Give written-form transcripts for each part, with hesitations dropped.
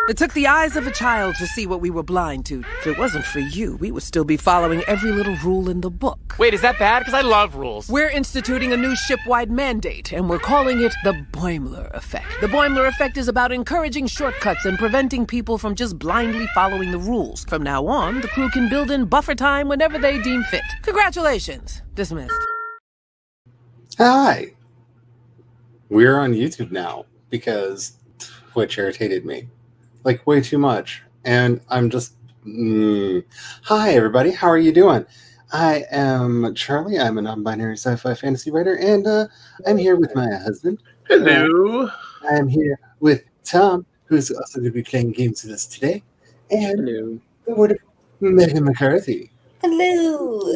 It took the eyes of a child to see what we were blind to. If it wasn't for you, we would still be following every little rule in the book. Wait, is that bad? Because I love rules. We're instituting a new ship-wide mandate, and we're calling it the Boimler Effect. The Boimler Effect is about encouraging shortcuts and preventing people from just blindly following the rules. From now on, the crew can build in buffer time whenever they deem fit. Congratulations. Dismissed. Hi. We're on YouTube now because Twitch irritated me. Like, way too much. And I'm just... Hi, everybody. How are you doing? I am Charlie. I'm a non-binary sci-fi fantasy writer, and I'm here with my husband. Hello. I'm here with Tom, who's also going to be playing games with us today. And Hello. the word of Megan McCarthy. Hello.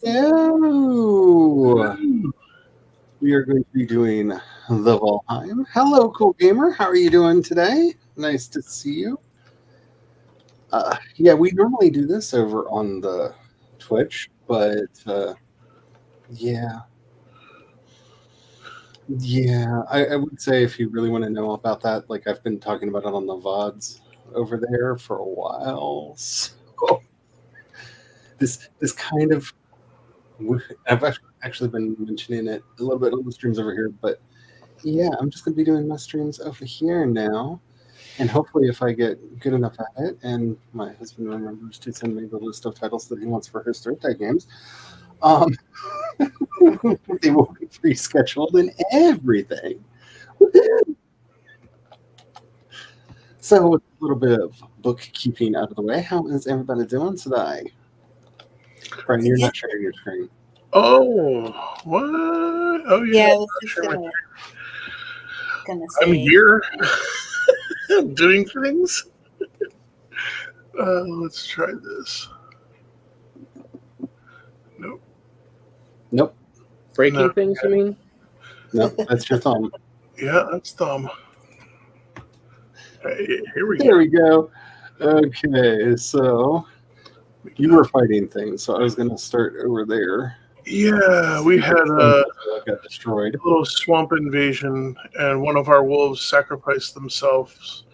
Hello. We are going to be doing the Valheim. Hello, Cool Gamer. How are you doing today? Nice to see you. Yeah, we normally do this over on the Twitch, but yeah. I would say if you really want to know about that, like I've been talking about it on the VODs over there for a while. So this kind of, I've actually been mentioning it a little bit on the streams over here, but yeah, I'm just going to be doing my streams over here now. And hopefully if I get good enough at it, and my husband remembers to send me the list of titles that he wants for his birthday games, they will be pre-scheduled and everything. So with a little bit of bookkeeping out of the way, how is everybody doing today? Brian, you're not sharing your screen. Oh, what? Oh, yeah. Yeah, I was just gonna say. I'm here doing things. Let's try this. Nope. Breaking things, you mean? Nope, that's your thumb. Yeah, that's dumb. Hey, here we There we go. Okay, so you were fighting things, so I was going to start over there. Yeah, we had a got destroyed. little swamp invasion, and one of our wolves sacrificed themselves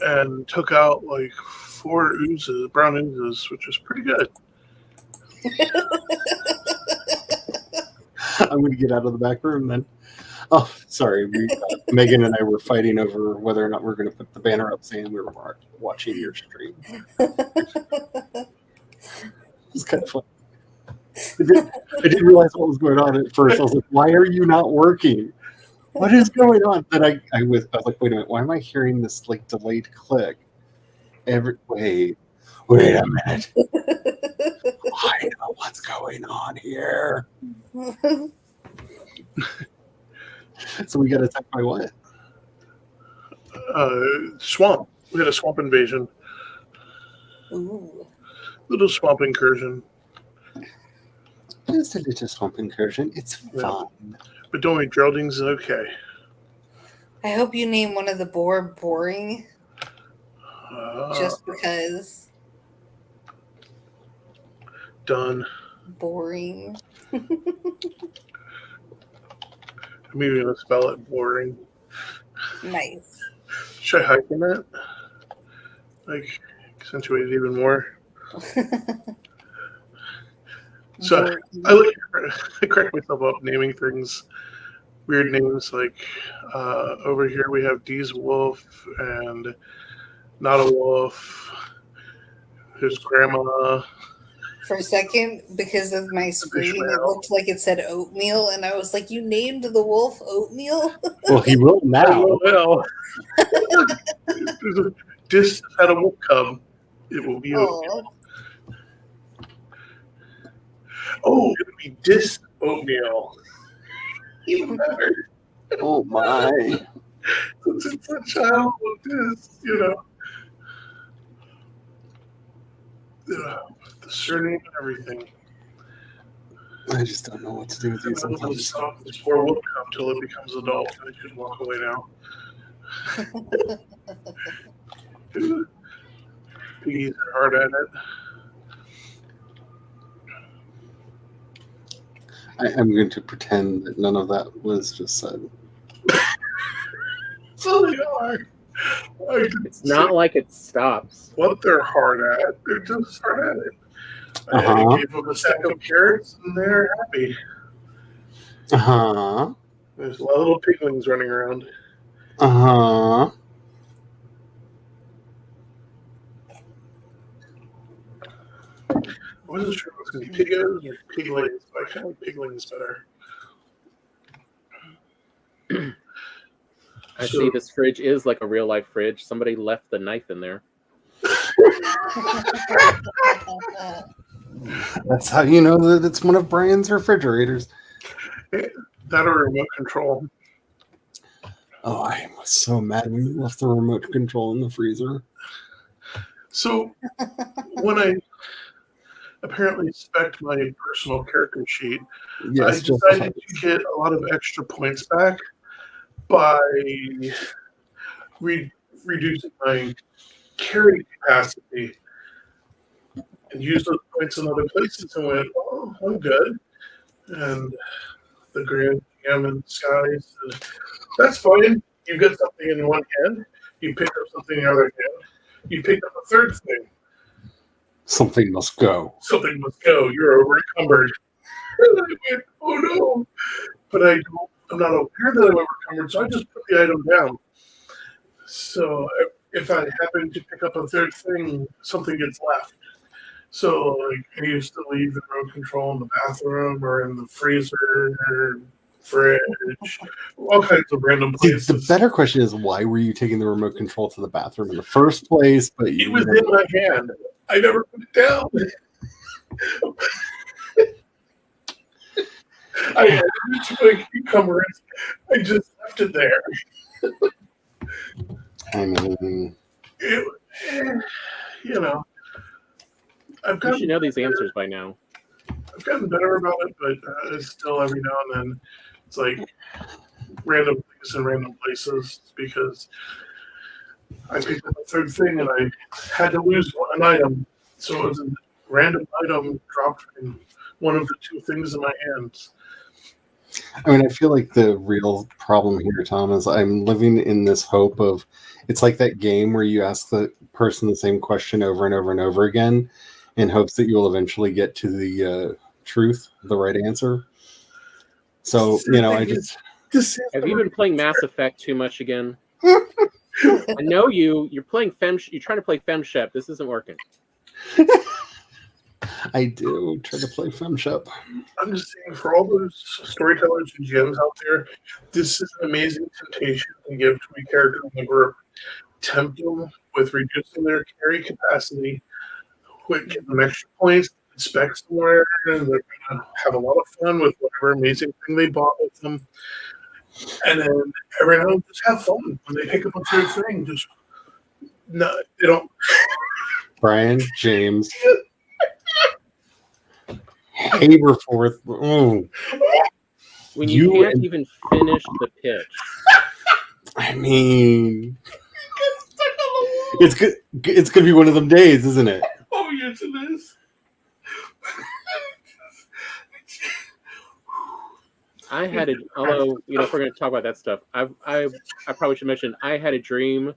and took out like 4 oozes, brown oozes, which was pretty good. I'm going to get out of the back room then. Oh, sorry. Megan and I were fighting over whether or not we're going to put the banner up saying we were watching your stream. It's kind of fun. I didn't realize what was going on at first. I was like, why are you not working? What is going on? Then I was like, wait a minute. Why am I hearing this like delayed click? Wait a minute. I know what's going on here. So we got attacked by what? Swamp. We had a swamp invasion. Ooh. Little swamp incursion. Just a little swamp incursion. It's fun. But don't worry, Geraldine's okay. I hope you name one of the boar boring. Just because. Done. Boring. I'm even going to spell it boring. Nice. Should I hyphen that? Like, accentuate it even more? So I crack myself up naming things, weird names. Like over here we have Dee's Wolf and Not a Wolf. His grandma. For a second, because of my screen, it looked like it said oatmeal, and I was like, you named the wolf oatmeal? Well, he will now. Well, Dis had a wolf cub. It will be oatmeal. Oh, it would be Dis oatmeal. Even better. Oh my. It's a child of Dis, you know. The surname and everything. I just don't know what to do with these. Sometimes stop this poor wolf cub until it becomes adult. I should walk away now. Piggies are hard at it. I'm going to pretend that none of that was just said. So they are. It's not like it stops. What they're hard at. They're just hard at it. Uh-huh. I gave them a stack of carrots, and they're happy. Uh-huh. There's a lot of little piglings running around. Uh-huh. I wasn't sure if it was going to be pigos or piglings, but I kind of like piglings better. I see this fridge is like a real life fridge. Somebody left the knife in there. That's how you know that it's one of Brian's refrigerators. That or remote control. Oh, I was so mad when you left the remote control in the freezer. So when I apparently spec'd my personal character sheet, I decided to get a lot of extra points back by reducing my carry capacity and use those points in other places and went, oh, I'm good. And the Grand Jam and Skies, that's fine. You get something in one hand, you pick up something in the other hand, you pick up a third thing. Something must go. Something must go. You're over encumbered. And I went, oh no. But I'm not aware that I'm over encumbered, so I just put the item down. So if I happen to pick up a third thing, something gets left. So like, I used to leave the remote control in the bathroom or in the freezer or fridge, all kinds of random places. See, the better question is, why were you taking the remote control to the bathroom in the first place? But it was in my hand. I never put it down. I had two cucumbers. I just left it there. I mean, you know, You should know these answers by now. I've gotten better about it, but it's still every now and then it's like random things in random places because I picked up a third thing and I had to lose an item. So it was a random item dropped in one of the two things in my hands. I mean, I feel like the real problem here, Tom, is I'm living in this hope of, it's like that game where you ask the person the same question over and over and over again in hopes that you'll eventually get to the truth, the right answer. So, I just... Have you been playing Mass Effect too much again? I know you're playing you're trying to play FemShep. This isn't working. I do try to play FemShep. I'm just saying, for all those storytellers and GMs out there, this is an amazing temptation to give to a character in the group. Tempt them with reducing their carry capacity, give them extra points, spec somewhere, and they're going to have a lot of fun with whatever amazing thing they bought with them. And then every now and then just have fun when they pick up a third thing. Just no, they don't. Brian, James, Haberforth. Oh. When you can't even finish the pitch. I mean, it's good. It's gonna be one of them days, isn't it? Oh yes, it is. I had a, although if we're going to talk about that stuff, I probably should mention I had a dream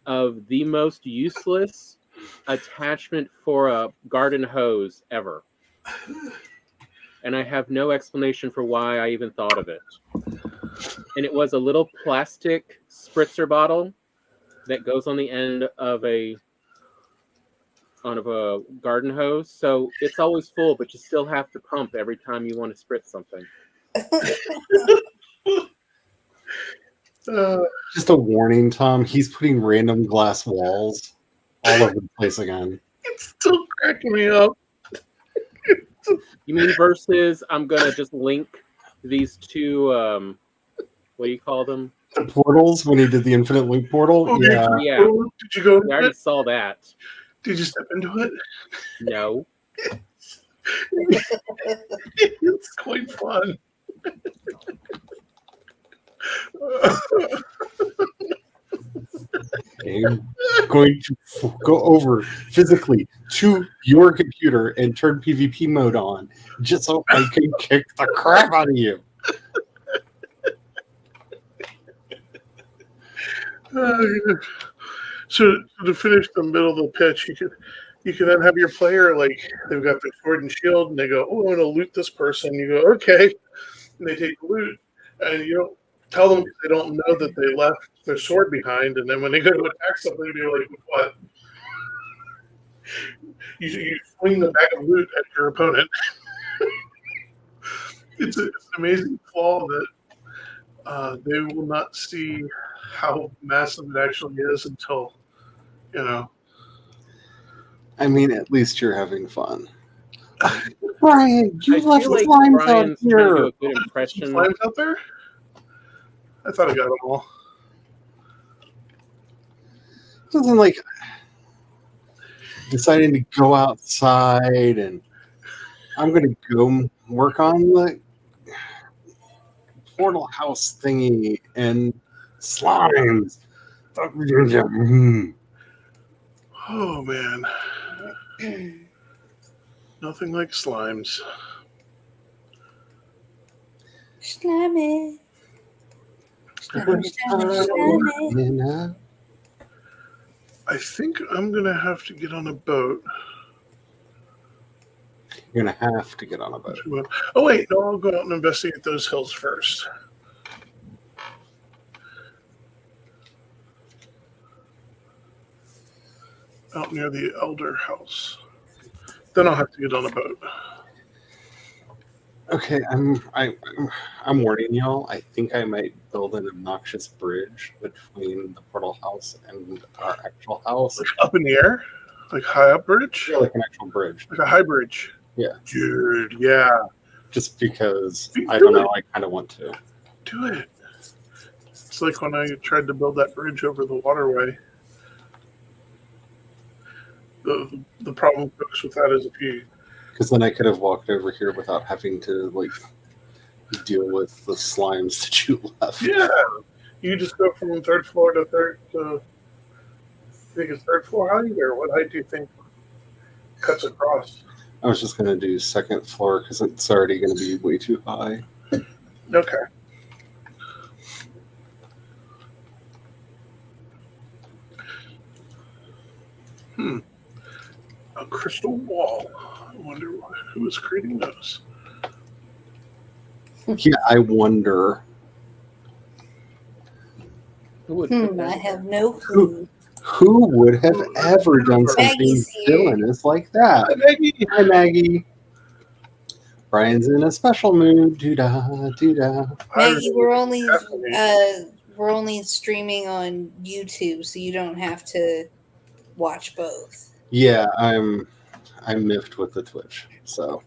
of the most useless attachment for a garden hose ever, and I have no explanation for why I even thought of it. And it was a little plastic spritzer bottle that goes on the end of a garden hose, so it's always full, but you still have to pump every time you want to spritz something. Just a warning, Tom. He's putting random glass walls all over the place again. It's still cracking me up. You mean versus? I'm gonna just link these two. What do you call them? The portals when he did the infinite loop portal. Oh, yeah. Yeah. Did you go? I already saw that. Did you step into it? No. It's quite fun. I'm going to go over physically to your computer and turn PvP mode on just so I can kick the crap out of you. So to finish the middle of the pitch, you can then have your player like they've got their sword and shield, and they go, "Oh, I'm going to loot this person." You go, "Okay," and they take the loot, and you don't tell them because they don't know that they left their sword behind, and then when they go to attack somebody, you're like, "What?" You swing the bag of loot at your opponent. It's an amazing flaw that they will not see how massive it actually is until, you know. I mean, at least you're having fun. Brian, you I left feel like slimes out Brian's trying to do here. a good Some impression. slimes out there? I thought I got them all. Something like deciding to go outside and I'm going to go work on the portal house thingy and slimes. Oh, man. Nothing like slimes. Slimy. Slimy, slimy, slimy. I think I'm going to have to get on a boat. You're going to have to get on a boat. Oh, wait. No, I'll go out and investigate those hills first. Out near the Elder House. Then I'll have to get on a boat. Okay, I'm warning y'all. I think I might build an obnoxious bridge between the portal house and our actual house. Like up in the air? Like high up bridge? Yeah, like an actual bridge. Like a high bridge? Yeah. Dude, yeah. Just because, Do I don't it. know, I kind of want to. Do it. It's like when I tried to build that bridge over the waterway. The problem, folks, with that is if you... Because then I could have walked over here without having to, like, deal with the slimes that you left. Yeah. You just go from third floor to I think it's third floor height, or what height do you think cuts across? I was just going to do second floor because it's already going to be way too high. Okay. A crystal wall. I wonder who is creating those. Yeah, I wonder. Who would put I that? have no clue. Who would have ever done something Maggie's here. villainous like that? Hi, Maggie. Hi, Maggie. Brian's in a special mood. Doo-da, doo-da. Maggie, we're only Definitely. streaming on YouTube, so you don't have to watch both. Yeah, I'm miffed with the Twitch, so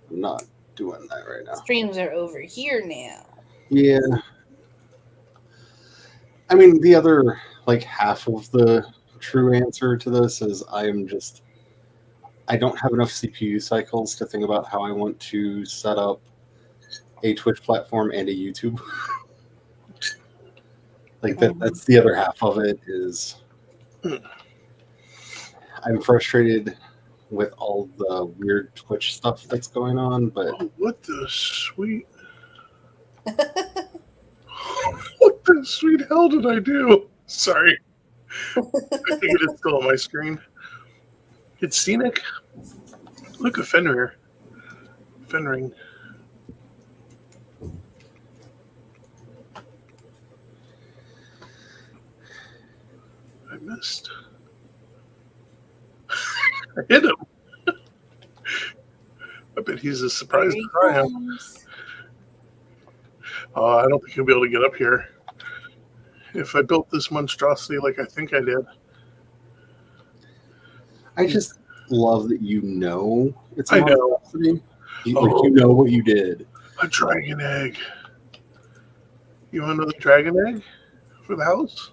I'm not doing that right now. Streams are over here now. Yeah. I mean, the other, like, half of the true answer to this is I don't have enough CPU cycles to think about how I want to set up a Twitch platform and a YouTube. Like, that's the other half of it is I'm frustrated with all the weird Twitch stuff that's going on, but Oh, what the sweet... What the sweet hell did I do? Sorry. I think it's still on my screen. It's scenic. Look at Fenrir. Fenring. I missed. I hit him. I bet he's as surprised Here as he I am. comes. I don't think he'll be able to get up here. If I built this monstrosity like I think I did. I just love that you know it's a I know. monstrosity. You know what you did. A dragon egg. You want another dragon egg for the house?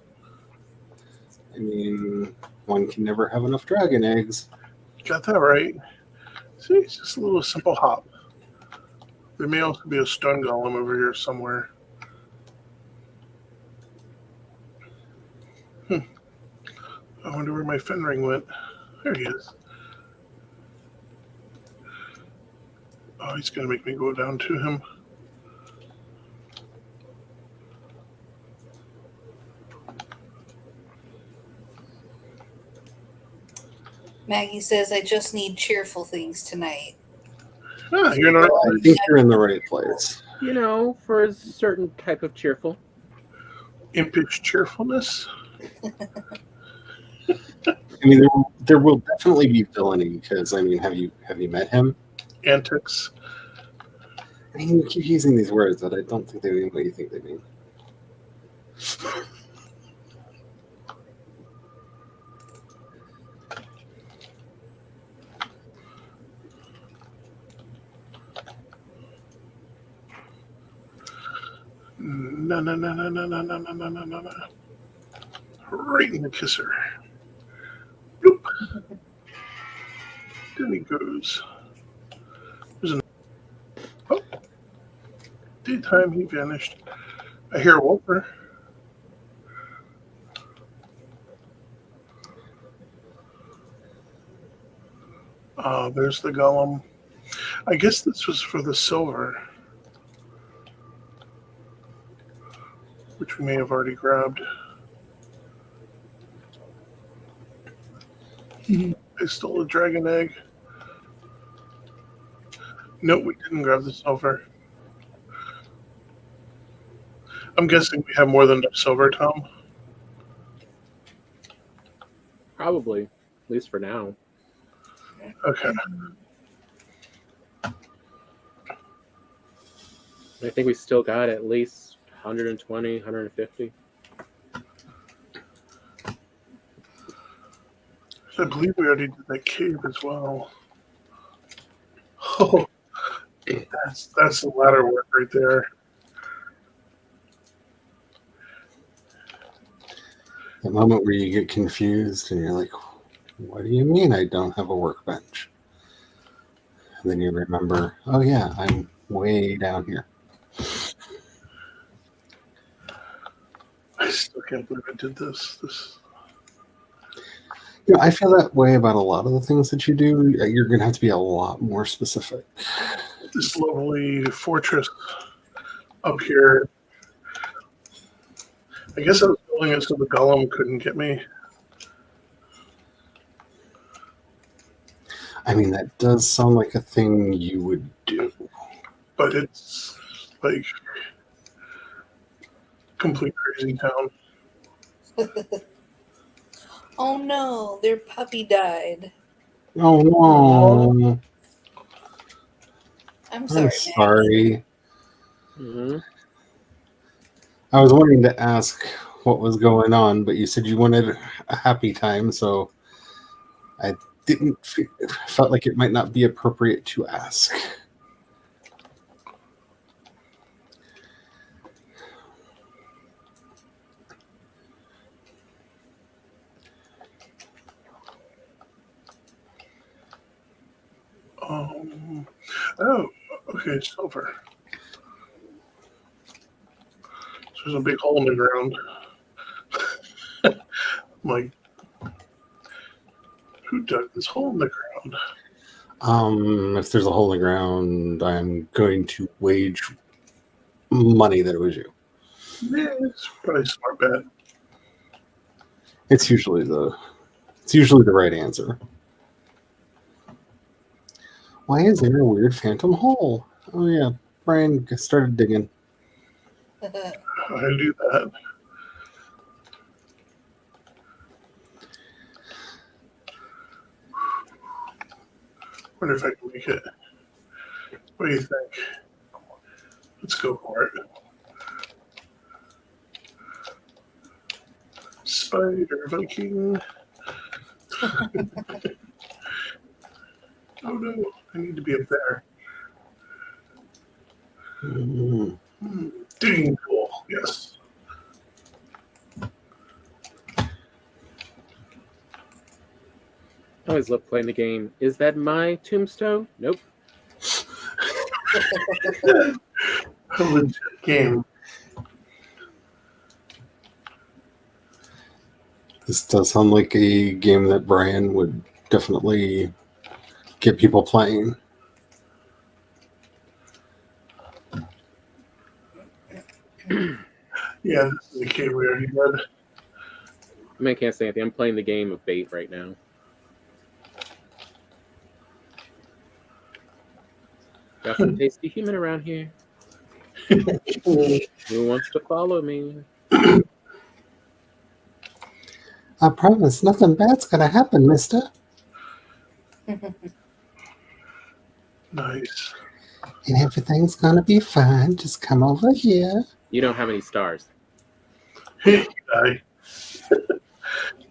I mean, one can never have enough dragon eggs. Got that right. See, it's just a little simple hop. There may also be a stone golem over here somewhere. I wonder where my Fenring went. There he is. Oh, he's going to make me go down to him. Maggie says, I just need cheerful things tonight. Ah, you're not. I think you're in the right place. You know, for a certain type of cheerful. Impish cheerfulness. I mean, there will definitely be villainy because I mean, have you met him? Antics. I mean, you keep using these words that I don't think they mean what you think they mean. No. Right in the kisser. Bloop. Then he goes. Oh. Daytime, he vanished. I hear Wolfer. There's the golem. I guess this was for the silver, which we may have already grabbed. I stole a dragon egg. No, we didn't grab the silver. I'm guessing we have more than enough silver, Tom. Probably, at least for now. Okay. I think we still got at least 120, 150. I believe we already did that cave as well. Oh, that's the ladder work right there. The moment where you get confused and you're like, what do you mean I don't have a workbench? And then you remember, oh yeah, I'm way down here. I still can't believe I did this. You know, I feel that way about a lot of the things that you do. You're going to have to be a lot more specific. This lovely fortress up here. I guess I was building it so the golem couldn't get me. I mean, that does sound like a thing you would do. But it's like complete crazy town. Oh no, their puppy died. Oh no. I'm sorry. I'm sorry. Mm-hmm. I was wanting to ask what was going on, but you said you wanted a happy time, so I felt like it might not be appropriate to ask. Oh, okay, silver. So there's a big hole in the ground. I'm like, who dug this hole in the ground? If there's a hole in the ground, I'm going to wage money that it was you. Yeah, it's probably a smart bet. It's usually the right answer. Why is there a weird phantom hole? Oh yeah, Brian started digging. I do that. Wonder if I can make it. What do you think? Let's go for it. Spider Viking. Oh no, I need to be up there. Digging pool, yes. I always love playing the game. Is that my tombstone? Nope. A legit game. This does sound like a game that Brian would definitely get people playing. Yeah, this is a game we already did. I mean, I can't say anything. I'm playing the game of bait right now. Got some tasty human around here. Who wants to follow me? I promise nothing bad's gonna happen, mister. Nice. And everything's gonna be fine. Just come over here. You don't have any stars. Hey, guy.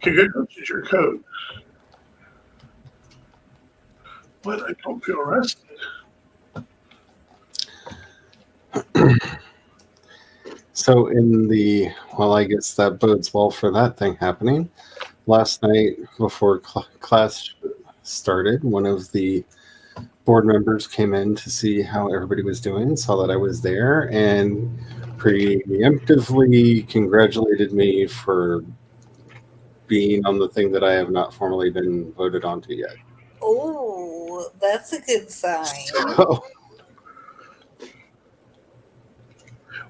Congratulations, your coat. But I don't feel rested. So I guess that bodes well for that thing happening. Last night before class started, one of the board members came in to see how everybody was doing, saw that I was there, and preemptively congratulated me for being on the thing that I have not formally been voted onto yet. Oh, that's a good sign. So,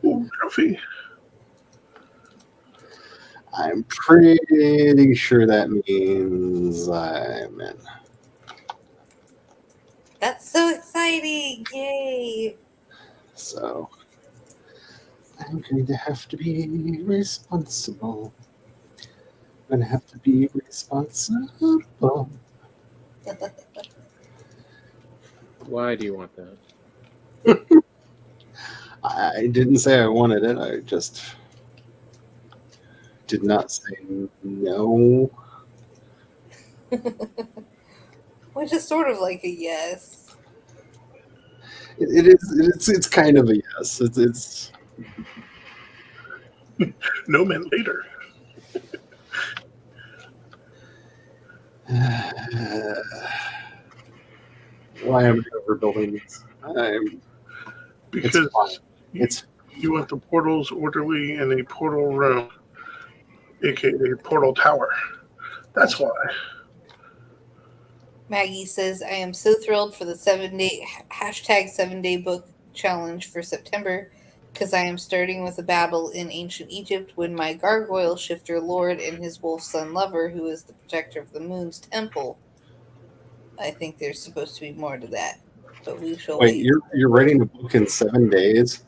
Ooh, trophy. I'm pretty sure that means I'm in. That's so exciting! Yay! So I'm going to have to be responsible. I'm going to have to be responsible. Why do you want that? I didn't say I wanted it. I just did not say no. Which is sort of like a yes. It's kind of a yes. It's No man later. why am I overbuilding this? Because It's fine. It's you want the portals orderly in a portal room, aka portal tower. That's why. Maggie says, I am so thrilled for the 7-day book challenge for September because I am starting with a battle in ancient Egypt when my gargoyle shifter lord and his wolf son lover, who is the protector of the moon's temple. I think there's supposed to be more to that, but we shall wait. wait. You're writing a book in 7 days?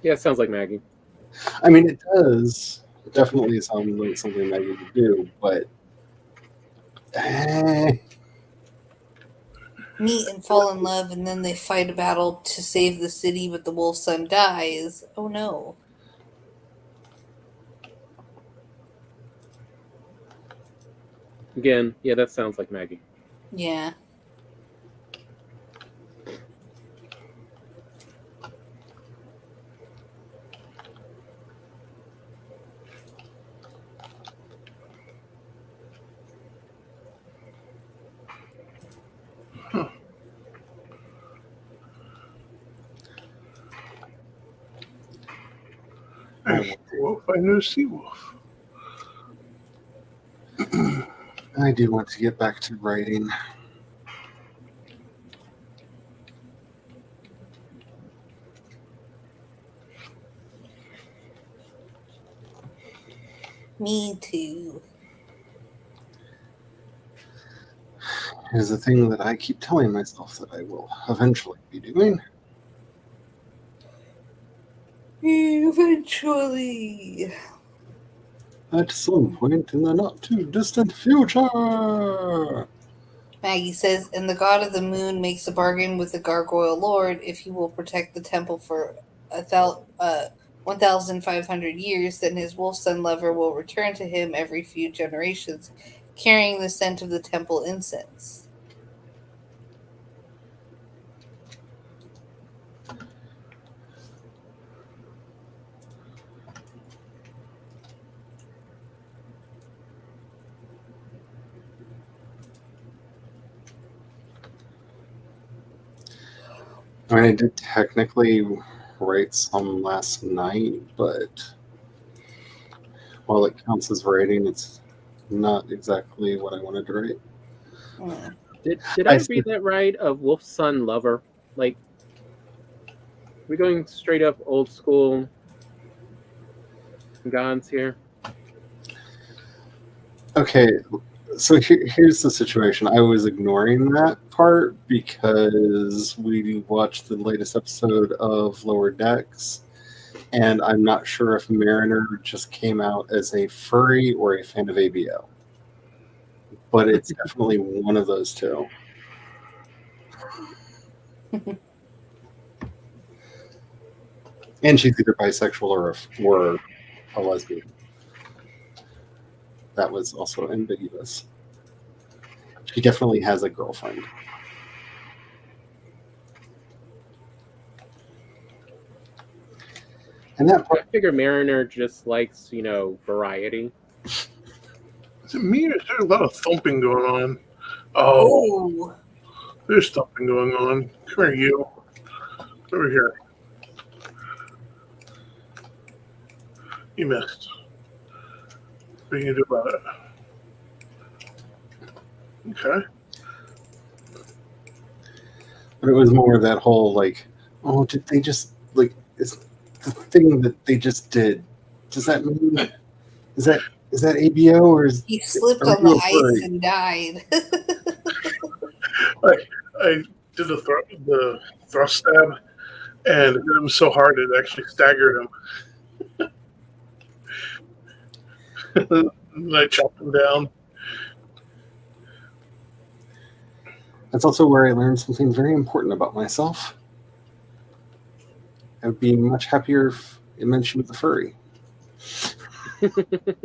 Yeah, it sounds like Maggie. I mean, it does definitely sound like something Maggie would do, but Meet and fall in love, and then they fight a battle to save the city, but the wolf son dies. Oh no. Again, yeah, that sounds like Maggie. Yeah. Wolf, I know sea wolf. I do want to get back to writing. Me too. Is the thing that I keep telling myself that I will eventually be doing. Eventually. At some point in the not too distant future. Maggie says, and the god of the moon makes a bargain with the gargoyle lord if he will protect the temple for 1,500 years, then his wolf son lover will return to him every few generations, carrying the scent of the temple incense. I mean, I did technically write some last night, but while it counts as writing, it's not exactly what I wanted to write. Mm. Did I read that right of Wolf's Son Lover? Like, we going straight up old school gods here? Okay, So here's the situation. I was ignoring that part because we watched the latest episode of Lower Decks, and I'm not sure if Mariner just came out as a furry or a fan of ABO. But it's definitely one of those two. And she's either bisexual or a lesbian. That was also ambiguous. She definitely has a girlfriend. And that I figure Mariner just likes, variety. Is it me or is there a lot of thumping going on? Oh, there's thumping going on. Come here, you. Over here. You missed. What are you going to do about it? Okay. But it was more that whole, like, oh, did they just, like, is the thing that they just did, does that mean, is that ABO or is he slipped on the ice and died? I did the thrust stab and it hit him so hard it actually staggered him. And I chopped him down. That's also where I learned something very important about myself. I would be much happier if it meant she was a furry.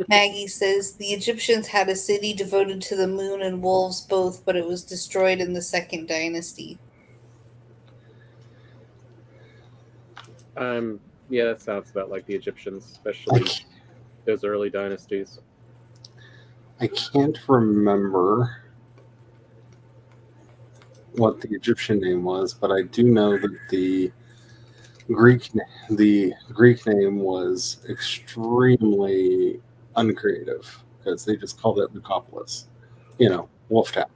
Maggie says the Egyptians had a city devoted to the moon and wolves both, but it was destroyed in the Second Dynasty. Yeah, that sounds about like the Egyptians, especially those early dynasties. I can't remember what the Egyptian name was, but I do know that the Greek name was extremely uncreative because they just called it Lucopolis, Wolf Town.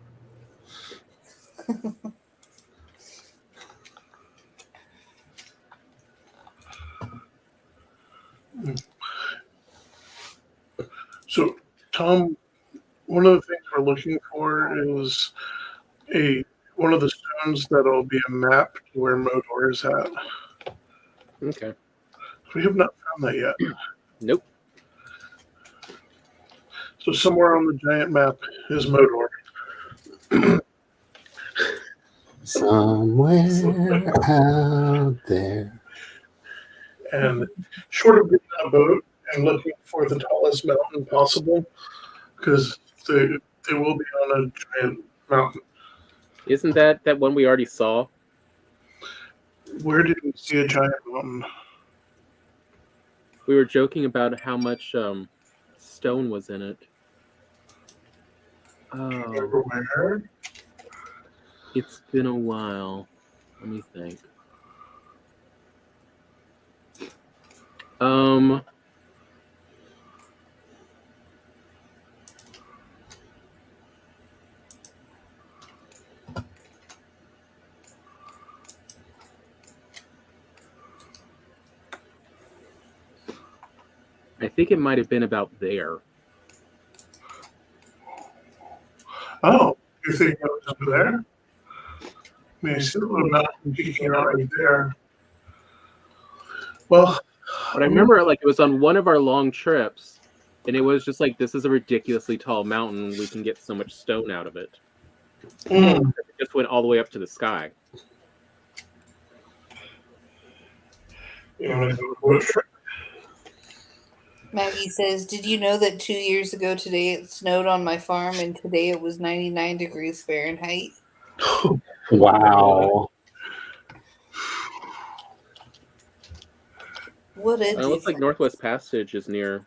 So, Tom, one of the things we're looking for is one of the stones that'll be a map to where Modor is at. Okay. We have not found that yet. Nope. So somewhere on the giant map is Modor. Somewhere out there. And short of getting on a boat and looking for the tallest mountain possible, because they will be on a giant mountain. Isn't that one we already saw? Where did we see a giant mountain? We were joking about how much stone was in it. Remember where? It's been a while. Let me think. I think it might have been about there. Oh, you think that was over there? I mean, I see a little mountain peeking out right there. Well, but I remember it was on one of our long trips, and it was just like, this is a ridiculously tall mountain. We can get so much stone out of it. It just went all the way up to the sky. Maggie says, did you know that 2 years ago today it snowed on my farm and today it was 99 degrees Fahrenheit? Wow. What It looks like Northwest Passage is near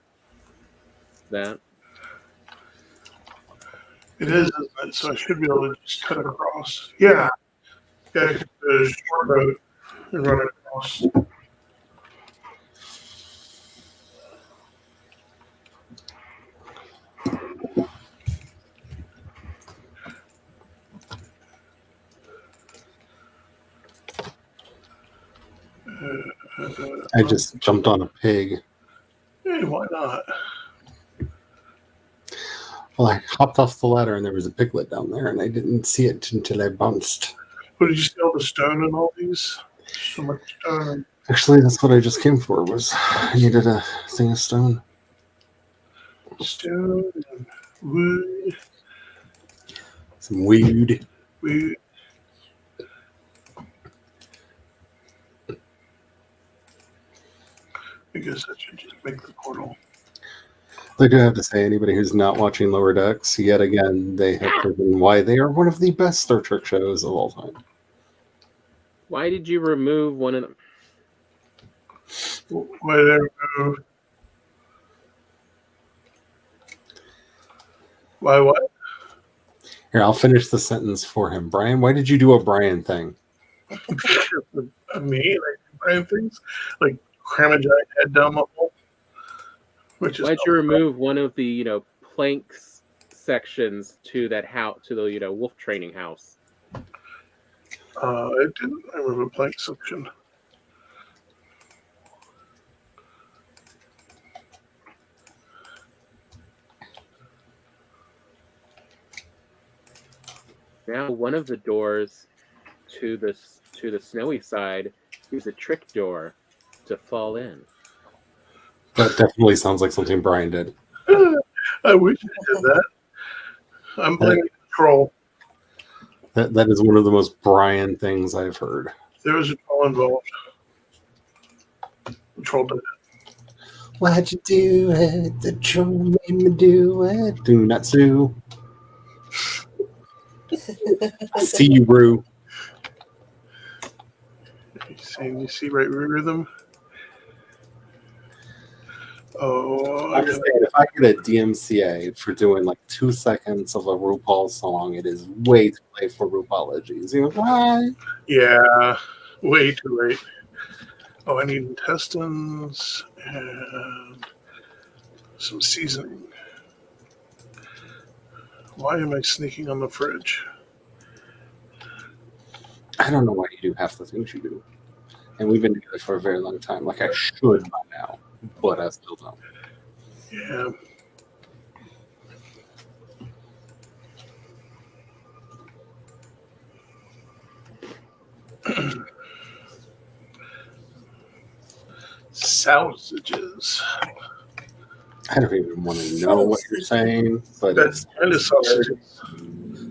that. It is, isn't it? So I should be able to just cut it across. Yeah. Yeah, the short road and run it across. I just jumped on a pig. Hey, why not? Well, I hopped off the ladder and there was a piglet down there, and I didn't see it until I bounced. What did you see all the stone and all these? So much stone. Actually, that's what I just came for. Was I needed a thing of stone. Stone and wood. Some weed. Wood. I guess I should just make the portal. I do have to say, anybody who's not watching Lower Decks, yet again, they have proven why they are one of the best Star Trek shows of all time. Why did you remove one of them? Why did I remove? Why what? Here, I'll finish the sentence for him. Brian, why did you do a Brian thing? Me, like Brian things, like cram a giant head down my hole. Which is Why'd you remove one of the planks sections to that house, to the wolf training house? I didn't. I remove a plank section. Now one of the doors to the snowy side is a trick door to fall in. That definitely sounds like something Brian did. I wish I did that. I'm blaming the troll. That is one of the most Brian things I've heard. There was a troll involved. The troll did it. Why'd you do it? The troll made me do it. Do not sue. I see you, Rue. Saying you see right rhythm. Oh, I'm just saying, if I get a DMCA for doing like 2 seconds of a RuPaul song, it is way too late for RuPaulologies. You know why? yeah, way too late. Oh, I need intestines and some seasoning. Why am I sneaking on the fridge? I don't know why you do half the things you do. And we've been together for a very long time. Like I should by now, but I still don't. Yeah. Sausages. I don't even want to know what you're saying, but That's kind of sausages.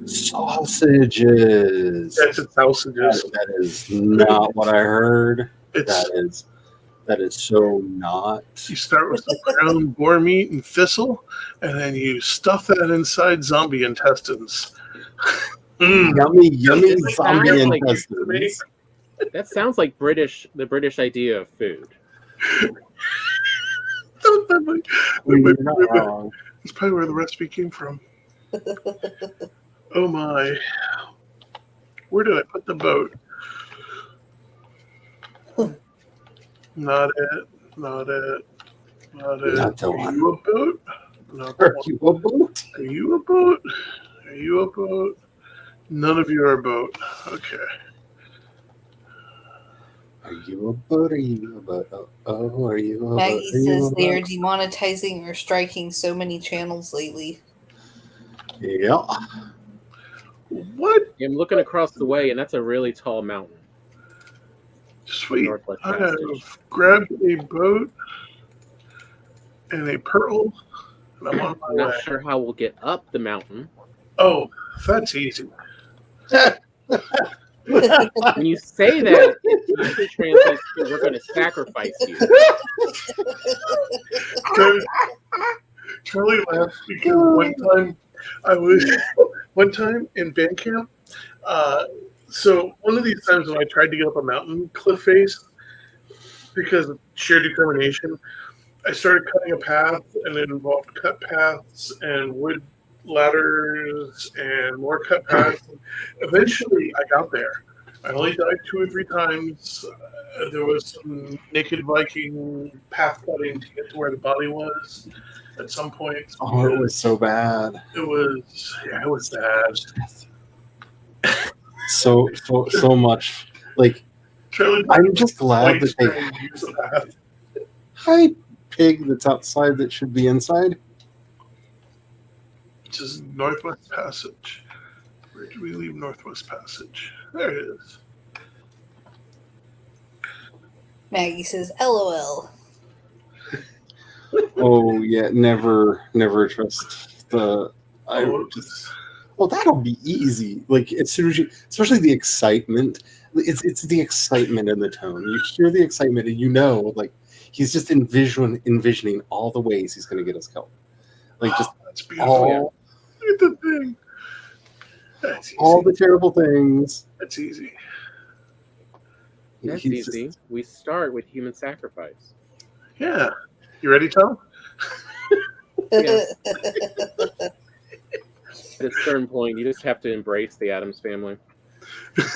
sausages. That's a sausages. That is not what I heard. It's That is so not. you start with some ground boar meat and thistle, and then you stuff that inside zombie intestines. Yummy zombie sounds like- intestines. That sounds like the British idea of food. You're not wrong. That's probably where the recipe came from. Oh my. Where did I put the boat? Not it. Not it. Not it. Not the Are one. you a boat? Not the Are one. you a boat? Are you a boat? Are you a boat? None of you are a boat. Okay. Are you a boat? Are you a boat? Oh, are you a boat? Maggie Are you says a they are boat? demonetizing or striking so many channels lately. Yeah. What? I'm looking across the way, and that's a really tall mountain. Sweet. Northwest I Passage. have grabbed a boat and a pearl, and I'm on I'm my not way. sure how we'll get up the mountain. Oh, that's easy. When you say that, it usually translates to "we're going to sacrifice you." Charlie laughed because one time in band camp. So one of these times when I tried to get up a mountain cliff face, because of sheer determination, I started cutting a path, and it involved cut paths and wood ladders and more cut paths. Eventually, I got there. I only died 2 or 3 times. There was some naked Viking path cutting to get to where the body was. At some point, Oh, it was so bad. it was bad. So much. Like, Charlie, I'm just glad that they trying to use the path. hide pig that's outside that should be inside. Which is Northwest Passage. Where did we leave Northwest Passage? There it is. Maggie says, LOL. Oh yeah, never trust the. Well, that'll be easy. Like as soon as you, especially the excitement. It's the excitement in the tone. You hear the excitement, and you know, like he's just envisioning all the ways he's going to get us killed. Like just that's beautiful. all, look at the thing. That's easy. All the terrible things. That's easy. That's easy. We start with human sacrifice. Yeah. You ready, Tom? Yeah. At a certain point, you just have to embrace the Addams family.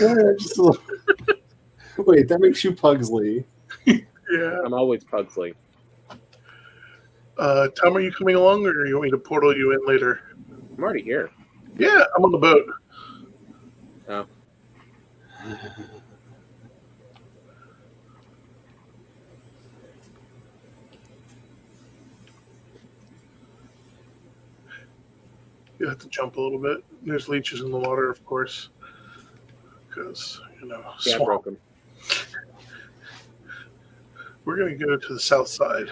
Yeah, just a little... Wait, that makes you Pugsley. Yeah. I'm always Pugsley. Tom, are you coming along, or you want me to portal you in later? I'm already here. Yeah, I'm on the boat. Oh. You have to jump a little bit. There's leeches in the water, of course, because Yeah, I broke them. We're going to go to the south side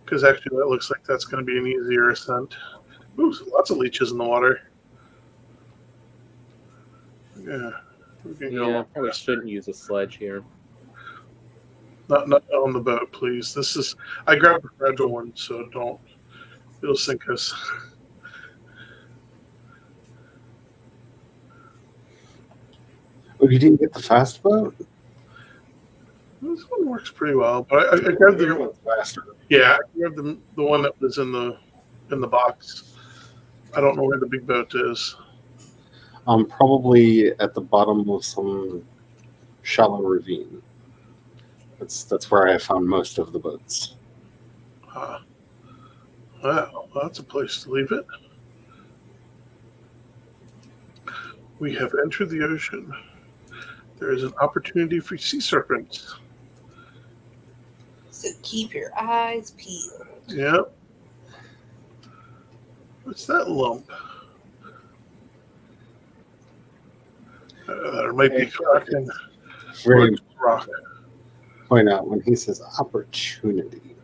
because actually that looks like that's going to be an easier ascent. Ooh, lots of leeches in the water. Yeah. Yeah, probably shouldn't use a sledge here. Not on the boat, please. I grabbed a fragile one, so don't. It'll sink us. Oh, you didn't get the fast boat? This one works pretty well, but I grabbed the one's faster. Yeah, I grabbed the one that was in the box. I don't know where the big boat is. Probably at the bottom of some shallow ravine. That's where I have found most of the boats. Well, that's a place to leave it. We have entered the ocean. There is an opportunity for sea serpents. So keep your eyes peeled. Yep. What's that lump? There might be cracking. Very Rock. point out when he says opportunity.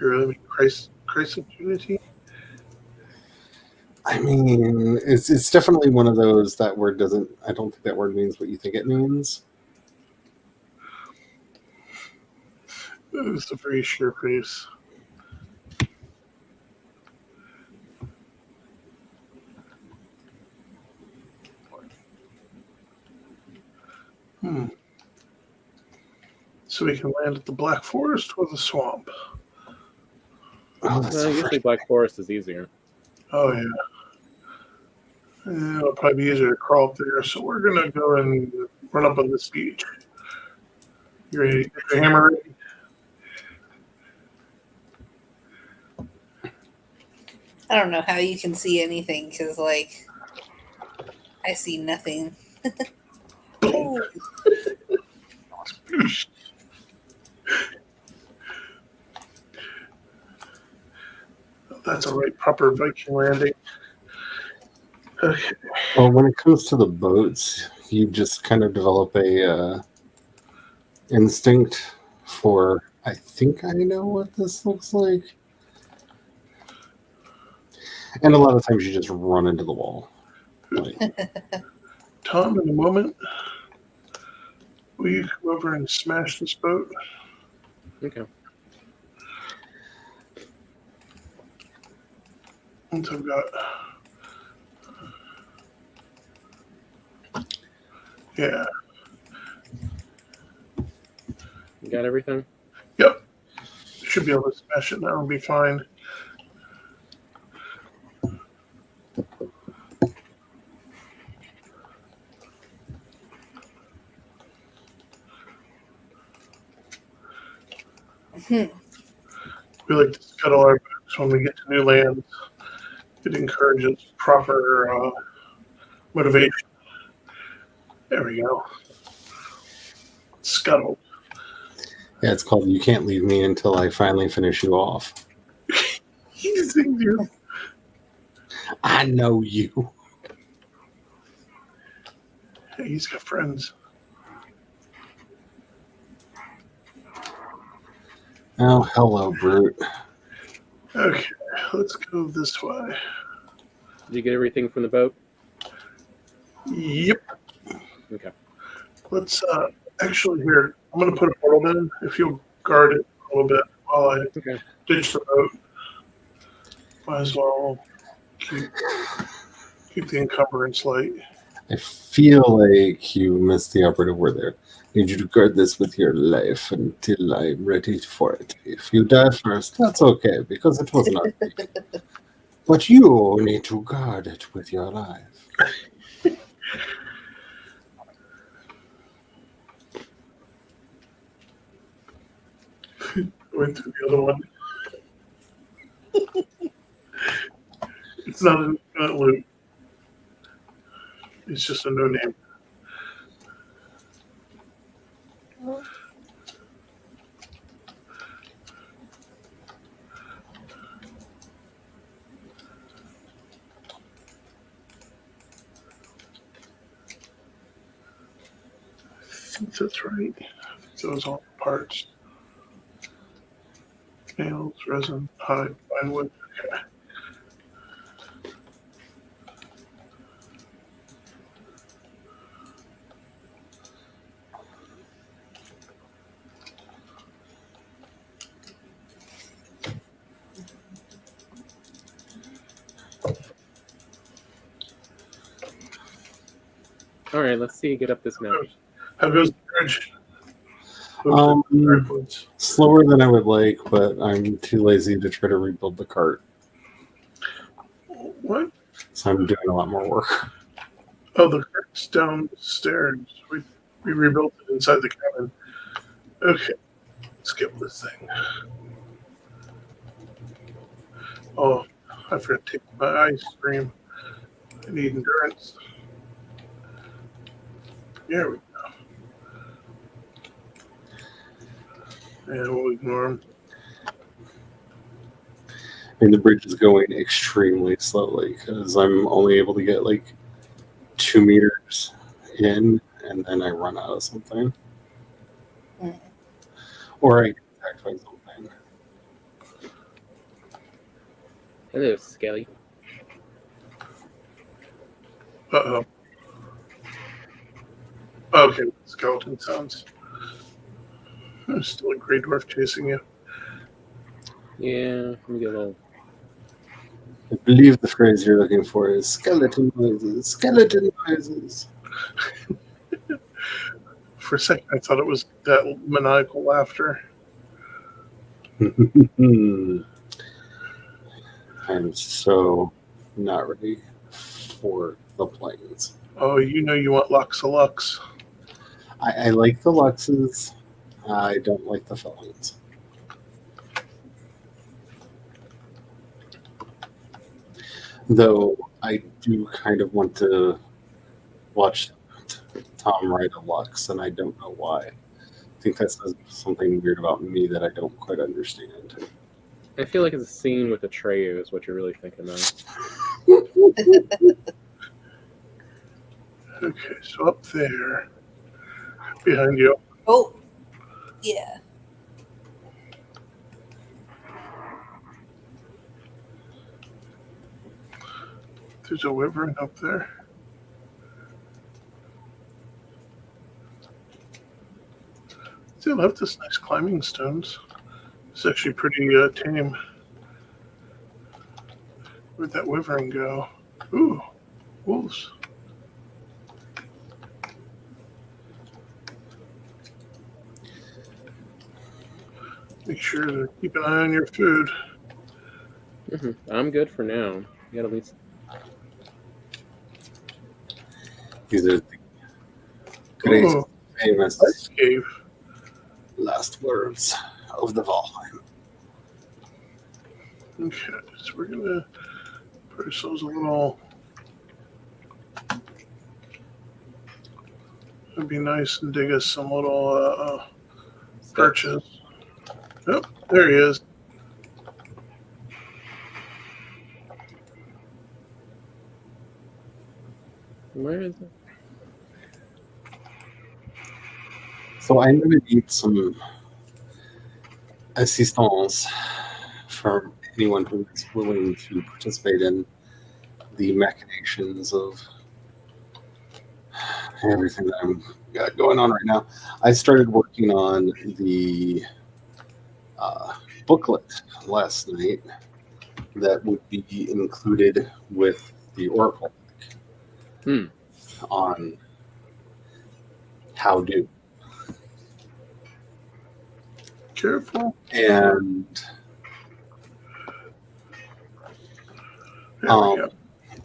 You really mean Christ opportunity? I mean, it's definitely one of those that word doesn't. I don't think that word means what you think it means. It's a very sure face. So we can land at the Black Forest or the swamp. Oh, that's Usually Black Forest is easier. Oh, yeah. It'll probably be easier to crawl up there. So we're going to go and run up on this beach. You ready to get your hammer ready? I don't know how you can see anything because, like, I see nothing. Ooh. That's a right proper Viking landing. Okay. Well, when it comes to the boats, you just kind of develop a instinct for, I think I know what this looks like. And a lot of times you just run into the wall. Like, Tom, in a moment, will you come over and smash this boat? Okay. Once I've got... Yeah. You got everything? Yep. Should be able to smash it now and be fine. We like to scuttle our boats when we get to new lands. It encourages proper motivation. There we go. Scuttle. Yeah, it's called You Can't Leave Me Until I Finally Finish You Off. He sings you. I know you. Hey, he's got friends. Oh, hello, Brute. Okay, let's go this way. Did you get everything from the boat? Yep. Okay. Let's actually here. I'm gonna put a portal in. If you'll guard it a little bit while I Okay. ditch the boat. Might as well keep the encumbrance light. I feel like you missed the operative word there. I need you to guard this with your life until I'm ready for it. If you die first, that's okay, because it was not me. But you need to guard it with your life. Went through the other one. It's not an loop. It's just a no name. I think that's right. Those all parts. Nails, resin, hide, fine wood. Okay. All right. Let's see you get up this mountain. How goes the bridge? Slower than I would like, but I'm too lazy to try to rebuild the cart. What? So I'm doing a lot more work. Oh, the cart's downstairs. We rebuilt it inside the cabin. Okay, skip this thing. Oh, I forgot to take my ice cream. I need endurance. There we go. And we'll ignore him. And the bridge is going extremely slowly because I'm only able to get like 2 meters in, and then I run out of something. Or I get attacked by something. Hello, Skelly. Uh-oh. Okay, skeleton sounds. There's still a gray dwarf chasing you. Yeah, let me get a little. I believe the phrase you're looking for is skeleton noises. Skeleton noises. For a second, I thought it was that maniacal laughter. I'm so not ready for the planes. Oh, you know you want Lux. I like the Luxes. I don't like the felons. Though I do kind of want to watch Tom ride a Lux, and I don't know why. I think that says something weird about me that I don't quite understand. I feel like it's a scene with Atreyu is what you're really thinking of. Okay, so up there, behind you. Oh, yeah. There's a wyvern up there. They left us nice climbing stones. It's actually pretty tame. Where'd that wyvern go? Ooh, wolves. Make sure to keep an eye on your food. I'm good for now. You gotta at least. These are the great, Oh, famous ice cave. last words of the Valheim. Okay, so we're gonna put ourselves a little. It'd be nice and dig us some little Purchase. Oh, there he is. Where is it? So I'm going to need some assistance from anyone who is willing to participate in the machinations of everything that I'm got going on right now. I started working on the booklet last night that would be included with the Oracle on how to. Careful. And There we go.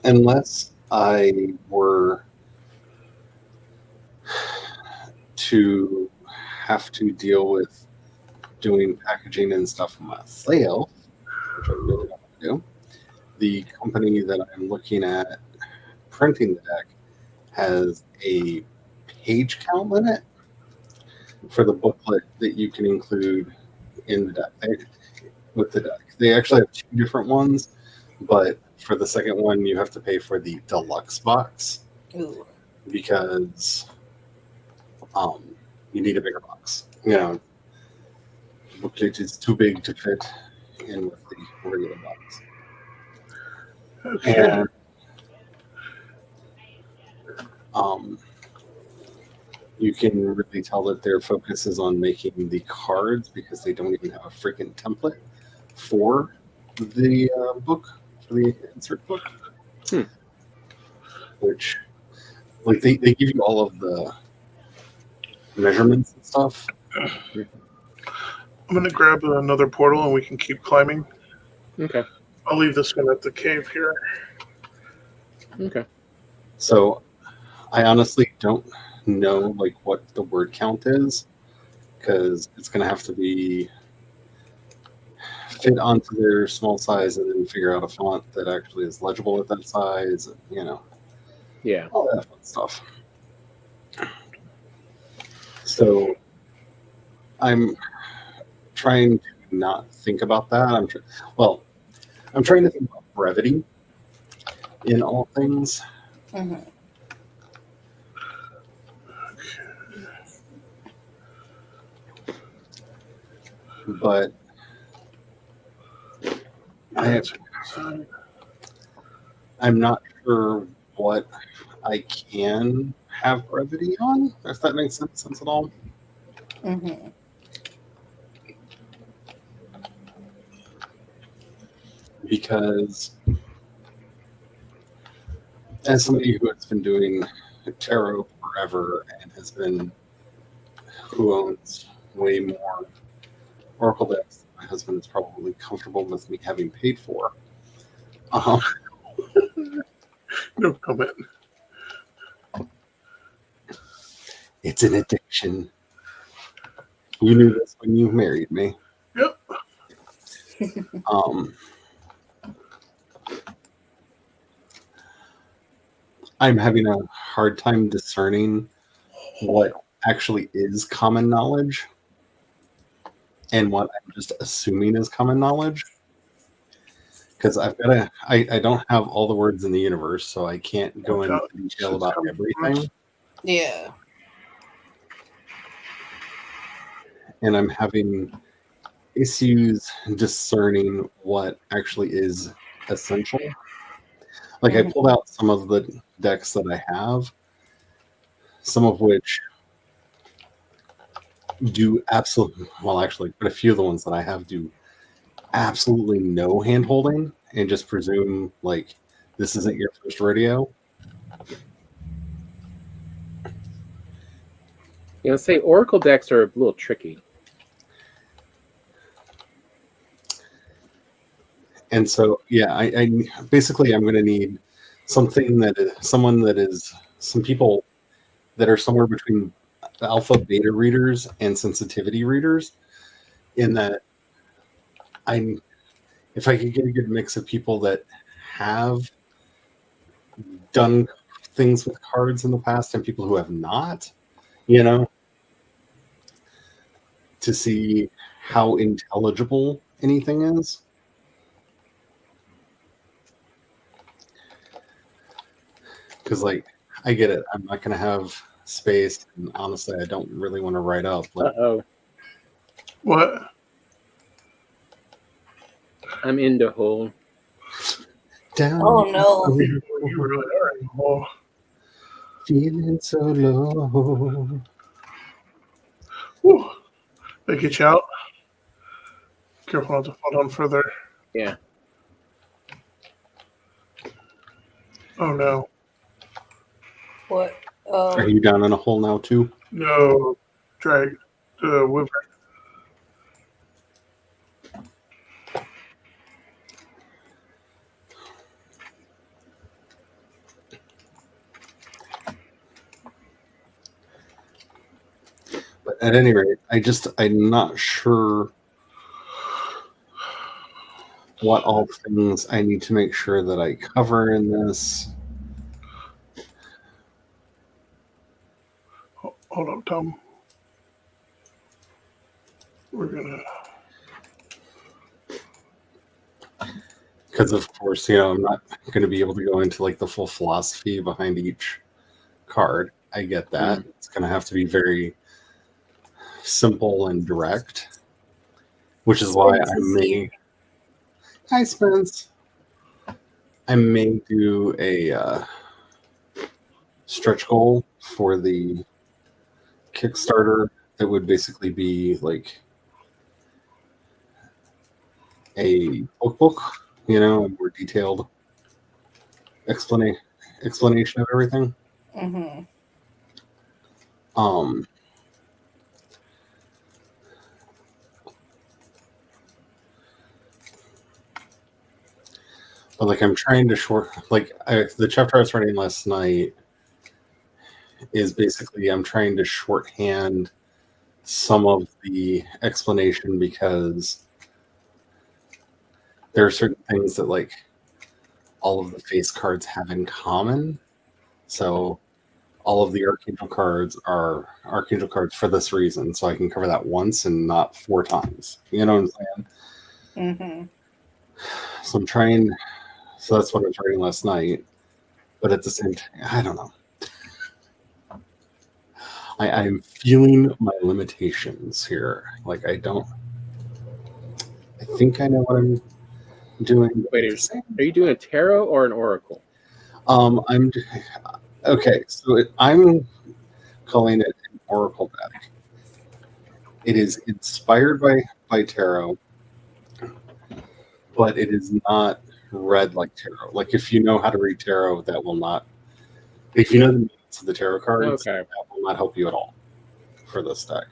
unless I were to have to deal with doing packaging and stuff myself, which I really don't want to do, the company that I'm looking at printing the deck has a page count limit for the booklet that you can include in the deck with the deck. They actually have 2 different ones, but for the second one, you have to pay for the deluxe box. Ooh. Because you need a bigger box. You know, booklet is too big to fit in with the regular box. Okay. And you can really tell that their focus is on making the cards because they don't even have a freaking template for the book, for the insert book. Which, like, they give you all of the measurements and stuff. I'm going to grab another portal and we can keep climbing. Okay. I'll leave this one at the cave here. Okay. So I honestly don't know like what the word count is because it's going to have to be fit onto their small size and then figure out a font that actually is legible at that size, and, you know, all that fun stuff. So I'm trying to not think about that. I'm trying to think about brevity in all things. Mm-hmm. But I'm not sure what I can have brevity on, if that makes sense at all. Mm-hmm. Because as somebody who has been doing tarot forever and who owns way more Oracle decks than my husband is probably comfortable with me having paid for. No comment. It's an addiction. You knew this when you married me. Yep. I'm having a hard time discerning what actually is common knowledge and what I'm just assuming is common knowledge. Because I don't have all the words in the universe, so I can't go into detail about everything. Yeah. And I'm having issues discerning what actually is essential. Like, I pulled out some of the decks that I have, some of which do absolutely, well, actually, but a few of the ones that I have do absolutely no hand holding and just presume, like, this isn't your first rodeo. You know, say Oracle decks are a little tricky. And so, yeah, I basically I'm going to need some people that are somewhere between alpha beta readers and sensitivity readers, in that if I could get a good mix of people that have done things with cards in the past and people who have not, you know, to see how intelligible anything is. Because, like, I get it. I'm not going to have space, and honestly, I don't really want to write up. Like, Uh-oh. What? I'm in the hole. down. Oh no. You really are in the hole. Feeling so low. Whew. They get you out. Careful not to fall down further. Yeah. Oh no. What? Are you down in a hole now, too? No. Drag the wyvern. But at any rate, I'm not sure what all things I need to make sure that I cover in this. Hold up, Tom. We're gonna. Because, of course, I'm not going to be able to go into like the full philosophy behind each card. I get that. It's going to have to be very simple and direct, which is why Hi, Spence. I may do a stretch goal for the Kickstarter that would basically be like a book, a more detailed explanation of everything. Mm-hmm. But like I'm trying to the chapter I was writing last night is basically I'm trying to shorthand some of the explanation because there are certain things that like all of the face cards have in common. So all of the Archangel cards are Archangel cards for this reason. So I can cover that once and not 4 times. You know what I'm saying? Mm-hmm. So that's what I was writing last night. But at the same time, I don't know. I'm feeling my limitations here. Like I think I know what I'm doing. Wait, are you doing a tarot or an oracle? Okay. So I'm calling it an oracle deck. It is inspired by tarot, but it is not read like tarot. Like if you know how to read tarot, that will not. If you know the meanings of the tarot cards, Okay. that will not help you at all for this deck.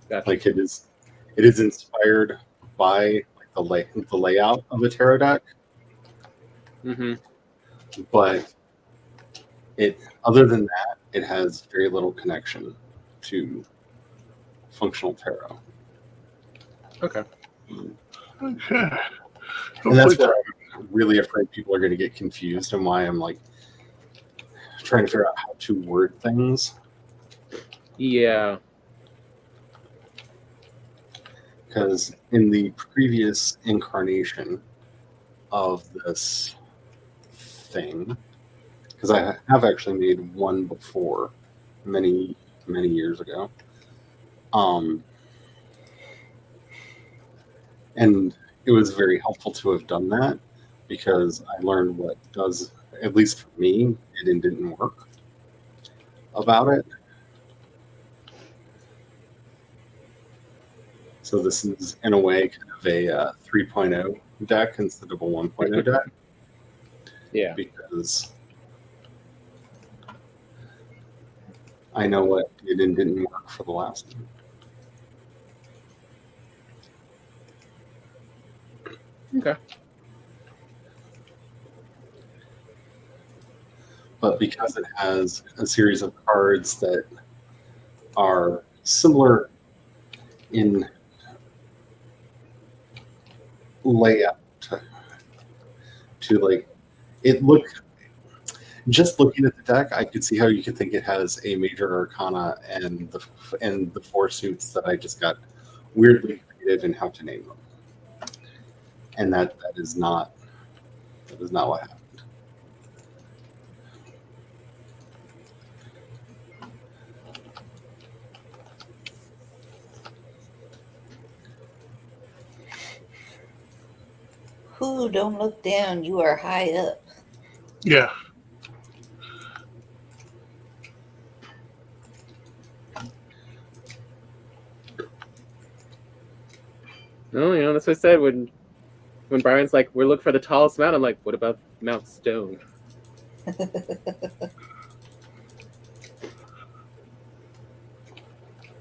Gotcha. Like it is inspired by like the layout of a tarot deck. Mm-hmm. But other than that, it has very little connection to functional tarot. Okay. Okay. And that's where I'm really afraid people are going to get confused and why I'm like trying to figure out how to word things. Yeah. Because in the previous incarnation of this thing, because I have actually made one before many years ago, and it was very helpful to have done that because I learned what does, at least for me, it didn't work about it. So this is in a way kind of a 3.0 deck instead of a 1.0 deck. Yeah. Because I know what did and didn't work for the last one. Okay. But because it has a series of cards that are similar in layout to like just looking at the deck, I could see how you could think it has a major arcana and the 4 suits that I just got weirdly creative in how to name them, and that is not what happened. Who don't look down, you are high up. Yeah. No, that's what I said when Brian's like, we're looking for the tallest mountain. I'm like, what about Mount Stone? And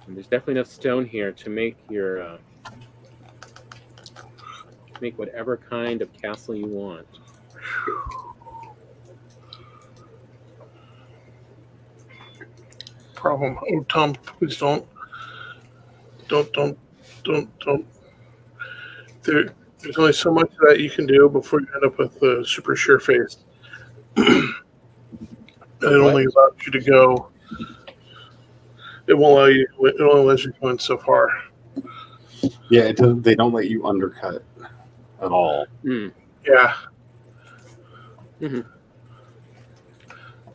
there's definitely enough stone here to make your make whatever kind of castle you want. Problem. Oh, Tom, please don't. There's only so much that you can do before you end up with a super sure face. And it only allows you to go. It won't allow you. It only lets you go in so far. Yeah, it doesn't. They don't let you undercut at all. Mm. Yeah. Mm-hmm.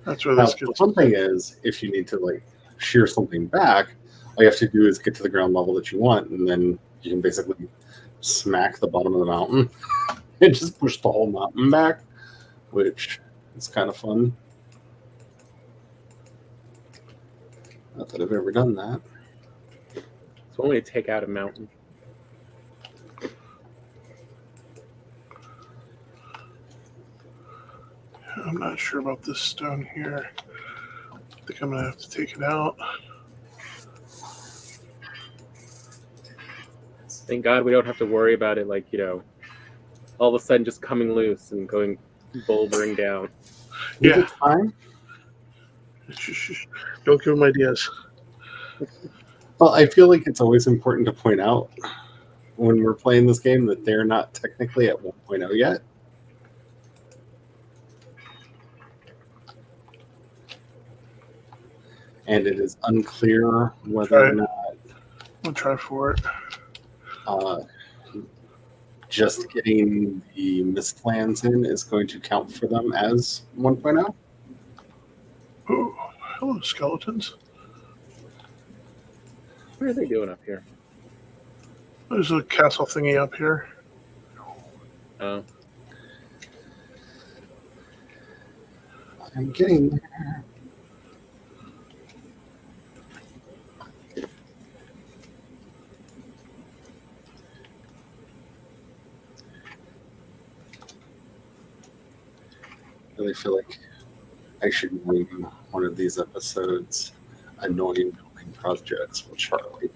That's where Now, this the gets. fun thing is, if you need to like shear something back, all you have to do is get to the ground level that you want, and then you can basically smack the bottom of the mountain and just push the whole mountain back, which is kind of fun. Not that I've ever done that. It's one way to take out a mountain. I'm not sure about this stone here. I think I'm gonna have to take it out. Thank God we don't have to worry about it, like, all of a sudden just coming loose and going bouldering down. Is Yeah. it time? Don't give them ideas. Well, I feel like it's always important to point out when we're playing this game that they're not technically at 1.0 yet. And it is unclear whether or not I'll try for it. Just getting the mist lands in is going to count for them as 1.0. Oh, hello, skeletons. What are they doing up here? There's a castle thingy up here. Oh. I'm getting there. I really feel like I should name one of these episodes Annoying Building Projects with Charlie.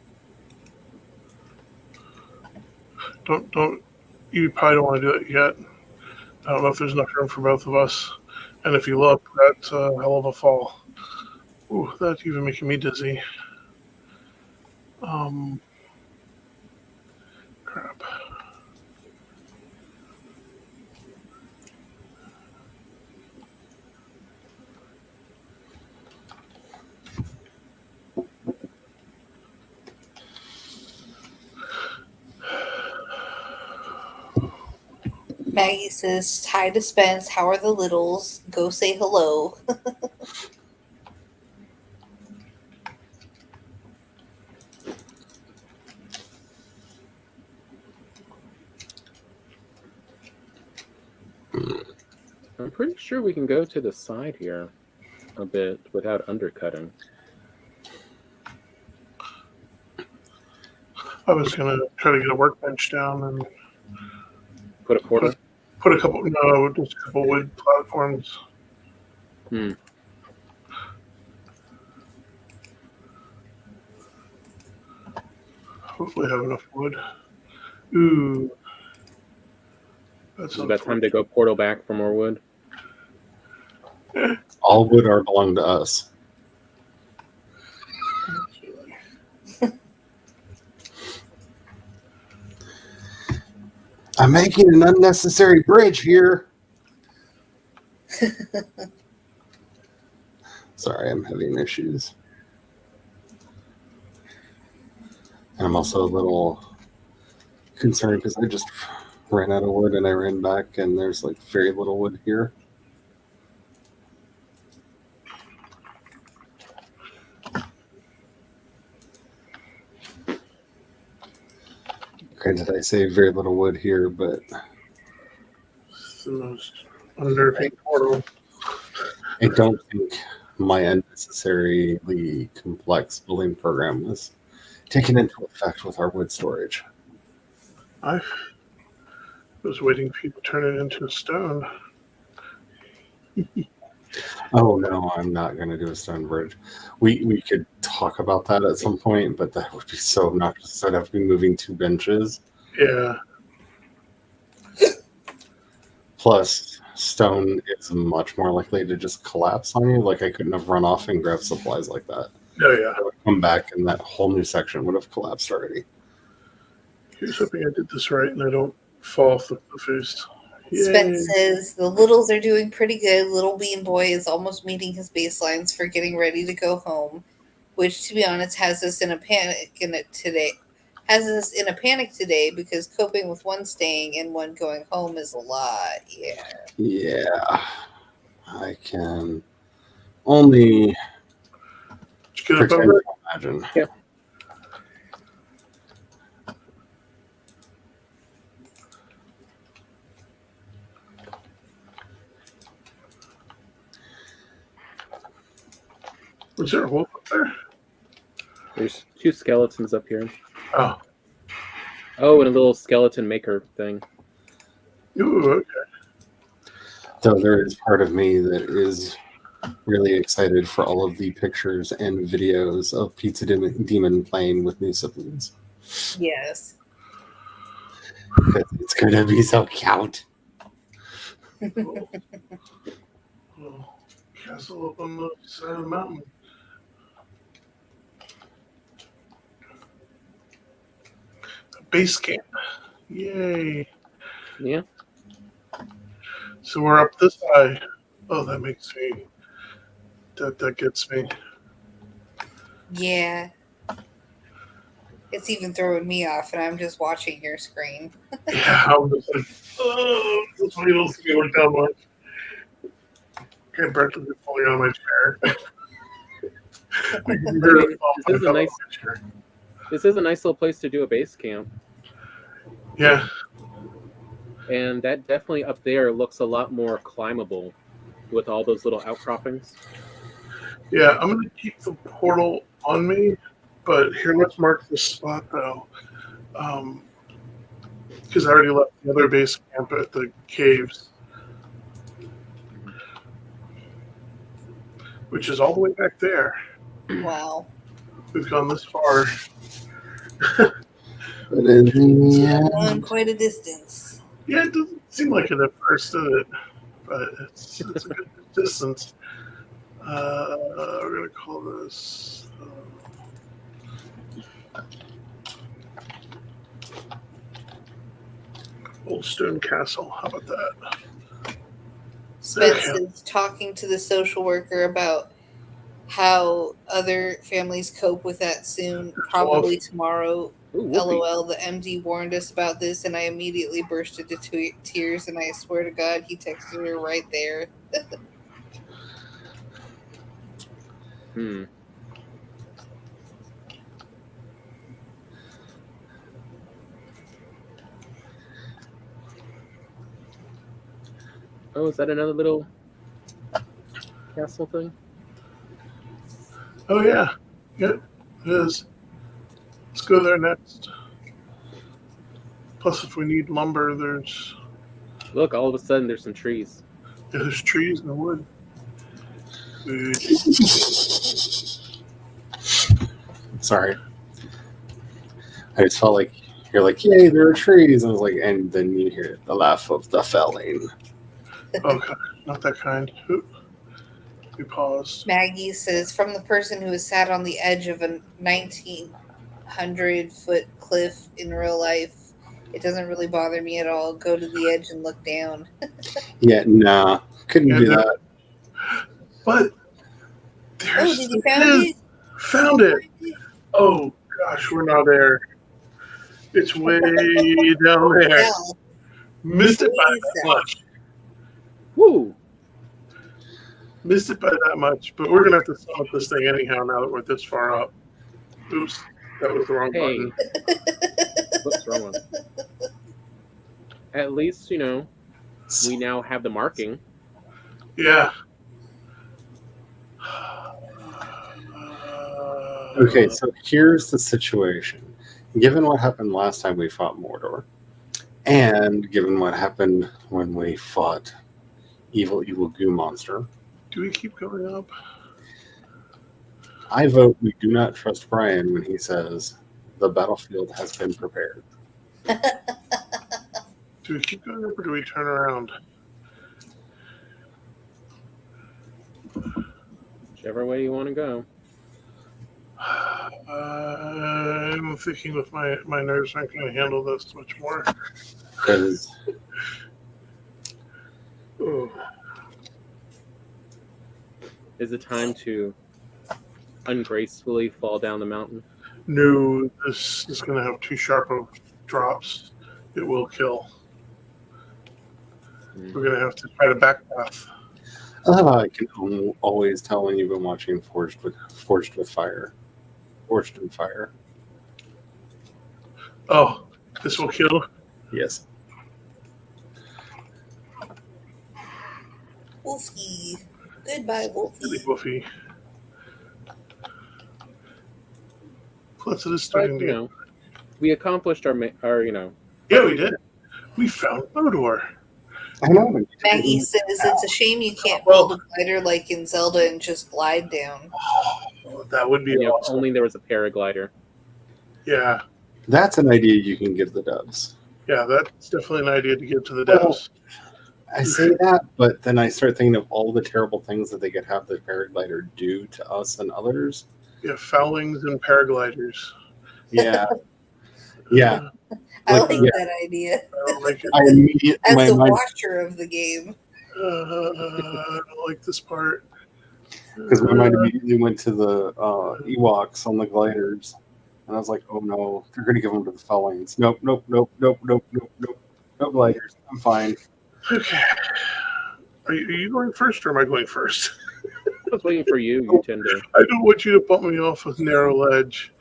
Don't. You probably don't want to do it yet. I don't know if there's enough room for both of us. And if you look, that's a hell of a fall. Ooh, that's even making me dizzy. Crap. Maggie says, hi to Spence. How are the littles? Go say hello. I'm pretty sure we can go to the side here a bit without undercutting. I was going to try to get a workbench down and Put a portal? put just a couple wood platforms. Hopefully have enough wood. Ooh. Is it about time to go portal back for more wood? All wood are belong to us. I'm making an unnecessary bridge here. Sorry, I'm having issues. And I'm also a little concerned because I just ran out of wood and I ran back and there's like very little wood here. Granted, I say very little wood here, but It's the most unnerving portal. I don't think my unnecessarily complex building program was taken into effect with our wood storage. I was waiting for you to turn it into a stone. Oh no, I'm not going to do a stone bridge. We could talk about that at some point, but that would be so obnoxious. I'd have to be moving 2 benches. Yeah. Plus, stone is much more likely to just collapse on you. Like I couldn't have run off and grabbed supplies like that. Oh, yeah. I would come back and that whole new section would have collapsed already. Here's hoping I did this right and I don't fall off the first. Spence says the littles are doing pretty good. Little Bean Boy is almost meeting his baselines for getting ready to go home, which, to be honest, has us in a panic today because coping with one staying and one going home is a lot. Yeah, I can only Did you get up pretend over it? to imagine. Yeah. Was there a wolf up there? There's 2 skeletons up here. Oh. Oh, and a little skeleton maker thing. Ooh, okay. Though there is part of me that is really excited for all of the pictures and videos of Pizza Demon playing with new siblings. Yes. Because it's going to be so cute. Oh, castle up on the side of the mountain. Base camp. Yay. Yeah. So we're up this high. Oh, that makes me. That gets me. Yeah. It's even throwing me off, and I'm just watching your screen. Yeah, I'm just like, oh, this wheels to work down much. I'm practically falling out of my chair. I can barely fall This is a out of nice- my chair. This is a nice little place to do a base camp. Yeah. And that definitely up there looks a lot more climbable with all those little outcroppings. Yeah, I'm going to keep the portal on me, but here, let's mark this spot, though. Because I already left the other base camp at the caves, which is all the way back there. Wow. We've gone this far. But in the end, Going quite a distance. Yeah, it doesn't seem like it at first, does it? But it's a good distance. We're going to call this... Old Stone Castle. How about that? Spence Okay. is talking to the social worker about how other families cope with that soon, probably tomorrow. Ooh, whoopee. LOL, the MD warned us about this, and I immediately burst into tears, and I swear to God, he texted her right there. Oh, is that another little castle thing? Oh, yeah. Yep, it is. Let's go there next. Plus, if we need lumber, there's Look, all of a sudden there's some trees. trees in the wood. Good. sorry. I just felt like you're like, yay, there are trees. I was like, and then you hear the laugh of the felling. Okay, not that kind. Oop. We paused. Maggie says, from the person who has sat on the edge of a 1,900-foot cliff in real life, it doesn't really bother me at all. Go to the edge and look down. Yeah, nah, couldn't Yeah, do no. that. But Oh, there's did you found it? Found it. Oh Gosh, we're not there. It's way down there. Hell, Missed it by please, that much. Woo! Missed it by that much. But we're going to have to solve this thing anyhow now that we're this far up. Oops. That was the wrong Hey. button. Whoops, wrong one. At least, we now have the marking. Yeah. Okay, so here's the situation. Given what happened last time we fought Mordor, and given what happened when we fought evil goo monster, Do we keep going up? I vote we do not trust Brian when he says the battlefield has been prepared. Do we keep going up or do we turn around? Whichever way you want to go. I'm thinking with my nerves aren't going to handle this much more. Because Oh. Is it time to ungracefully fall down the mountain? No, this is going to have too sharp of drops. It will kill. We're going to have to try to back path. I love how I can always tell when you've been watching Forged with Fire. Forged in Fire. Oh, this will kill? Yes. Wolfie. Goodbye, Really Wolfie. woofy. Plus, it is But, starting to we accomplished our. Yeah, we did. We found Mordor. I know. Maggie says it's a shame you can't build a glider like in Zelda and just glide down. Oh, that would be If awesome. only there was a paraglider. Yeah. That's an idea you can give the devs. Yeah, that's definitely an idea to give to the devs. I say that, but then I start thinking of all the terrible things that they could have the paraglider do to us and others. Yeah, foulings and paragliders. Yeah. Yeah. I Like, like yeah. that idea. I don't like it. I immediately, As my the mind, watcher of the game. I don't like this part. because my mind immediately went to the Ewoks on the gliders. And I was like, oh no, they're going to give them to the Fellings. Nope. No gliders. I'm fine. Okay. Are you going first or am I going first? I was waiting for you. You tend to. I don't want you to bump me off a narrow ledge.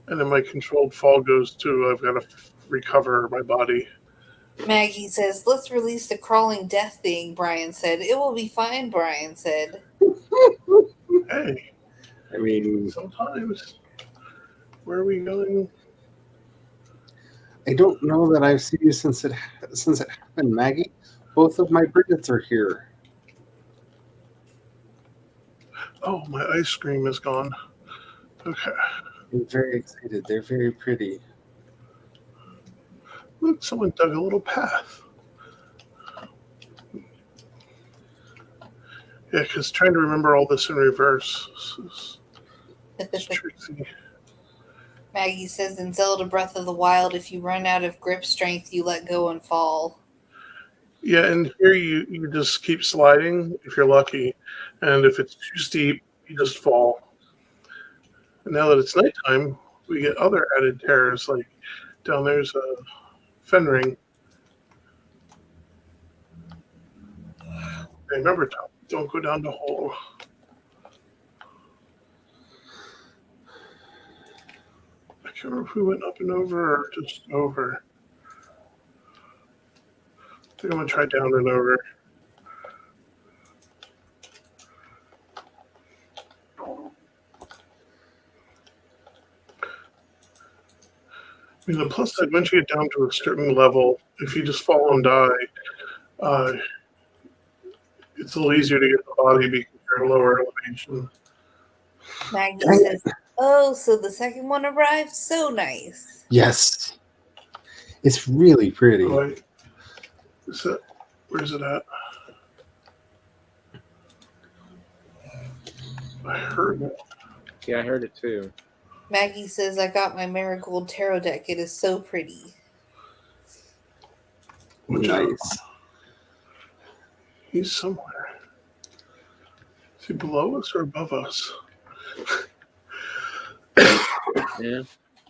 And then my controlled fall goes to I've got to recover my body. Maggie says, let's release the crawling death thing, Brian said. It will be fine, Brian said. Hey, I mean, sometimes. Where are we going? I don't know that I've seen you since it happened, Maggie. Both of my Bridgets are here. Oh, my ice cream is gone. Okay. I'm very excited. They're very pretty. Look, someone dug a little path. Yeah, because trying to remember all this in reverse is tricky. Maggie says in Zelda Breath of the Wild, if you run out of grip strength, you let go and fall. Yeah, and here you just keep sliding if you're lucky. And if it's too steep, you just fall. And now that it's nighttime, we get other added terrors, like down there's a Fenring. Hey, remember, Tom, don't go down the hole. I can't remember if we went up and over or just over. I think I'm going to try down and over. I mean, the plus side, once you get down to a certain level, if you just fall and die, it's a little easier to get the body because you're at a lower elevation. Maggie says, oh, so the second one arrived? So nice. Yes. It's really pretty. Oh, wait. Where's it at? I heard it. Yeah, I heard it too. Maggie says, I got my Marigold Tarot deck. It is so pretty. Nice. He's somewhere. Is he below us or above us? Yeah.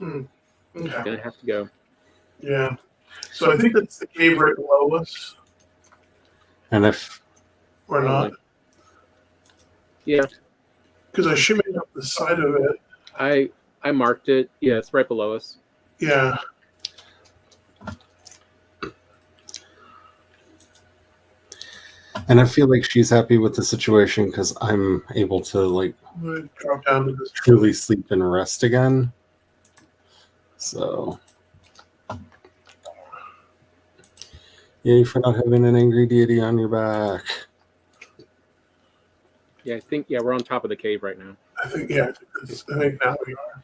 Okay. Gonna have to go. Yeah. So I think that's the cave right below us, And if or not? Yeah, Because I shimmied up the side of it. I marked it. Yeah, it's right below us. Yeah. and I feel like she's happy with the situation because I'm able to like I'm gonna drop down to this. truly sleep and rest again. So yay for not having an angry deity on your back. Yeah, I think we're on top of the cave right now. I think now we are.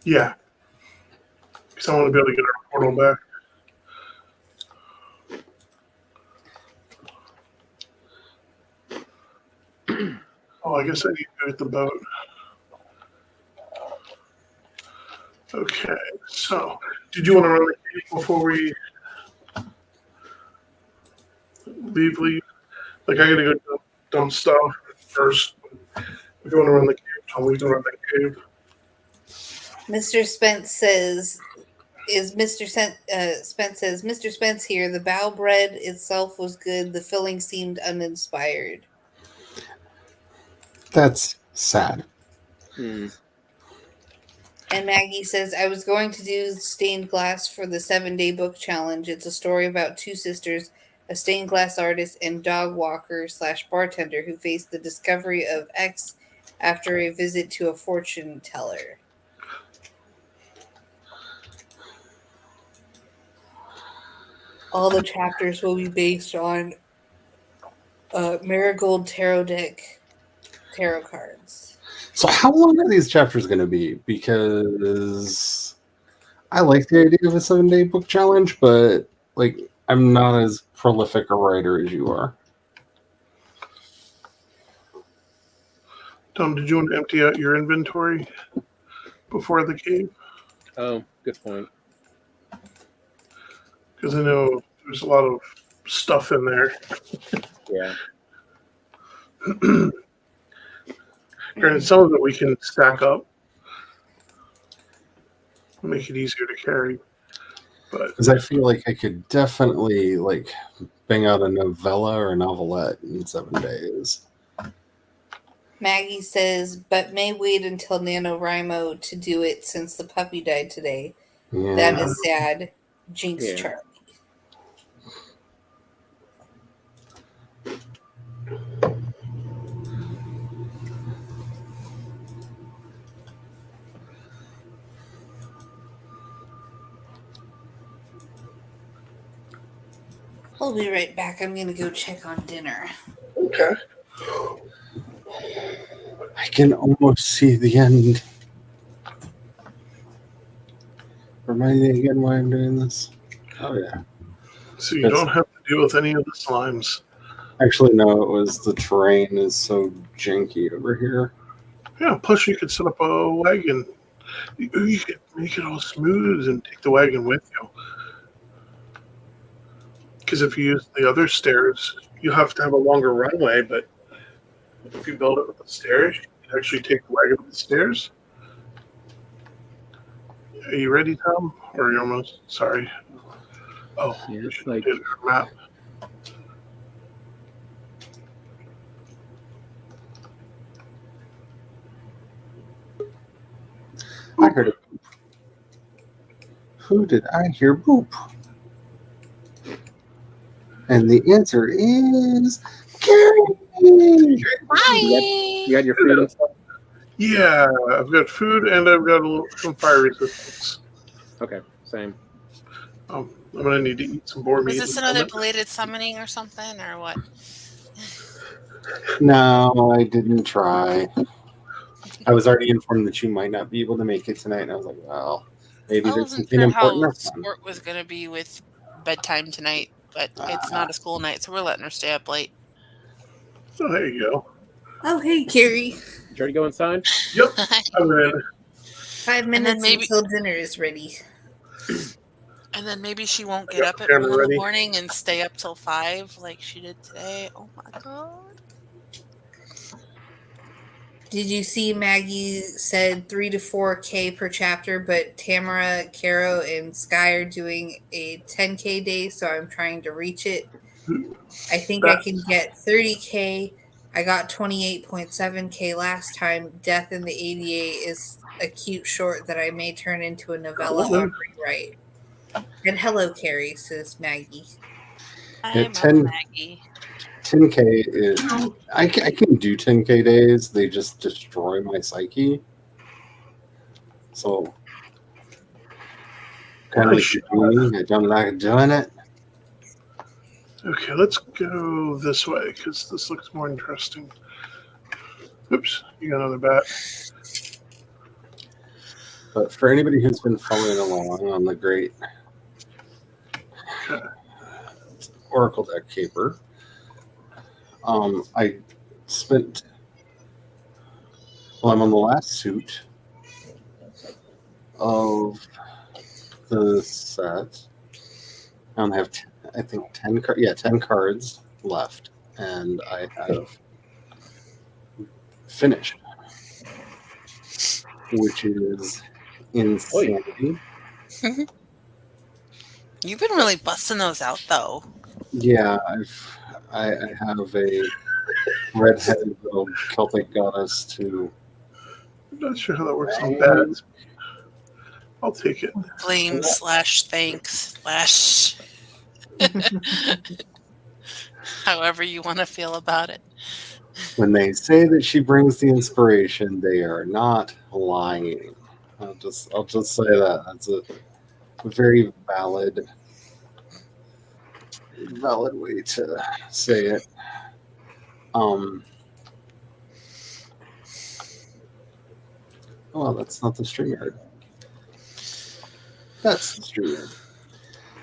Yeah. Because I want to be able to get our portal back. Oh, I guess I need to go get the boat. Okay, so did you want to run the cave before we leave? Like, I gotta go dump stuff first. If you want to run the cave, Tom, we can run the cave. Mr. Spence says, Spence says, Mr. Spence here. The bow bread itself was good. The filling seemed uninspired. That's sad. And Maggie says, I was going to do stained glass for the 7-day book challenge. It's a story about two sisters, a stained glass artist and dog walker / bartender who face the discovery of X after a visit to a fortune teller. All the chapters will be based on Marigold Tarot deck tarot cards. So how long are these chapters going to be? Because I like the idea of a 7-day book challenge, but like I'm not as prolific a writer as you are. Tom, did you want to empty out your inventory before the cave? Oh, good point. Because I know there's a lot of stuff in there. Yeah. Granted, some of it we can stack up, make it easier to carry. But Because I feel like I could definitely like bang out a novella or a novelette in 7 days. Maggie says, but may wait until NaNoWriMo to do it since the puppy died today. Yeah. That is sad. Jinx Yeah. Charlie. I'll be right back. I'm going to go check on dinner. okay. I can almost see the end. Remind me again why I'm doing this. Oh yeah. So you don't have to deal with any of the slimes. Actually, no, it was the terrain is so janky over here. Yeah, plus you could set up a wagon. You could make it all smooth and take the wagon with you. Because if you use the other stairs, you have to have a longer runway, but if you build it with the stairs, you can actually take the wagon up the stairs. Are you ready, Tom? Or are you almost? Sorry. Oh, Yeah, we should like- do a map. I heard a boop. Who did I hear boop? And the answer is Carrie. You got your food and stuff? Yeah, I've got food and I've got some fire resistance. Okay, same. I'm gonna need to eat some boar meat. Was this another belated summoning or something, or what? No, I didn't try. I was already informed that you might not be able to make it tonight, and I was like, well, maybe I there's wasn't something sure important. how or fun. sport was going to be with bedtime tonight, but it's not a school night, so we're letting her stay up late. Oh, there you go. Oh, hey, Carrie. Did you already go inside? Yep, I'm in. 5 then minutes maybe- until dinner is ready. And then maybe she won't get up at camera 1 in ready. the morning and stay up till 5 like she did today. Oh my god. Did you see Maggie said 3 to 4K per chapter, but Tamara, Caro, and Sky are doing a 10K day, so I'm trying to reach it. I think I can get 30K. I got 28.7K last time. Death in the ADA is a cute short that I may turn into a novella on rewrite. And hello, Carrie, says Maggie. I'm a 10, Maggie. 10K is. I can do 10K days. They just destroy my psyche. So, kind of like me, I don't like doing it. Okay, let's go this way because this looks more interesting. Oops, you got another bat. But for anybody who's been following along on the great Oracle deck caper, I spent. Well, I'm on the last suit of the set. I only have, I think, 10 cards left, and I have finished, which is insanity. You've been really busting those out, though. Yeah, I have a redheaded little Celtic goddess to. I'm not sure how that works on bats. I'll take it. Blame / thanks / however you want to feel about it. When they say that she brings the inspiration, they are not lying. I'll just say that that's a very valid way to say it. Well, that's not the StreamYard. That's the StreamYard.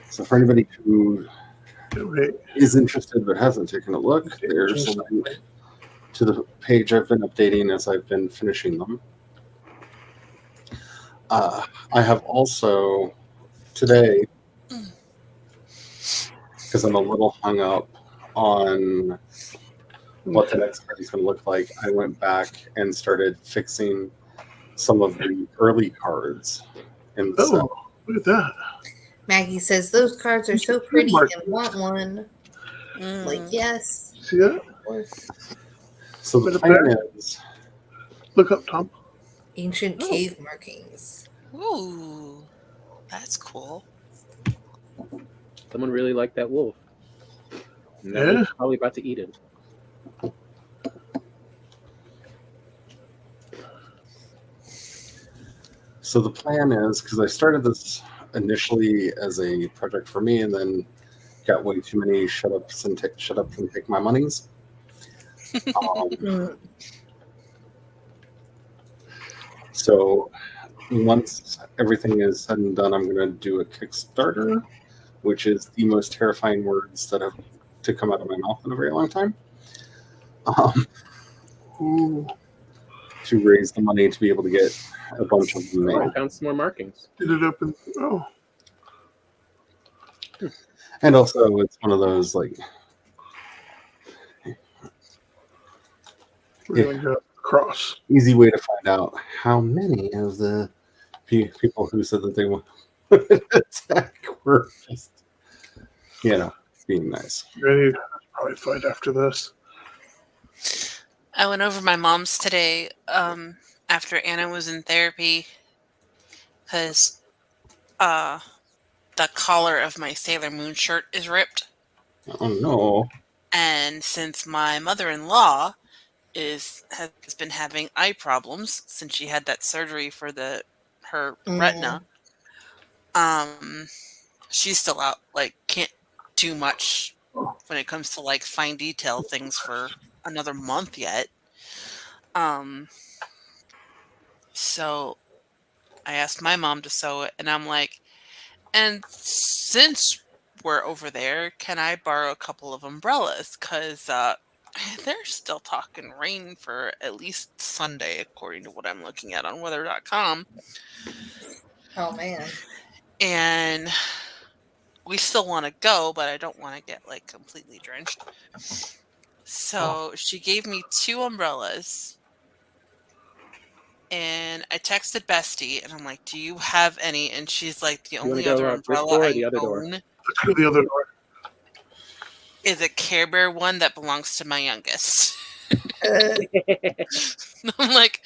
So for anybody who is interested but hasn't taken a look, there's a link to the page I've been updating as I've been finishing them. I have also today, because I'm a little hung up on what the next card is going to look like, I went back and started fixing some of the early cards. And look at that. Maggie says those cards are so pretty and want one. Like, yes. See that? So the plan is... Look up, Tom. Ancient cave markings. Ooh, that's cool. Someone really liked that wolf. And that wolf's probably about to eat him. So the plan is, because I started this initially as a project for me and then got way too many shut up and take my monies. So once everything is said and done, I'm going to do a Kickstarter, which is the most terrifying words that have to come out of my mouth in a very long time. To raise the money to be able to get a bunch of them made. I found some more markings. Did it open? Oh. And also, it's one of those like. We're going to go across. Easy way to find out how many of the people who said that they want to attack were just, being nice. Ready? I'll probably fight after this. I went over my mom's today after Anna was in therapy because the collar of my Sailor Moon shirt is ripped. Oh, no. And since my mother-in-law has been having eye problems since she had that surgery for her retina, she's still out, can't do much when it comes to fine detail things for another month yet. So I asked my mom to sew it, and I'm like, and since we're over there, can I borrow a couple of umbrellas? Because they're still talking rain for at least Sunday, according to what I'm looking at on weather.com. Oh, man. And we still want to go, but I don't want to get completely drenched. So she gave me 2 umbrellas And I texted Bestie, and I'm like, "Do you have any?" And she's like, "The wanna only go other out this umbrella door or I the other door?" own The other door. is a Care Bear one that belongs to my youngest." I'm like,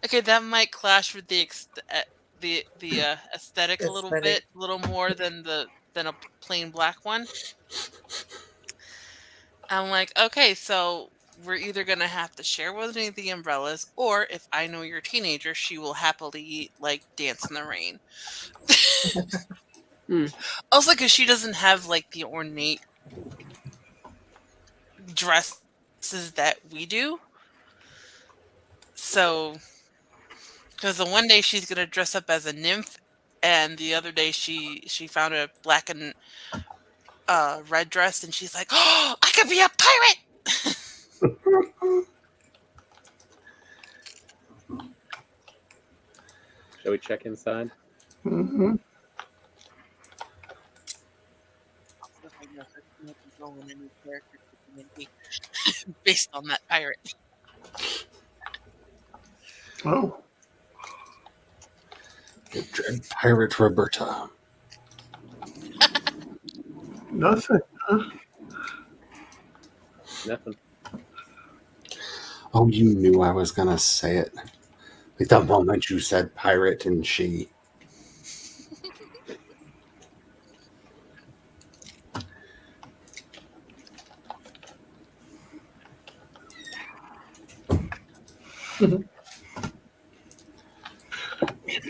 okay, that might clash with the aesthetic a little Aesthetic. bit, a little more than a plain black one. I'm like, okay, so we're either gonna have to share one of the umbrellas, or if I know your teenager, she will happily like dance in the rain. Hmm. Also, because she doesn't have like the ornate dresses that we do. So, because the one day she's gonna dress up as a nymph, and the other day she found a black and red dress, and she's like, "Oh, I could be a pirate." Shall we check inside? Mm-hmm. Based on that pirate. Oh, The Dread Pirate Roberta. nothing. Nothing. Oh, you knew I was gonna say it. Like the moment you said pirate and she.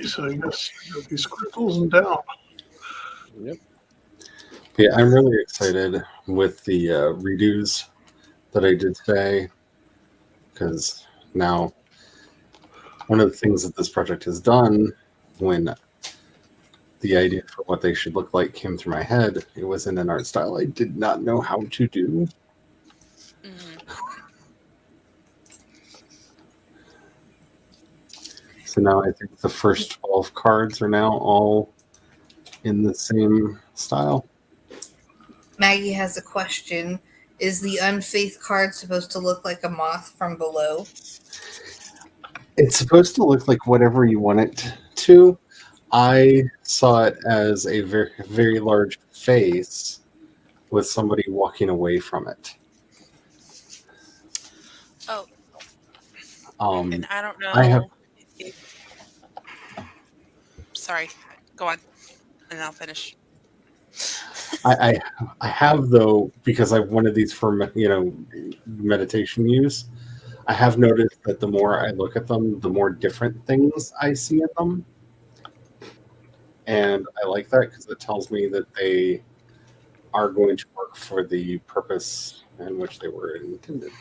So I guess these crystals and down. Yep. Yeah, I'm really excited with the redos that I did today, because now one of the things that this project has done, when the idea for what they should look like came through my head, it was in an art style I did not know how to do. Mhm. So now I think the first 12 cards are now all in the same style. Maggie has a question. Is the unfaith card supposed to look like a moth from below? It's supposed to look like whatever you want it to. I saw it as a very, very large face with somebody walking away from it. Oh, Um, and I don't I have know. Sorry, go on, and I'll finish. I have, though, because I've one of these for meditation use. I have noticed that the more I look at them, the more different things I see in them, and I like that because it tells me that they are going to work for the purpose in which they were intended.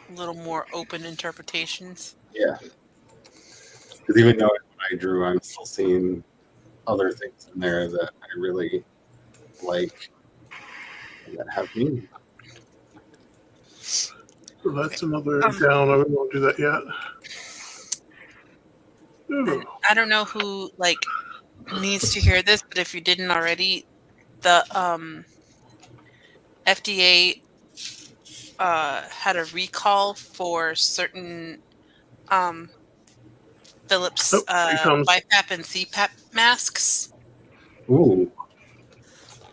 A little more open interpretations. Yeah, because even though I drew, I'm still seeing other things in there that I really like and that have meaning. So that's another Um, down. I won't do that yet. And Ooh. I don't know who like needs to hear this, but if you didn't already, the FDA had a recall for certain um, Philips Oh, here he comes. BiPAP and CPAP masks. Ooh,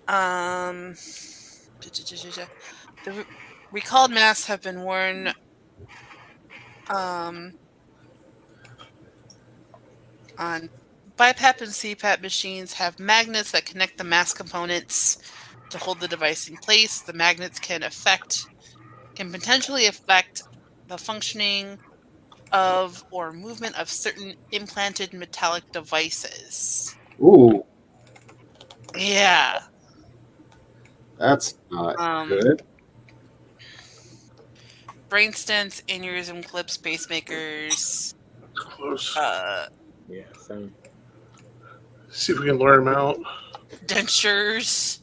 Um, the recalled masks have been worn on BiPAP and CPAP machines have magnets that connect the mask components to hold the device in place. The magnets can potentially affect the functioning of or movement of certain implanted metallic devices. ooh, Yeah. that's not Um, good. brain stents, aneurysm clips, pacemakers, Close. Yeah. So See if we can lure him out. dentures,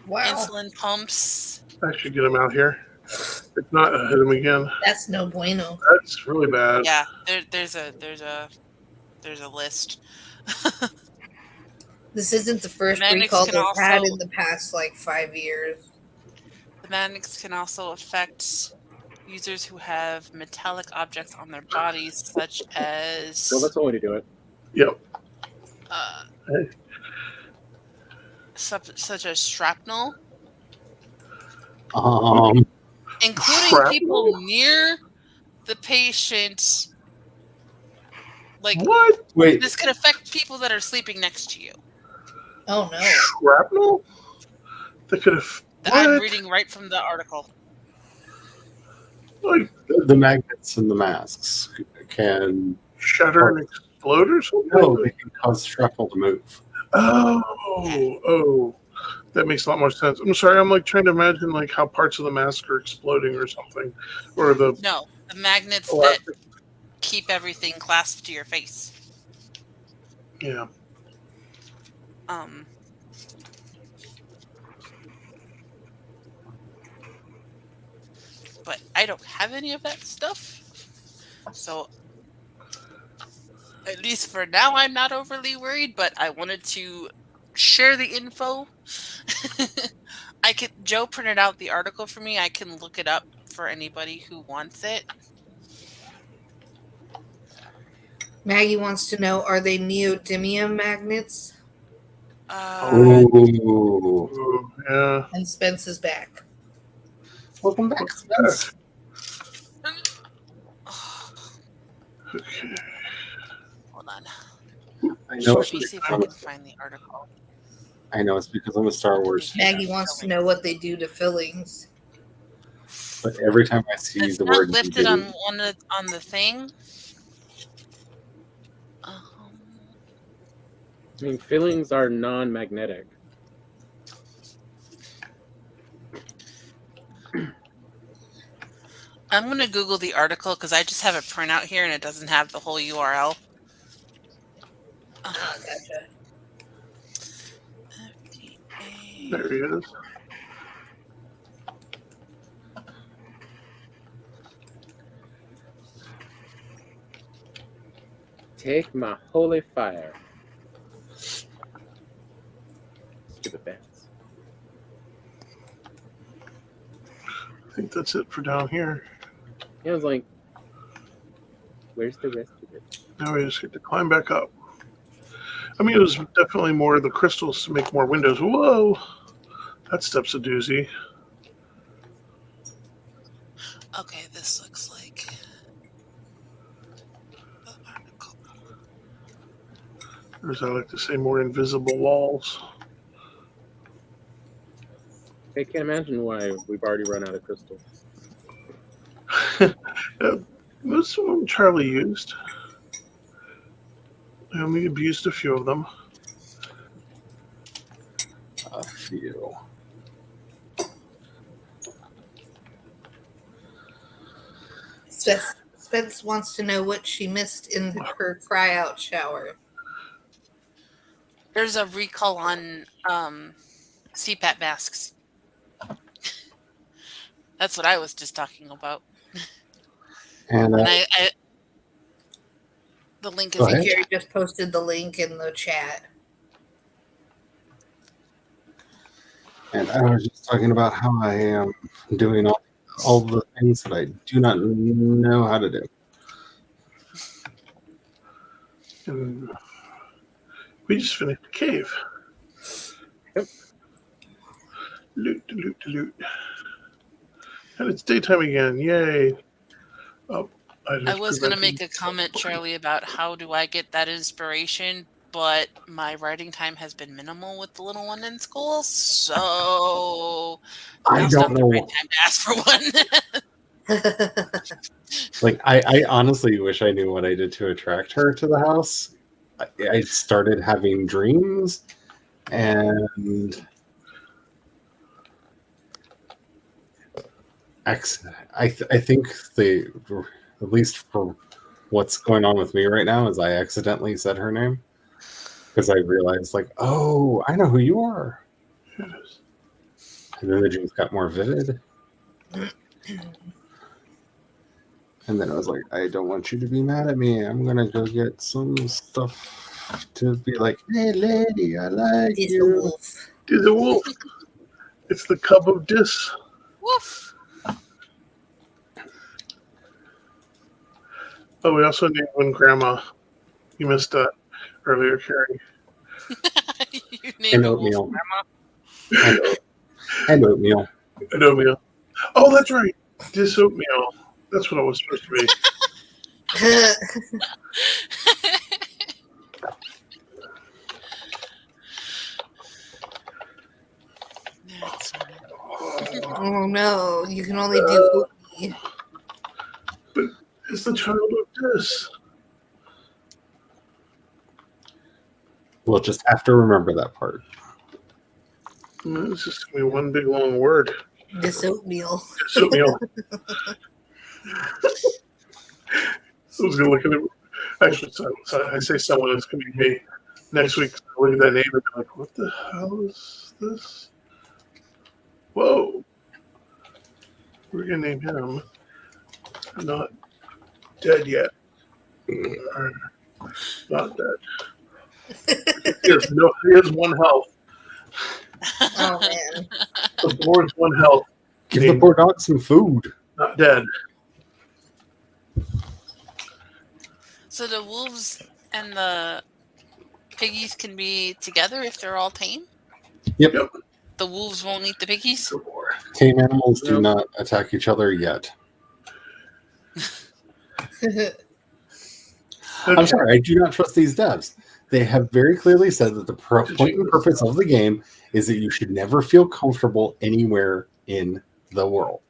Wow. insulin pumps. I should get him out here. If not, I'll hit him again. That's no bueno. That's really bad. Yeah, there's a list. This isn't the first Magnets recall can they've had also in the past 5 years. the magnets can also affect users who have metallic objects on their bodies, such as Well, that's the way to do it. Yep. uh, such as shrapnel, including people Shrapnel? near the patient. Like, What? Wait, this could affect people that are sleeping next to you. Oh no. Shrapnel? That could have. I'm What? reading right from the article. Like the magnets and the masks can shatter and explode or something? no, they can cause shrapnel to move. Oh, that makes a lot more sense. I'm sorry, I'm like trying to imagine like how parts of the mask are exploding or something, or the No, the magnets that elastic. keep everything clasped to your face. Yeah. But I don't have any of that stuff. So at least for now, I'm not overly worried, but I wanted to share the info. Joe printed out the article for me. I can look it up for anybody who wants it. Maggie wants to know, are they neodymium magnets? Ooh. Ooh, yeah. And Spence is back. Welcome back, Spence. Okay. Hold on. I know Let me see if I can find the article. I know it's because I'm a Star Wars fan, Maggie wants to know what they do to fillings. but every time I see It's the not word lifted on the thing. I mean, fillings are non-magnetic. I'm going to Google the article because I just have a printout here and it doesn't have the whole URL. Gotcha. There he is. Take my holy fire. Stupid bats. I think that's it for down here. Yeah, I was like, where's the rest of it? Now we just get to climb back up. I mean, it was definitely more of the crystals to make more windows. Whoa! That step's a doozy. Okay, this looks like the article. Or as I like to say, more invisible walls. I can't imagine why we've already run out of crystal. Most of them Charlie used. And we abused a few of them. A few. Spence wants to know what she missed in her cry-out shower. There's a recall on CPAP masks. That's what I was just talking about. And I the link is Go in ahead. the Jerry chat. just posted the link in the chat. and I was just talking about how I am doing all the things that I do not know how to do. And we just finished the cave. Yep. Loot. And it's daytime again. Yay. Oh, I was going to make a comment, Charlie, about how do I get that inspiration, but my writing time has been minimal with the little one in school, so I now's don't not the know. right time to ask for one. Like, I honestly wish I knew what I did to attract her to the house. I started having dreams, and I think at least for what's going on with me right now, is I accidentally said her name because I realized, like, oh, I know who you are. And then the dreams got more vivid. And then I was like, I don't want you to be mad at me. I'm going to go get some stuff to be like, hey, lady, I like He's you. a wolf. He's a wolf. It's the cub of Dis. Woof. Oh, we also named one Grandma. You missed that earlier, Carrie. You And named a wolf oatmeal. grandma. And oatmeal. And oatmeal. Oh, that's right. This oatmeal. That's what it was supposed to be. That's funny. Oh no, you can only do oatmeal. But it's the child of this. We'll just have to remember that part. It's just going to be one big long word. This oatmeal. This oatmeal. Someone's going to look at it. Actually, so I say someone, it's going to be me. Next week, look at that name and be like, what the hell is this? Whoa. We're going to name him Not Dead Yet. Or Not Dead. He has one health. Oh man. The board's one health. Give the poor dog some food. Not dead. So the wolves and the piggies can be together if they're all tame? Yep. The wolves won't eat the piggies? Tame animals do not attack each other yet. I'm sorry, I do not trust these devs. They have very clearly said that the point and purpose of the game is that you should never feel comfortable anywhere in the world.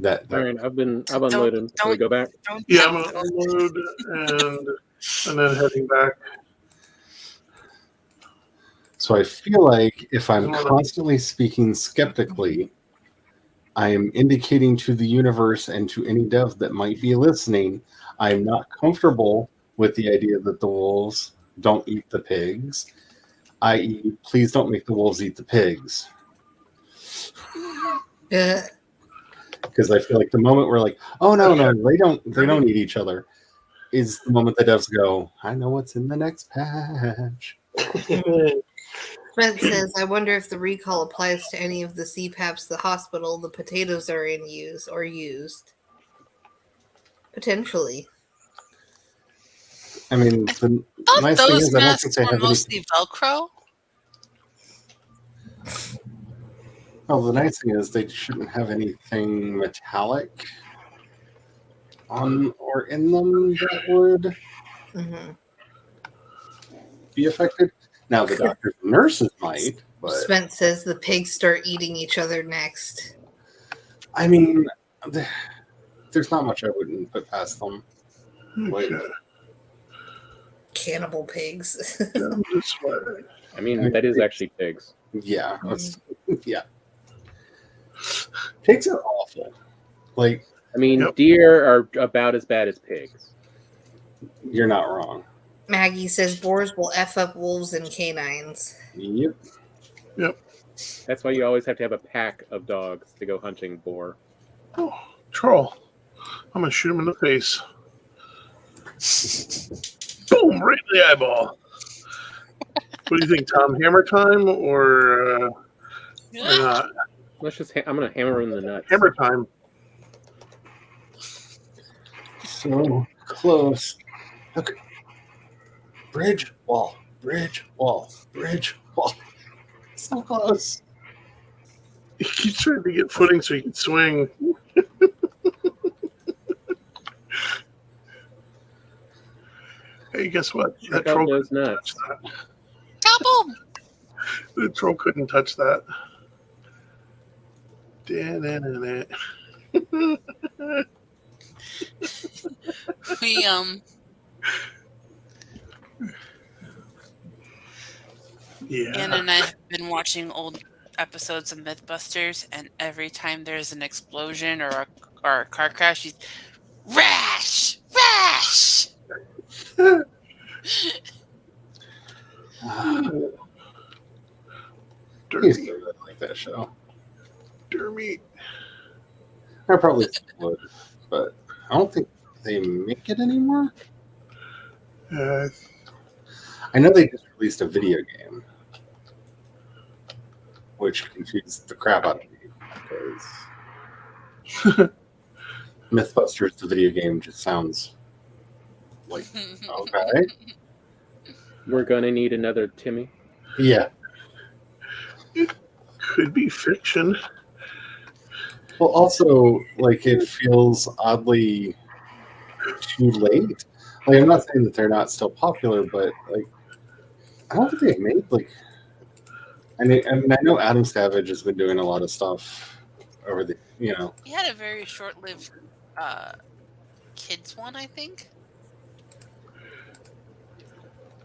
All right, I've unloaded. Can we go back? Yeah, I'm gonna unload and then heading back. So I feel like if I'm constantly speaking skeptically, I am indicating to the universe and to any dev that might be listening, I'm not comfortable with the idea that the wolves don't eat the pigs, i.e., please don't make the wolves eat the pigs. Yeah. Because I feel like the moment we're like, oh no, they don't eat each other, is the moment the devs go, I know what's in the next patch. Brent says, I wonder if the recall applies to any of the CPAPs the hospital the potatoes are in used. Potentially. I mean, the nice thing Those is I don't think masks they were have any. mostly Velcro. Well, the nice thing is they shouldn't have anything metallic on or in them that would be affected. Now, the doctors and nurses might, but Spence says the pigs start eating each other next. I mean, there's not much I wouldn't put past them. Like, Cannibal pigs. I mean, that is actually pigs. Yeah. Yeah. Pigs are awful. Like, I mean, deer are about as bad as pigs. You're not wrong. Maggie says boars will F up wolves and canines. Yep. That's why you always have to have a pack of dogs to go hunting boar. Oh, troll. I'm going to shoot him in the face. Boom, right in the eyeball. What do you think, Tom? Hammer time or not? Let's just. I'm gonna hammer in the nuts. Hammer time. So close. Okay. Bridge, wall, bridge, wall, bridge, wall. So close. He keeps trying to get footing so he can swing. Hey, guess what? That troll those couldn't nuts. touch that. Kaboom! The troll couldn't touch that. Da-na-na-na. We Yeah. Anna and I have been watching old episodes of Mythbusters, and every time there's an explosion or a car crash, she's rash. Dirty. I like that show. Dermy. I probably would, but I don't think they make it anymore. I know they just released a video game, which confused the crap out of me because Mythbusters, the video game, just sounds Like, okay. We're gonna need another Timmy. Yeah. Could be fiction. Well, also, like, it feels oddly too late. Like, I'm not saying that they're not still popular, but, like, I don't think they've made, like, I mean, I know Adam Savage has been doing a lot of stuff over the, He had a very short-lived kids one, I think.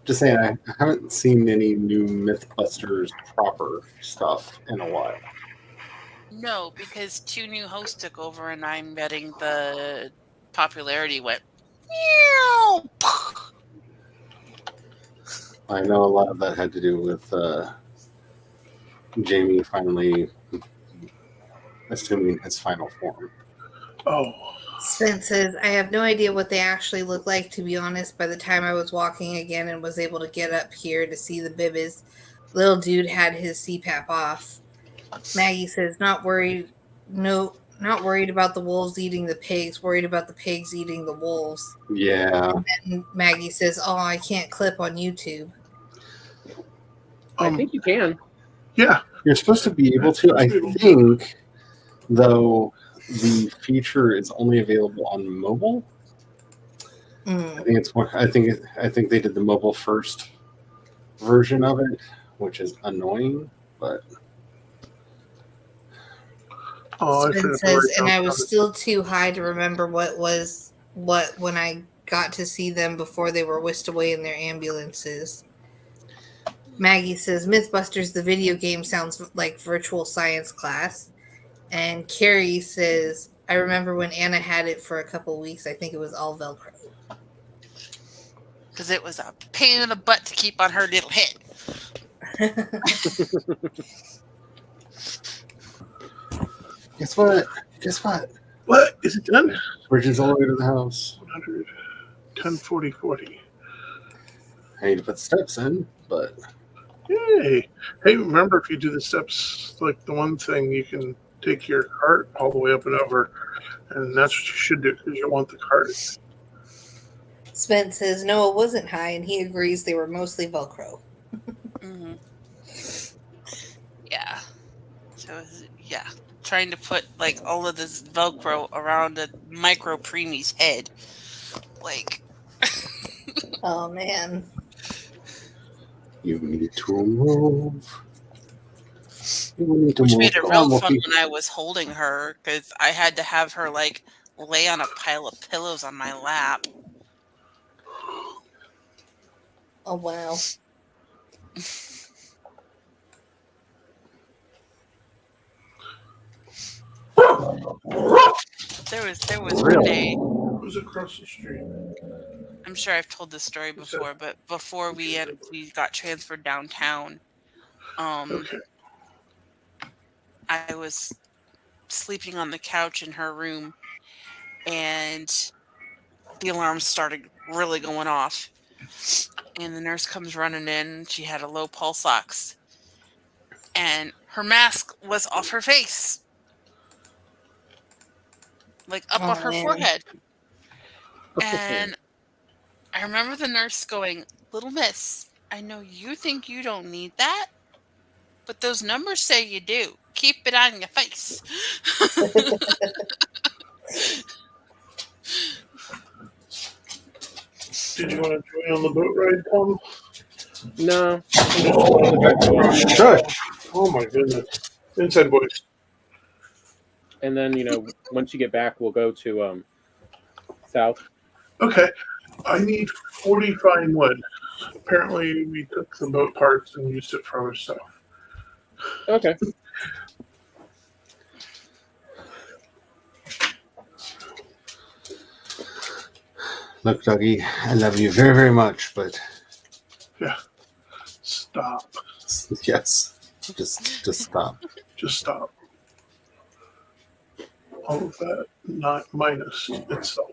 just saying, I haven't seen any new Mythbusters proper stuff in a while. No, because 2 new hosts took over, and I'm betting the popularity went. Meow. I know a lot of that had to do with Jamie finally assuming his final form. Oh, Spence says, I have no idea what they actually look like, to be honest. By the time I was walking again and was able to get up here to see the bibbies, little dude had his CPAP off. Maggie says, not worried. No, not worried about the wolves eating the pigs, worried about the pigs eating the wolves. Yeah. And Maggie says, oh, I can't clip on YouTube. I think you can. Yeah. You're supposed to be able to. I think, though, the feature is only available on mobile. I think it's more. I think they did the mobile first version of it, which is annoying. But Spence says, and I was still too high to remember what when I got to see them before they were whisked away in their ambulances. Maggie says, Mythbusters, the video game, sounds like virtual science class. And Carrie says, I remember when Anna had it for a couple weeks. I think it was all Velcro. Because it was a pain in the butt to keep on her little head. Guess what? What? Is it done? Bridges all the way to the house. 100, 10, 40, 40. I need to put steps in, but... Yay. Hey, remember, if you do the steps, like the one thing, you can take your cart all the way up and over. And that's what you should do, because you want the cart. Spence says Noah wasn't high, and he agrees they were mostly Velcro. Mm-hmm. Yeah. So, yeah. Trying to put, like, all of this Velcro around a micro preemie's head. Like... Oh, man. You need to move. Which made it real fun when I was holding her, because I had to have her, like, lay on a pile of pillows on my lap. Oh, wow. There was one day. Who's across the street? I'm sure I've told this story before, but before we got transferred downtown, Okay. I was sleeping on the couch in her room, and the alarm started really going off. And the nurse comes running in. She had a low pulse ox, and her mask was off her face, like up on her forehead. And I remember the nurse going, "Little miss, I know you think you don't need that, but those numbers say you do. Keep it on your face." Did you want to join on the boat ride, Tom? No. Shush. Oh my goodness. Inside voice. And then, once you get back, we'll go to south. Okay. I need 40 fine wood. Apparently, we took the boat parts and used it for other stuff. Okay. Look, Dougie, I love you very, very much, but... Yeah. Stop. Yes. Just stop. Just stop. All of that, not minus itself.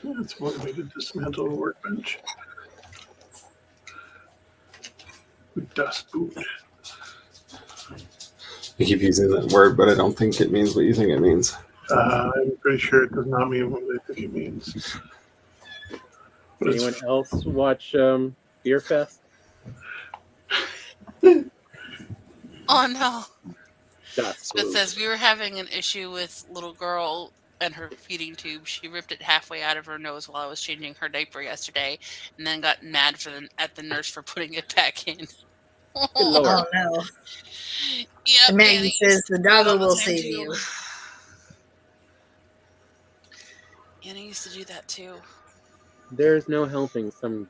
That's one way to dismantle a workbench. With dust boot. I keep using that word, but I don't think it means what you think it means. I'm pretty sure it does not mean what I think it means. But Anyone else watch Beer Fest? Oh no. That's Smith says we were having an issue with little girl and her feeding tube. She ripped it halfway out of her nose while I was changing her diaper yesterday, and then got mad at the nurse for putting it back in. Good Lord. Oh no. Yep, And Maggie Annie says used to the do it all doggo the will time, save too. you. Annie used to do that too. There's no helping some.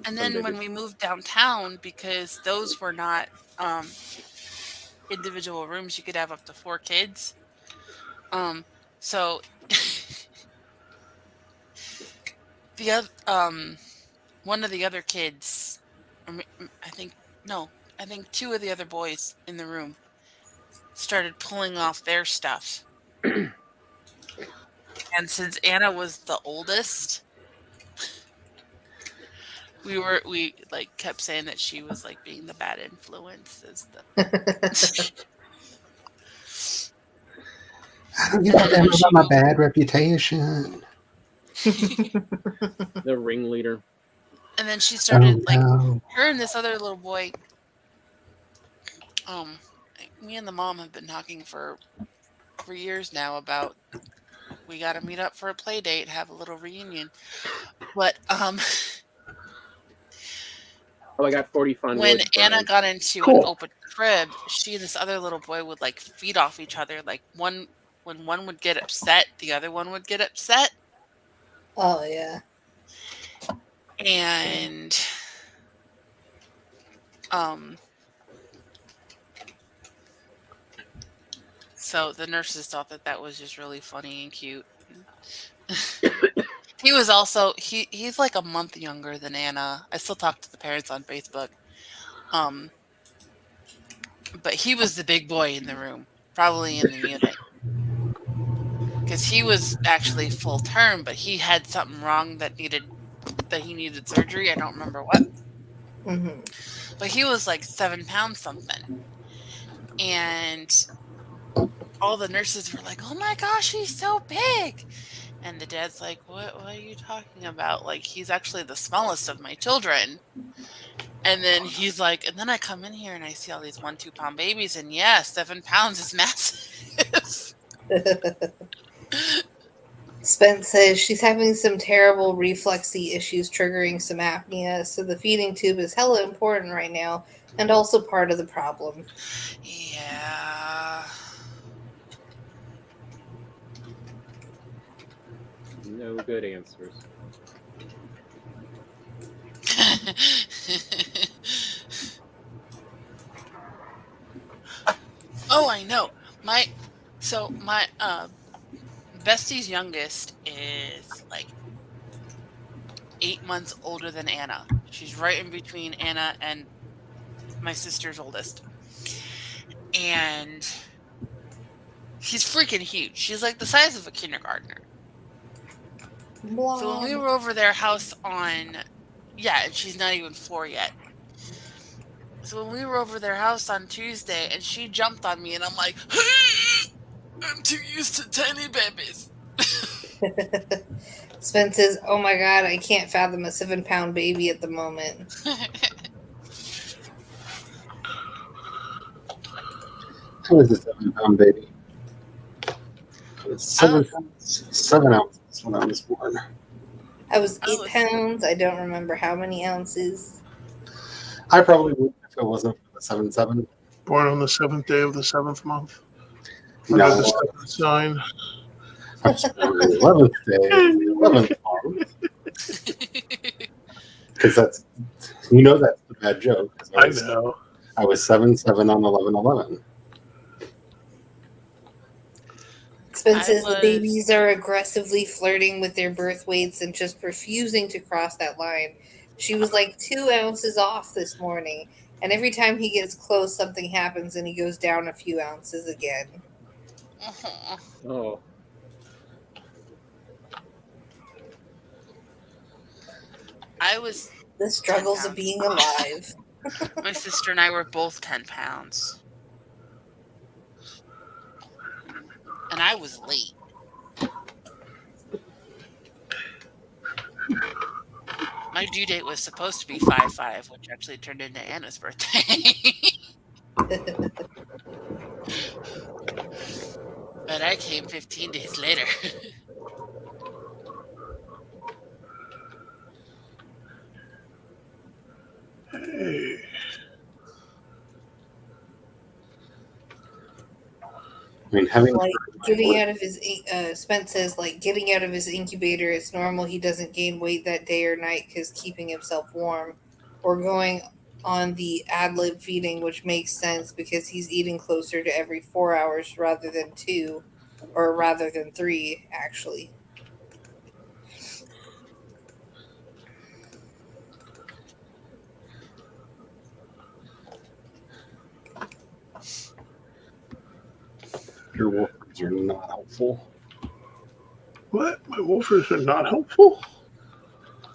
And then when we moved downtown, because those were not individual rooms, you could have up to 4 kids. So the other one of the other kids, I think 2 of the other boys in the room started pulling off their stuff. And since Anna was the oldest, we like kept saying that she was like being the bad influence as the I don't give a damn about my bad reputation. The ringleader. And then she started no. her and this other little boy. Me and the mom have been talking for years now about we got to meet up for a play date, have a little reunion. But Oh, I got 40 fun when words, Anna Brian. got into Cool. an open crib, she and this other little boy would like feed off each other. Like when one would get upset, the other one would get upset. Oh yeah. And so the nurses thought that was just really funny and cute. He was also he's like a month younger than Anna. I still talk to the parents on Facebook. But he was the big boy in the room, probably in the unit. Because he was actually full term, but he had something wrong that he needed surgery. I don't remember what. Mm-hmm. But he was like 7 pounds something. And all the nurses were like, "Oh my gosh, he's so big." And the dad's like, what are you talking about? Like, he's actually the smallest of my children. And then he's like, and then I come in here and I see all these 1-2 pound babies, and yeah, 7 pounds is massive. Spence says she's having some terrible reflexy issues triggering some apnea, so the feeding tube is hella important right now and also part of the problem. Yeah. No good answers. Oh, I know. My bestie's youngest is like 8 months older than Anna. She's right in between Anna and my sister's oldest. And she's freaking huge. She's like the size of a kindergartner. Blah. So when we were over their house and she's not even 4 yet. So when we were over their house on Tuesday and she jumped on me and I'm like, I'm too used to tiny babies. Spence says, oh my god, I can't fathom a 7-pound baby at the moment. I was a 7-pound baby. I was 7 ounces when I was born. I was 8 pounds. I don't remember how many ounces. I probably would if it wasn't for the 7-7. Born on the 7th day of the 7th month. No. Under the 7th sign. I was born on the 11th day of the 11th month. Because that's the bad joke. I know. I was 7-7 on 11-11. Spence says the babies are aggressively flirting with their birth weights and just refusing to cross that line. She was like 2 ounces off this morning, and every time he gets close, something happens and he goes down a few ounces again. Oh. The struggles of being alive. My sister and I were both 10 pounds. and I was late. My due date was supposed to be 5/5, which actually turned into Anna's birthday. But I came 15 days later. Hey. I mean, having Like getting out of his Spence says, like getting out of his incubator, it's normal he doesn't gain weight that day or night because keeping himself warm, or going on the ad lib feeding, which makes sense because he's eating closer to every 4 hours rather than 2, or rather than 3, actually. your wolfers are not helpful. What? My wolfers are not helpful?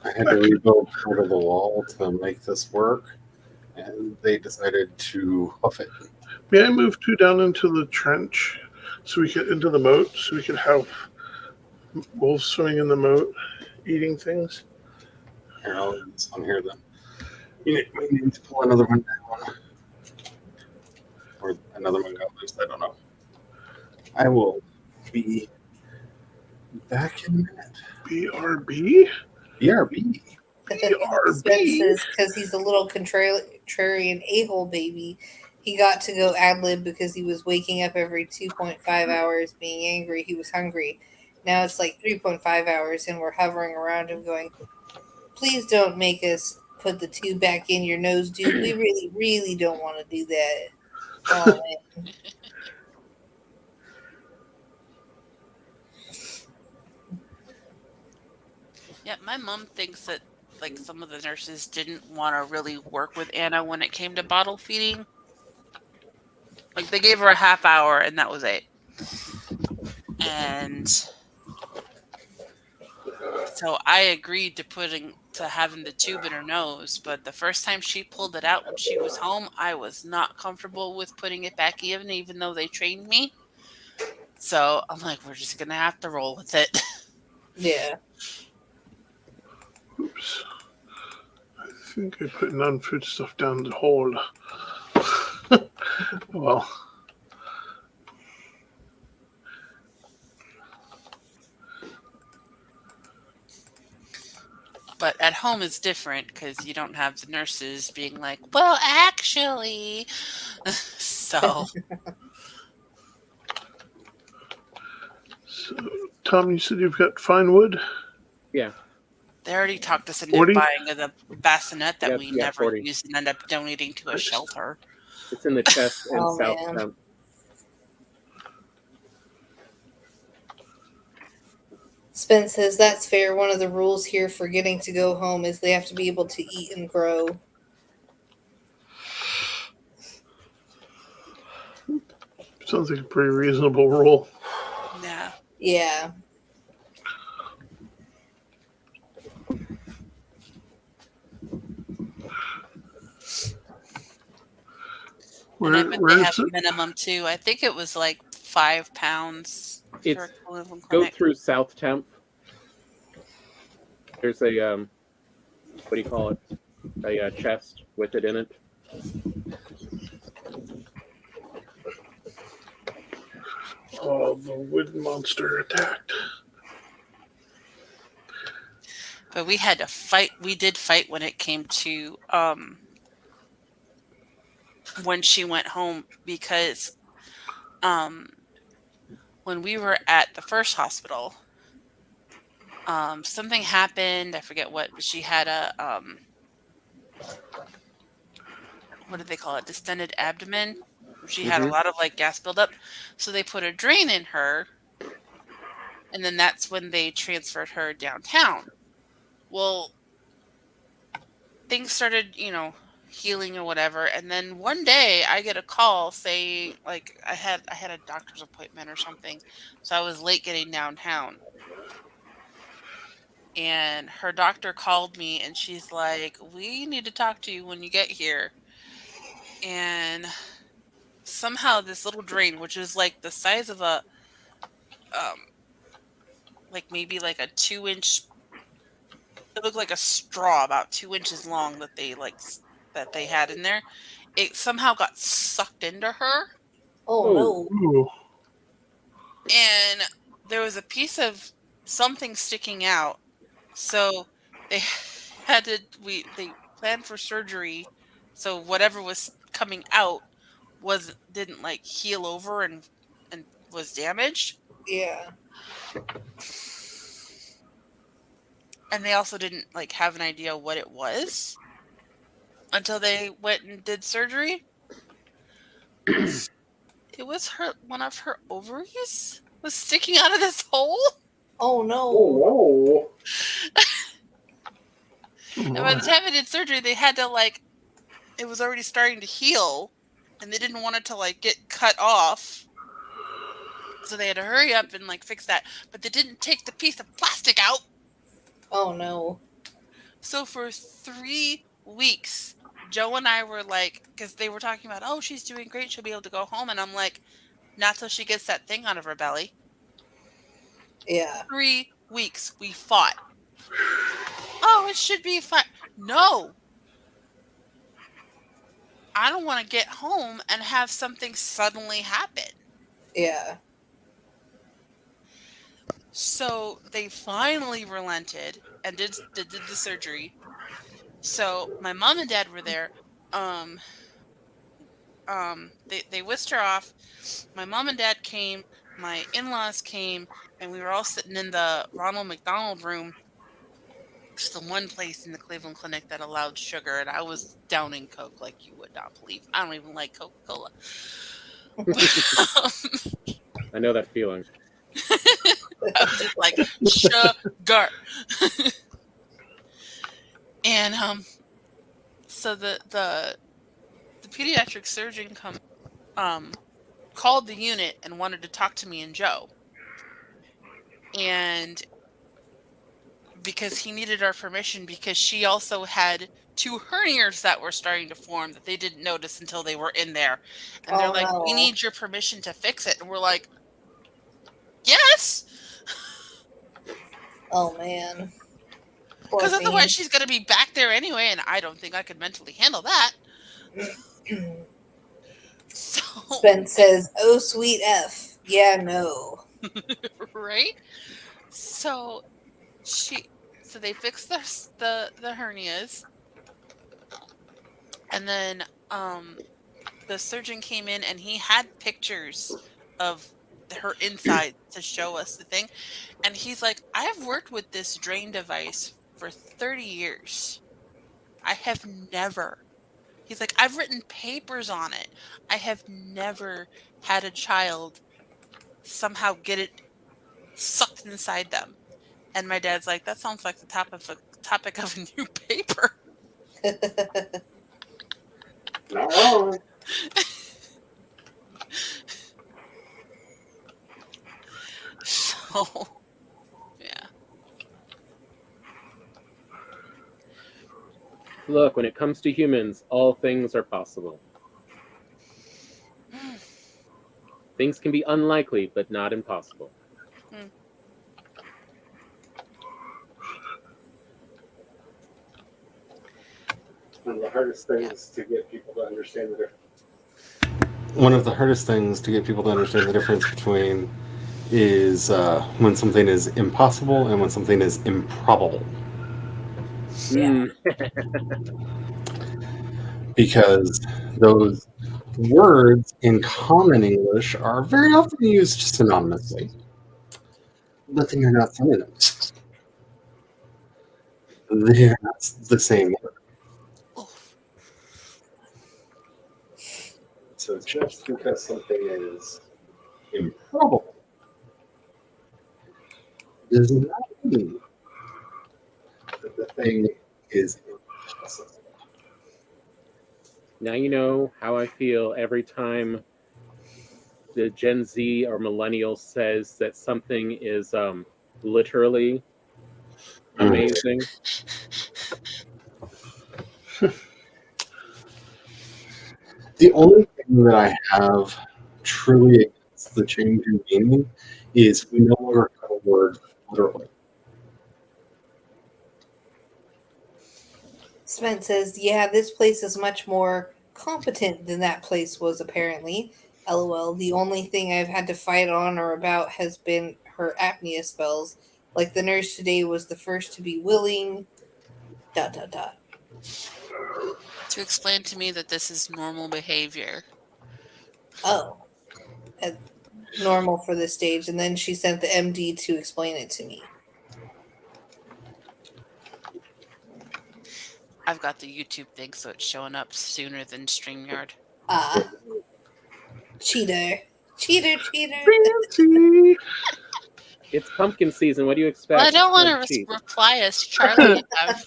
I had to rebuild part of the wall to make this work, and they decided to hoof it. May I move 2 down into the trench so we could into the moat so we could have wolves swimming in the moat eating things? Here, I'll leave this one here then. We need to pull another one down. Or another one got loose, I don't know. I will be back in a minute. BRB? BRB. Spence says because he's a little contrarian a-hole baby, he got to go ad lib because he was waking up every 2.5 hours being angry he was hungry. Now it's like 3.5 hours and we're hovering around him going, please don't make us put the tube back in your nose, dude. We really, really don't want to do that. Oh, man. Yeah, my mom thinks that like some of the nurses didn't want to really work with Anna when it came to bottle feeding. Like they gave her a half hour and that was it. And so I agreed to having the tube in her nose, but the first time she pulled it out when she was home, I was not comfortable with putting it back in, even though they trained me. So I'm like, we're just gonna have to roll with it. Yeah. Oops. I think I put non-food stuff down the hole. Well. But at home is different because you don't have the nurses being like, well, actually. So, Tom, you said you've got fine wood? Yeah. they already talked us into 40? buying the bassinet that Yep, we yeah, never 40. used and end up donating to a shelter. It's in the chest and Oh, south man. temp. Spence says that's fair. One of the rules here for getting to go home is they have to be able to eat and grow. Sounds like a pretty reasonable rule. Yeah. Yeah. And I bet they have a minimum too. I think it was like 5 pounds It's for Cleveland go Clinic. through south temp. There's a what do you call it? A chest with it in it. Oh, the wood monster attacked. But we had to fight. We did fight when it came to when she went home because when we were at the first hospital, something happened. I forget what, but she had a what did they call it? Distended abdomen. She had a lot of like gas buildup, so they put a drain in her, and then that's when they transferred her downtown. Well, things started, healing or whatever, and then one day I get a call saying like I had a doctor's appointment or something, so I was late getting downtown. And her doctor called me and she's like, we need to talk to you when you get here. And somehow this little drain, which is like the size of a like maybe like a 2-inch. It looked like a straw about 2 inches long that that they had in there. It somehow got sucked into her, Oh Oh. no. Ooh. and there was a piece of something sticking out. So they they planned for surgery. So whatever was coming out didn't like heal over and was damaged. Yeah. And they also didn't like have an idea what it was until they went and did surgery. It was one of her ovaries was sticking out of this hole. Oh no. Oh, And by the time they did surgery, they had to it was already starting to heal, and they didn't want it to get cut off. So they had to hurry up and fix that. But they didn't take the piece of plastic out. Oh no. So for 3 weeks, Joe and I were because they were talking about, oh, she's doing great, she'll be able to go home. And I'm like, not till she gets that thing out of her belly. Yeah. 3 weeks we fought. Oh, it should be fine. No. I don't want to get home and have something suddenly happen. Yeah. So they finally relented and did the surgery. So my mom and dad were there. They whisked her off. My mom and dad came. My in-laws came, and we were all sitting in the Ronald McDonald room. It's the one place in the Cleveland Clinic that allowed sugar, and I was downing Coke like you would not believe. I don't even like Coca-Cola. I know that feeling. I was just like, sugar. And so the pediatric surgeon called the unit and wanted to talk to me and Joe. And because he needed our permission, because she also had 2 hernias that were starting to form that they didn't notice until they were in there. And they're like, we need your permission to fix it. And we're like, yes. Oh man. Because otherwise she's going to be back there anyway, and I don't think I could mentally handle that. So Ben says, "Oh sweet F, yeah, no." Right? So they fixed the hernias, and then the surgeon came in and he had pictures of her inside to show us the thing, and he's like, I've worked with this drain device for 30 years. I have never. He's like, I've written papers on it. I have never had a child somehow get it sucked inside them. And my dad's like, that sounds like the topic of a new paper. Not wrong. So, yeah. Look, when it comes to humans, all things are possible. Things can be unlikely, but not impossible. One of the hardest things to get people to understand the difference. One of the hardest things to get people to understand the difference between is when something is impossible and when something is improbable. Yeah. Because those words in common English are very often used synonymously, but they are not synonyms. They are not the same word. So just because something is improbable does not mean that the thing is impossible. Now you know how I feel every time the Gen Z or millennial says that something is literally amazing. The only thing that I have truly against the change in meaning is we no longer have a word literally. Spence says, yeah, this place is much more competent than that place was, apparently. LOL. The only thing I've had to fight on or about has been her apnea spells. Like the nurse today was the first to be willing. ... To explain to me that this is normal behavior. Oh. Normal for this stage. And then she sent the MD to explain it to me. I've got the YouTube thing, so it's showing up sooner than StreamYard. Cheater. Cheater. Fancy. It's pumpkin season. What do you expect? Well, I don't want Don't to cheat. reply as Charlie have.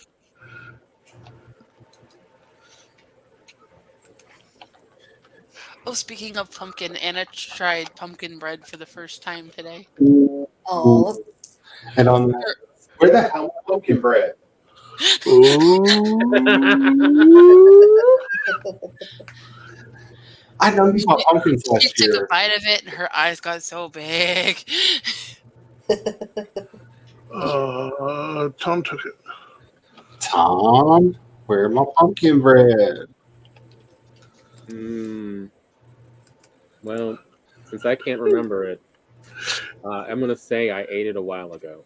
Oh, speaking of pumpkin, Anna tried pumpkin bread for the first time today. Oh. And on that, where the hell is pumpkin bread? Ooh. I know you bought pumpkins She last took a year. bite of it, and her eyes got so big. Tom took it. Tom, where's my pumpkin bread? Well, since I can't remember it, I'm going to say I ate it a while ago.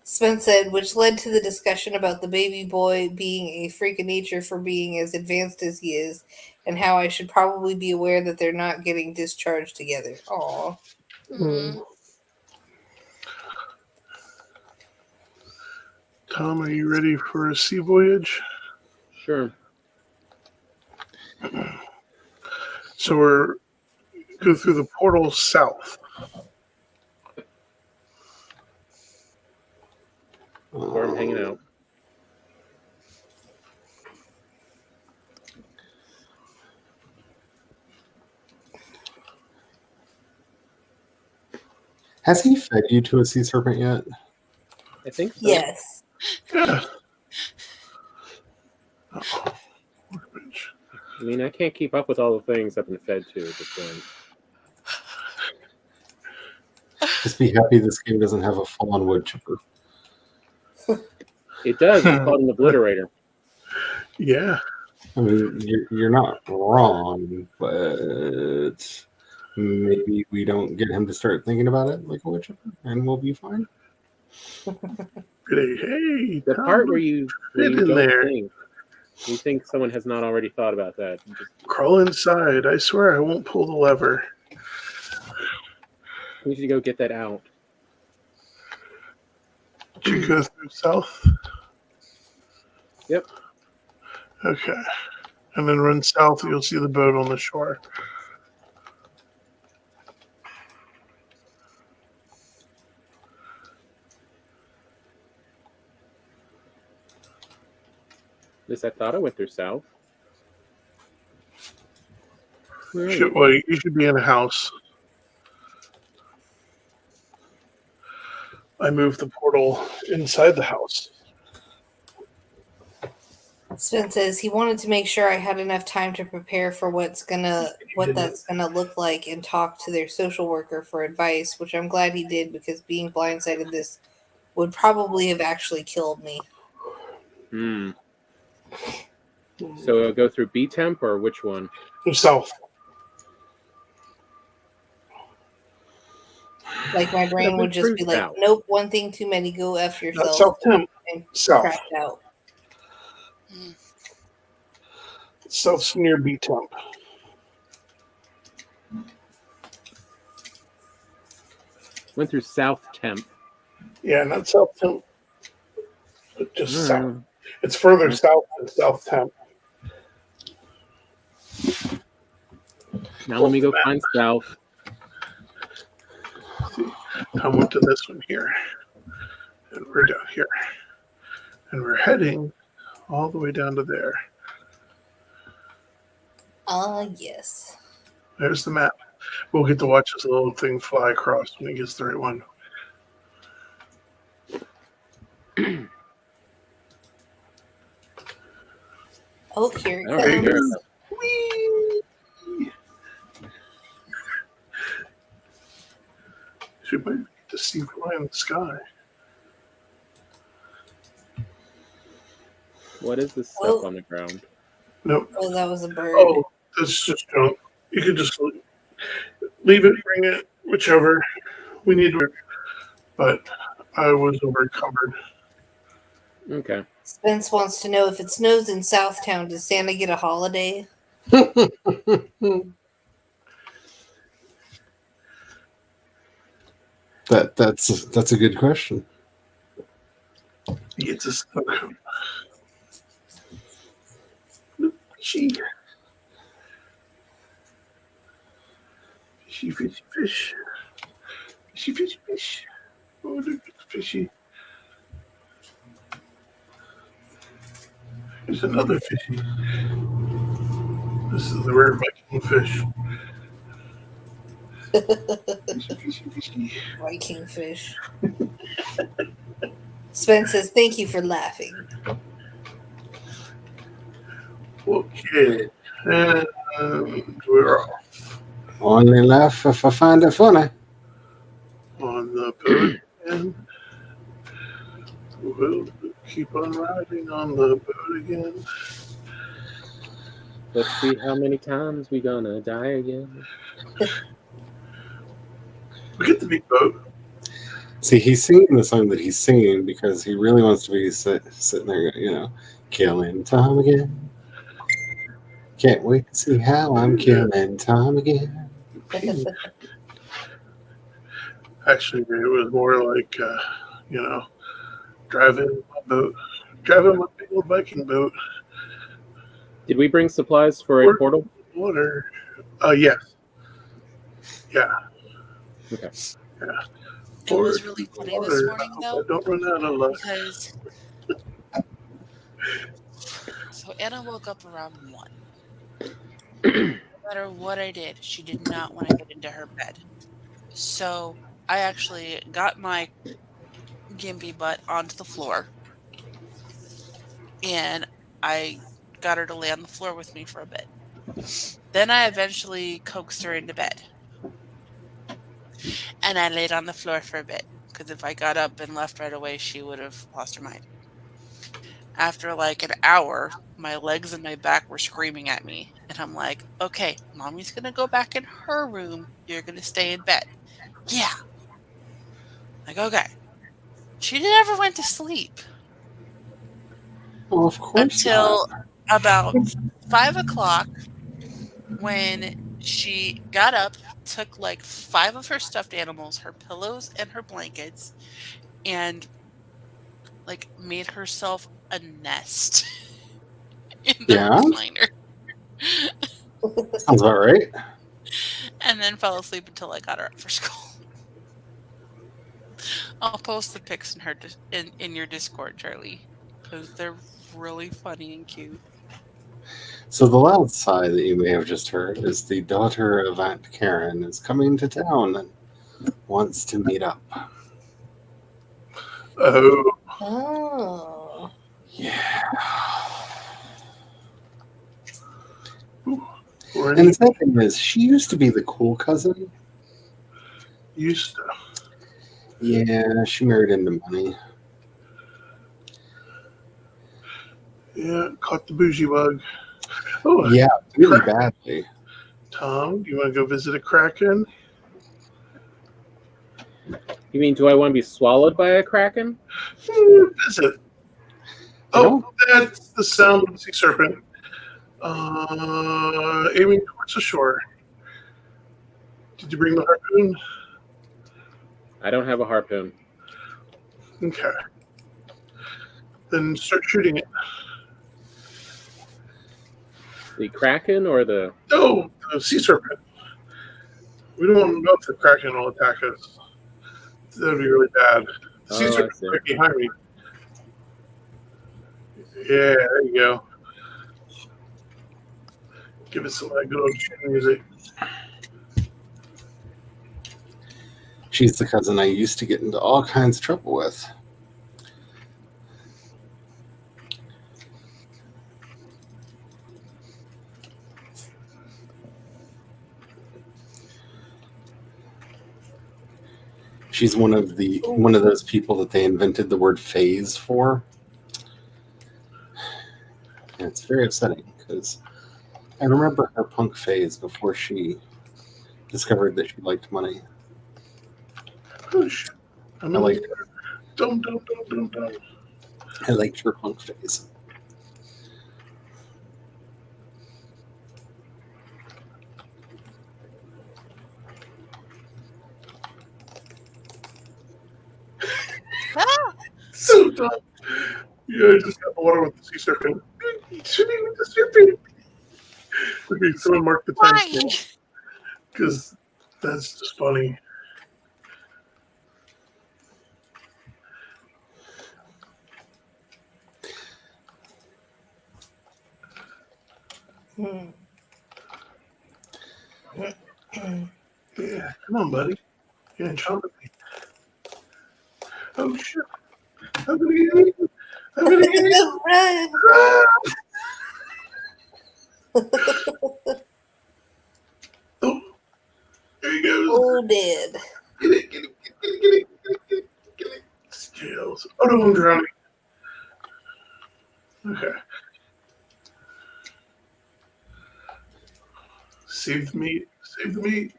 Spence said, which led to the discussion about the baby boy being a freak of nature for being as advanced as he is, and how I should probably be aware that they're not getting discharged together. Aw. Tom, are you ready for a sea voyage? Sure. So we're go through the portal south. Where I'm hanging out. Has he fed you to a sea serpent yet? I think so. Yes. Yeah. I mean, I can't keep up with all the things I've been fed to at this point. Just be happy this game doesn't have a full-on wood chipper. It does. It's called an obliterator. Yeah. I mean, you're not wrong, but maybe we don't get him to start thinking about it like a wood chipper, and we'll be fine. Hey, The Tom, part where you in don't there. think, you think someone has not already thought about that. You just Crawl inside. I swear I won't pull the lever. need to go get that out. Did you go through south? Yep. Okay. And then run south, you'll see the boat on the shore. At least I thought I went through south. Where are you? You should be in a house. I moved the portal inside the house. Spence says he wanted to make sure I had enough time to prepare for what that's gonna look like and talk to their social worker for advice, which I'm glad he did because being blindsided this would probably have actually killed me. So it'll go through B temp or which one? South. Like my brain would just be like, south. nope, one thing too many, go F Not yourself. south temp. And South. crash out. South's near B temp. Went through south temp. Yeah, not south temp. But just south. It's further south than south temp. Now let me go find south. I went to this one here. And we're down here. And we're heading all the way down to there. Yes. There's the map. We'll get to watch this little thing fly across when it gets the right one. Oh, here it All right, comes. here. in the sky. What is this stuff Oh. on the ground? Nope. Oh, that was a bird. Oh, that's just junk. You could just leave it, bring it, whichever. We need to, but I was over covered. Okay. Spence wants to know if it snows in Southtown, does Santa get a holiday? That's a good question. He gets a snow cone. Fishy. Fishy, fishy, fish. Fishy, fishy, fish. Oh, look at the fishy. There's another fishy. This is the rare Viking fish. Fishy, fishy, fishy. Viking fish. Spence says, thank you for laughing. Okay. And we're off Only laugh if I find it funny. on the boat. And we'll keep on riding on the boat again. Let's see how many times we gonna die again. We get the big boat. See, he's singing the song that he's singing because he really wants to be sitting there, killing time again. Can't wait to see how I'm killing time again. Actually, it was more like, driving my big old Viking boat. Did we bring supplies for a portal? Water. Yes. Yeah. Okay. Yeah. It was really funny this morning, though, I don't run out of luck. because so Anna woke up around 1. No matter what I did, she did not want to get into her bed. So I actually got my gimpy butt onto the floor, and I got her to lay on the floor with me for a bit. Then I eventually coaxed her into bed. And I laid on the floor for a bit, because if I got up and left right away, she would have lost her mind. After like an hour, my legs and my back were screaming at me. And I'm like, okay, mommy's going to go back in her room. You're going to stay in bed. Yeah. Like, okay. She never went to sleep Well, of course until not. about 5 o'clock, when she got up, took like 5 of her stuffed animals, her pillows, and her blankets, and like made herself a nest in the Yeah? recliner, Sounds about right. and then fell asleep until I got her up for school. I'll post the pics in in your Discord, Charlie, because they're really funny and cute. So the loud sigh that you may have just heard is the daughter of Aunt Karen is coming to town and wants to meet up. Oh. Oh. Yeah. We're And in the sad thing is, she used to be the cool cousin. used to. Yeah, she married into money. Yeah, caught the bougie bug. Oh, Yeah, really badly. Tom, do you want to go visit a Kraken? You mean, do I want to be swallowed by a kraken? Visit. You Oh, that's the sound of the sea serpent. Aiming towards the shore. Did you bring the harpoon? I don't have a harpoon. Okay. Then start shooting it. The kraken or the... No, the sea serpent. We don't want to know if the Kraken will attack us. That would be really bad. The sea Oh, I serpent's see. right behind me. Yeah, there you go. Give it some good old chin music. She's the cousin I used to get into all kinds of trouble with. she's one of those people that they invented the word phase for. And it's very upsetting because I remember her punk phase before she discovered that she liked money. Oh shit! I liked Dum. I liked her punk phase. So dumb. Yeah, I just got the water with the sea serpent. Swimming with the serpent. Okay, someone mark the Why? timestamp because that's just funny. Yeah, come on, buddy. You're in trouble with me. Oh shit! I'm gonna get eaten. I'm gonna get eaten. Run. Ah! Oh, there he goes. Oh, dead. Get it. Scales. Oh no, I'm drowning. Okay. Save the meat. Save the meat.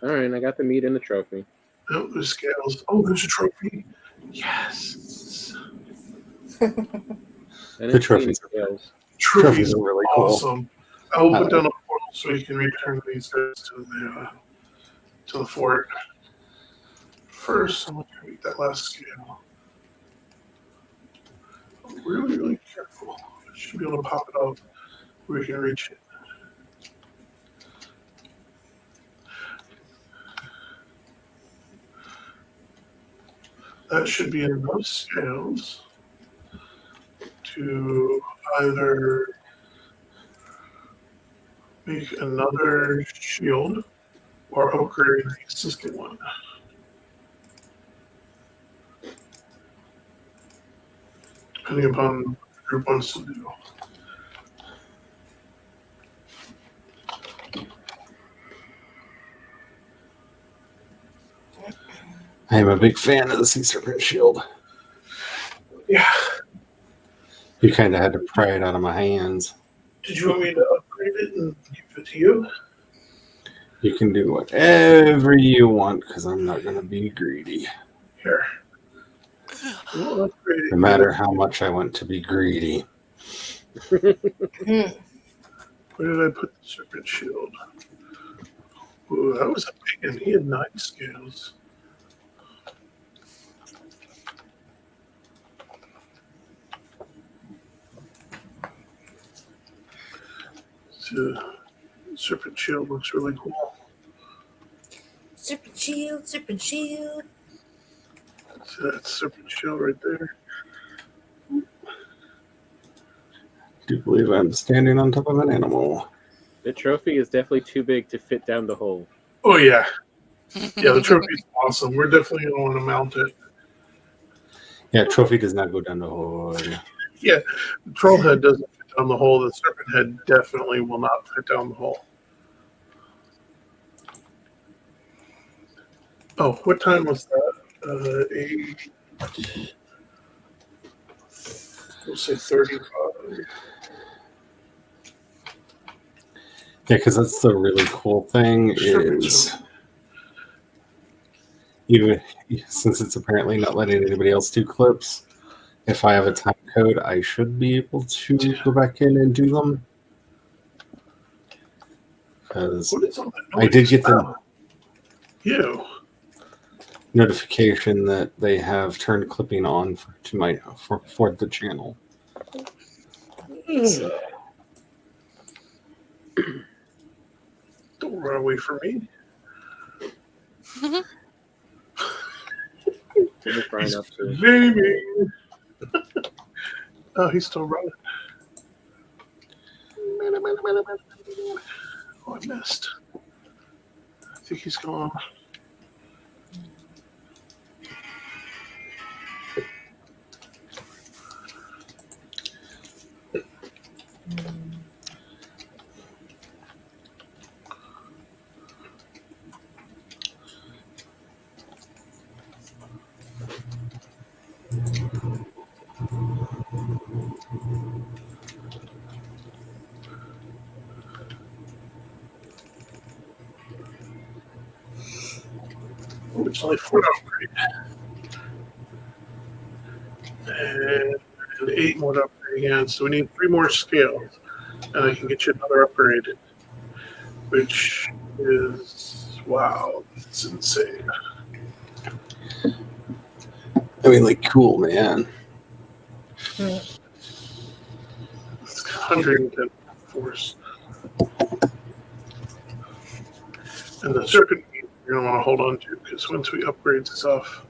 All right, I got the meat and the trophy. Oh, there's scales. Oh, there's a trophy. Yes. And The trophies are scales. Trophies are really awesome. I'll I put like down a portal so you can return these guys to the fort. First, I'm going to eat that last scale. I'm really careful. I should be able to pop it up where we can reach it. That should be enough scales to either make another shield or upgrade the existing one. Depending upon what the group wants to do. I am a big fan of the sea serpent shield. Yeah. You kind of had to pry it out of my hands. Did you want me to upgrade it and give it to you? You can do whatever you want because I'm not going to be greedy. Here. We'll upgrade it. No matter how much I want to be greedy. Where did I put the serpent shield? Ooh, that was a big one. He had 9 scales. So, serpent shield looks really cool. Serpent shield, serpent shield. So that's serpent shield right there. I do believe I'm standing on top of an animal. The trophy is definitely too big to fit down the hole. Oh, yeah. Yeah, the trophy's awesome. We're definitely going to want to mount it. Yeah, trophy does not go down the hole. Yeah, the troll head doesn't fit down the hole. The serpent head definitely will not fit down the hole. Oh, what time was that? 8. We'll say 35. Yeah, because that's the really cool thing is, even since it's apparently not letting anybody else do clips, if I have a time code, I should be able to go back in and do them. Because What is all that noise? I did get the notification that they have turned clipping on for the channel. So. Don't run away from me. He's naming. Oh, he's still running. Oh, I missed. I think he's gone. It's only 4 to upgrade. And 8 more to upgrade again. So we need 3 more scales. And I can get you another upgrade. Which is, wow, it's insane. I mean, like, cool, man. It's 110 force. And the serpent you're going to want to hold on to, because once we upgrade stuff,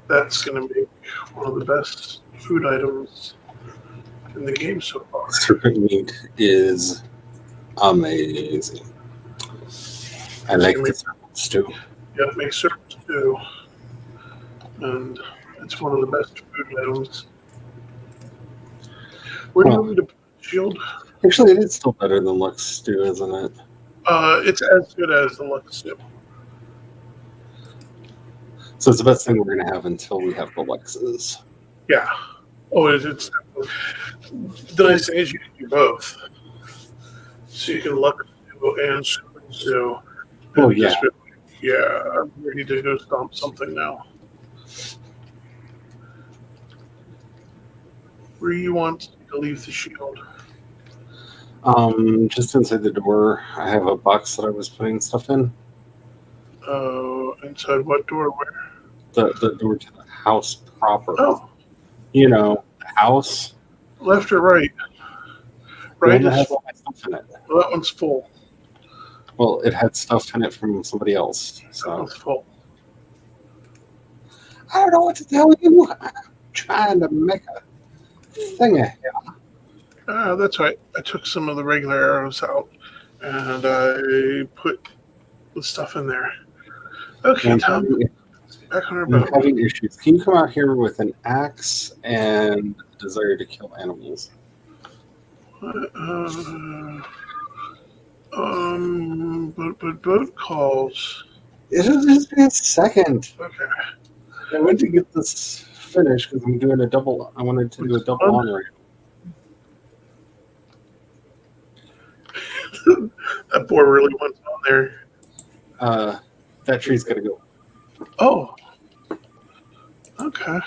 that's going to make one of the best food items in the game so far. Serpent meat is amazing. I like the serpent stew. Yeah, it makes serpent stew. And it's one of the best food items. Where do you want me to put the shield? Actually, it is still better than Lux stew, isn't it? It's as good as the Lux stew. So it's the best thing we're going to have until we have the Luxes. Yeah. Oh, it's the nice thing is you can do both. So you can Lux stew and serpent stew. Oh, yeah. Yeah, I'm ready to go stomp something now. Where do you want to leave the shield? Just inside the door, I have a box that I was putting stuff in. Inside what door? Where? The door to the house proper. Oh. You know, the house. Left or right? Right. Right. It has all my stuff in it. Well, that one's full. Well, it had stuff in it from somebody else. That So one's full. I don't know what to tell you. I'm trying to make a thing here. That's right. I took some of the regular arrows out and I put the stuff in there. Okay, Tom. Back on our boat. I'm having issues. Can you come out here with an axe and a desire to kill animals? Boat calls. It'll just be a second. Okay. I went to get this finished because I'm doing a double. I wanted to do a double on ramp. That boar really wants on there. That tree's got to go. Oh. Okay.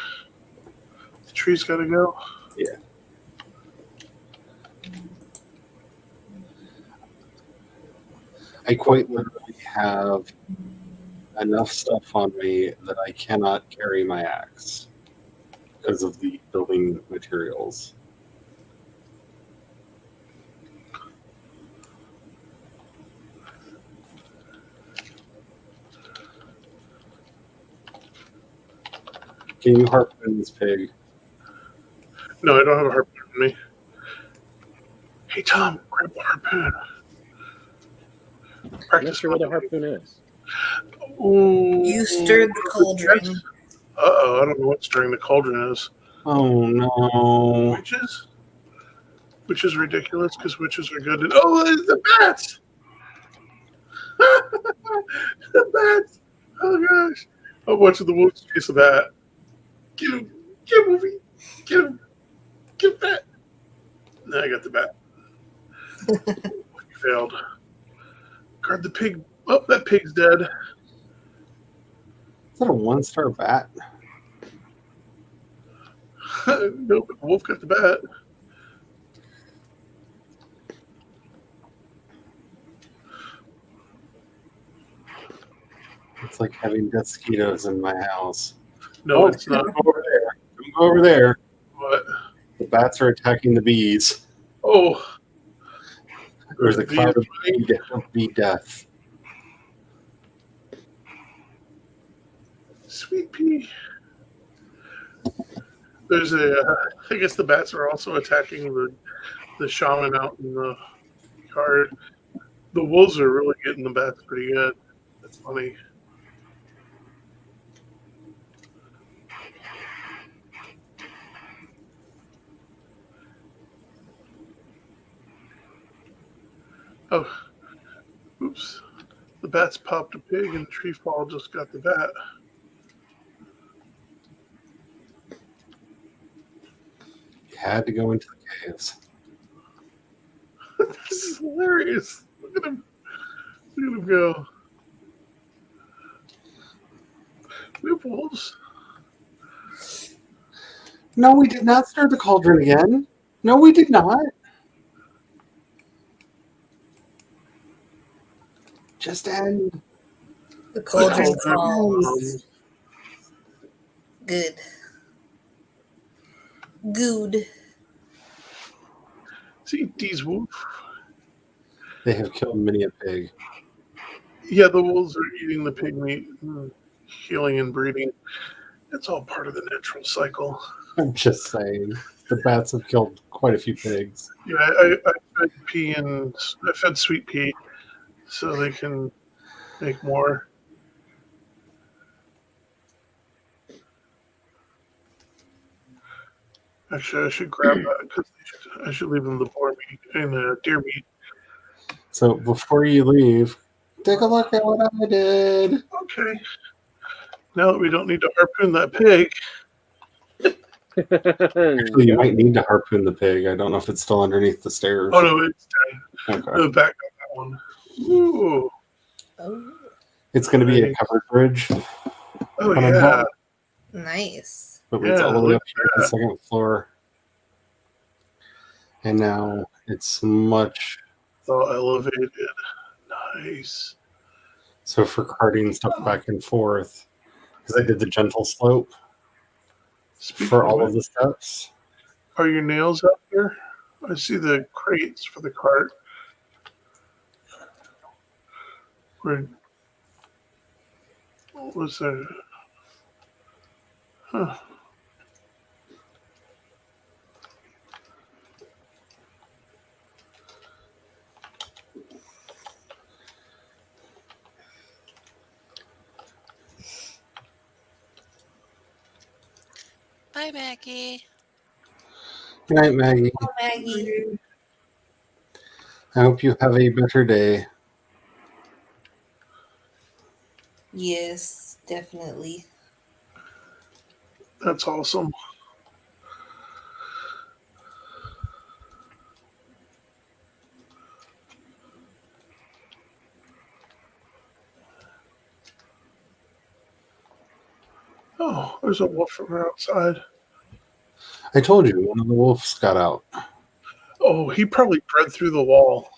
The tree's got to go. Yeah. I quite literally have enough stuff on me that I cannot carry my axe because of the building materials. Can you harpoon this pig? No, I don't have a harpoon on me. Hey, Tom, grab the harpoon. I'm not sure where the harpoon is. Ooh. You stirred the cauldron. Uh-oh, I don't know what stirring the cauldron is. Oh, no. Witches? Which is ridiculous because witches are good at... Oh, there's the bats! The bats! Oh, gosh. I'm watching the wolves chase a bat. Get him! Get him, Wolfie! Get him! Get that! No, I got the bat. Failed. Guard the pig. Oh, that pig's dead. Is that a 1-star bat? Nope, the wolf got the bat. It's like having mosquitoes in my house. No, it's not. Go over there. Don't go over there. What? The bats are attacking the bees. Oh. There's a cloud of bee death. Sweet pea. There's I guess the bats are also attacking the shaman out in the yard. The wolves are really getting the bats pretty good. That's funny. Oh, oops. The bats popped a pig and Tree Fall just got the bat. You had to go into the caves. This is hilarious. Look at him. Look at him go. wolves? No, we did not start the cauldron again. No, we did not. Just end. The cauldron cauldron calls. Good. Good. See, these wolves. They have killed many a pig. Yeah, the wolves are eating the pig meat, healing and breeding. It's all part of the natural cycle. I'm just saying. The bats have killed quite a few pigs. Yeah, I fed pea and I fed sweet pea so they can make more. Actually, I should grab that because I should leave them the boar meat and the deer meat. So before you leave, take a look at what I did. Okay. Now that we don't need to harpoon that pig. Actually, you might need to harpoon the pig. I don't know if it's still underneath the stairs. Oh no, it's dead. Okay. No, back on that one. Ooh. Oh, It's going to be a covered bridge. Oh on our yeah. boat, nice. but it's all the way look up here to the second floor. And now it's much. It's all elevated. Nice. So for carting stuff back and forth, because I did the gentle slope Speaking for all of of the steps. Are your nails up here? I see the crates for the cart. Where? What was there? Huh. Bye, Maggie. Good night, Maggie. Oh, Maggie. I hope you have a better day. Yes, definitely. That's awesome. Oh, there's a wolf from outside. I told you, one of the wolves got out. Oh, he probably bred through the wall.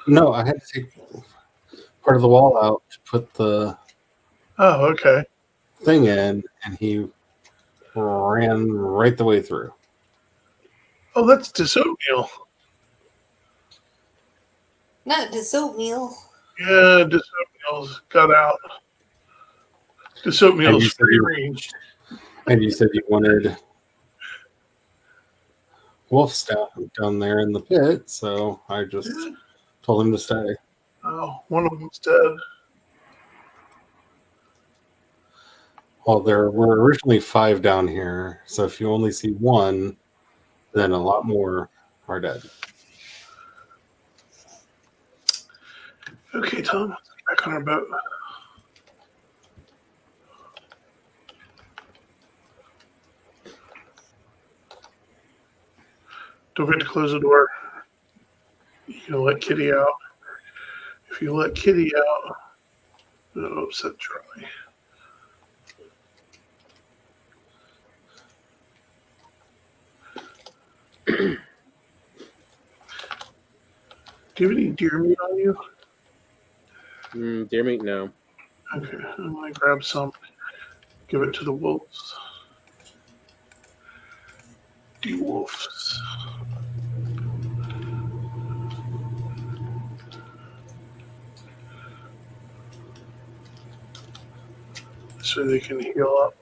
No, I had to take part of the wall out to put the Oh, okay. thing in, and he ran right the way through. Oh, that's this oatmeal. Not this oatmeal. Yeah, this oatmeal's got out. This And oatmeal's you said free you- range. And you said you wanted wolf staff down there in the pit, so I just told him to stay. Oh, one of them's dead. Well, there were originally 5 down here, so if you only see one, then a lot more are dead. Okay, Tom, let's get back on our boat. Don't forget to close the door. You can let Kitty out. If you let Kitty out, it'll upset Charlie. Do you have any deer meat on you? Deer meat, no. Okay, I'm gonna grab some. Give it to the wolves. The wolves. So they can heal up.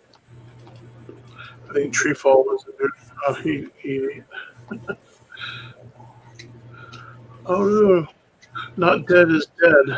I think Treefall was in there. Oh, he ate. Oh no. Not dead is dead.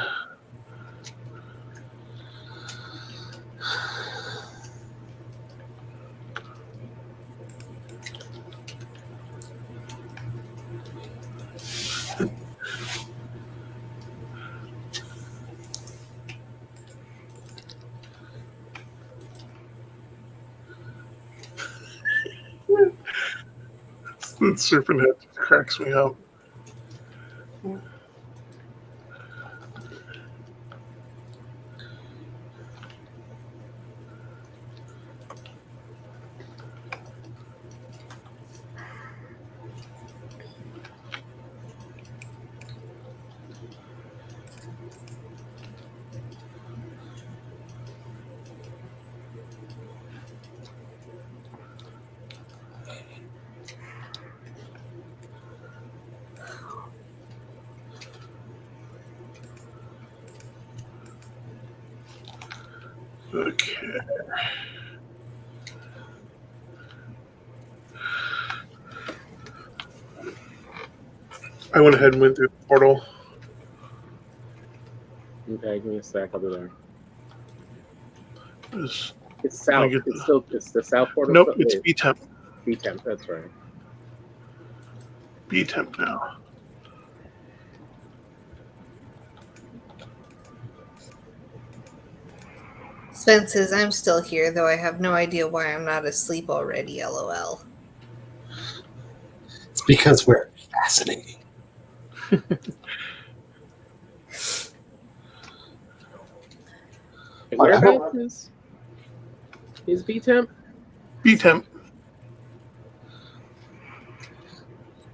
That serpent head just cracks me up. Okay. I went ahead and went through the portal. Okay, give me a sec. I'll be there. Just It's south. get It's the south portal. nope, still? it's Wait, B temp. B temp. That's right. B temp now. Sven says, I'm still here, though I have no idea why I'm not asleep already, lol. It's because we're fascinating. Whereabouts is B temp? B temp.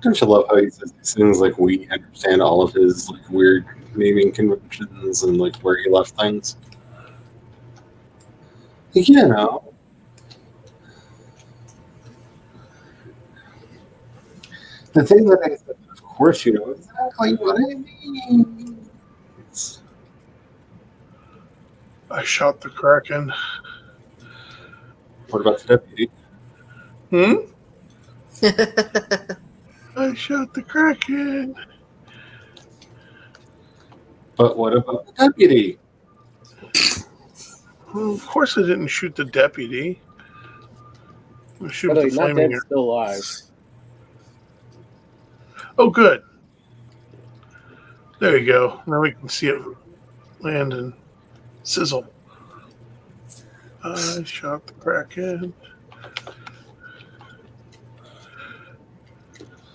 Don't you love how he says these things like we understand all of his like weird naming conventions and like where he left things? You know. The thing that I said, of course you know exactly what I mean. I shot the Kraken. What about the deputy? I shot the Kraken. But what about the deputy? Well, of course I didn't shoot the deputy. I shoot By the the way, not flaming dead, arrow. still alive. Oh, good. There you go. Now we can see it land and sizzle. I shot the Kraken.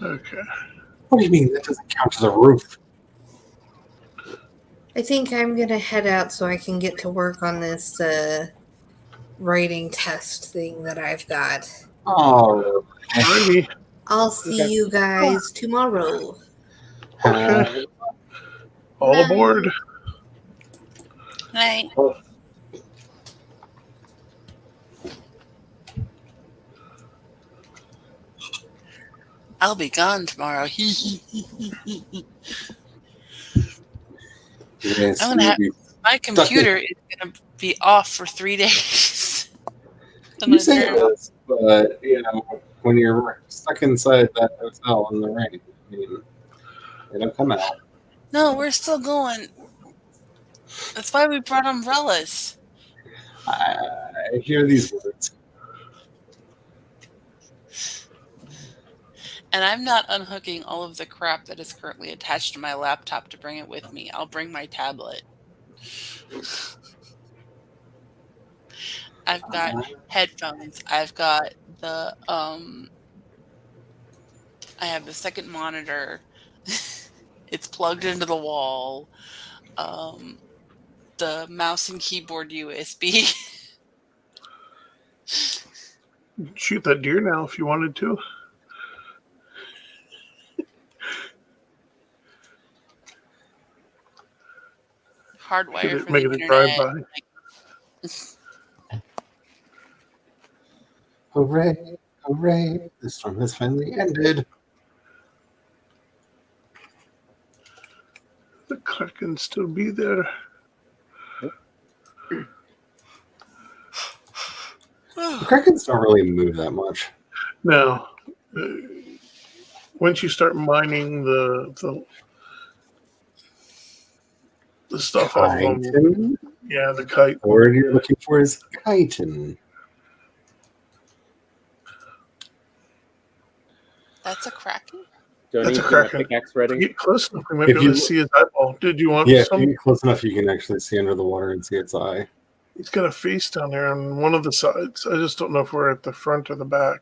Okay. What do you mean? That doesn't count as a roof. I think I'm going to head out so I can get to work on this writing test thing that I've got. Oh, Alrighty. I'll see you guys tomorrow. Okay. All aboard. Night. I'll be gone tomorrow. yes, I'm gonna have my computer is gonna be off for 3 days. You say this, but you know when you're stuck inside that hotel in the rain, I mean, they don't come out. No, we're still going. That's why we brought umbrellas. I hear these words. And I'm not unhooking all of the crap that is currently attached to my laptop to bring it with me. I'll bring my tablet. I've got headphones. I've got the I have the second monitor. It's plugged into the wall. The mouse and keyboard USB. Shoot that deer now if you wanted to. Hardwire for Make the it a drive internet. by. Hooray! Hooray! The storm has finally ended. The Kraken still be there. The Krakens don't really move that much. Now, once you start mining the stuff off of them, Chitin? yeah, the kite. The word you're looking for is chitin. That's a Kraken? That's a Kraken. Pickaxe ready? Get close enough, we might be able to see his eyeball. Did you want If some? you get close enough, you can actually see under the water and see its eye. He's got a face down there on one of the sides. I just don't know if we're at the front or the back.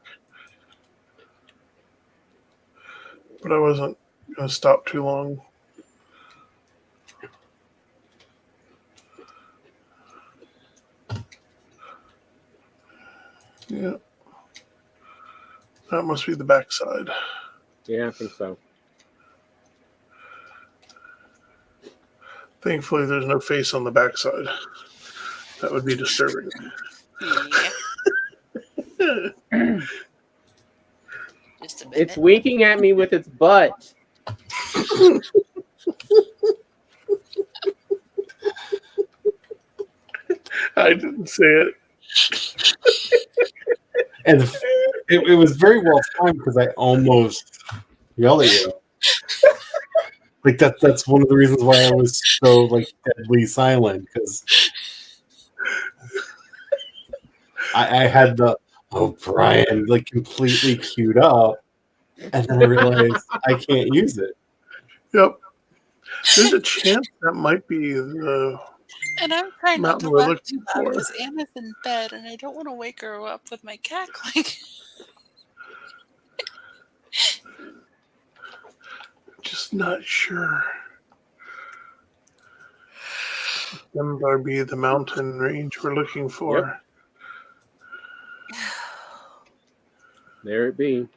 But I wasn't going to stop too long. Yeah. That must be the back side. Yeah, I think so. Thankfully, there's no face on the back side. That would be disturbing. Yeah. Just a minute. It's winking at me with its butt. I didn't say it. And it was very well timed because I almost yelled at you. Like that's one of the reasons why I was so like deadly silent, because I had the Brian like completely queued up, and then I realized I can't use it. Yep. There's a chance that might be the And I'm trying not mountain to we're laugh looking too loud for. because Anna's in bed and I don't want to wake her up with my cackling. Just not sure. Denver be the mountain range we're looking for. There it be. Is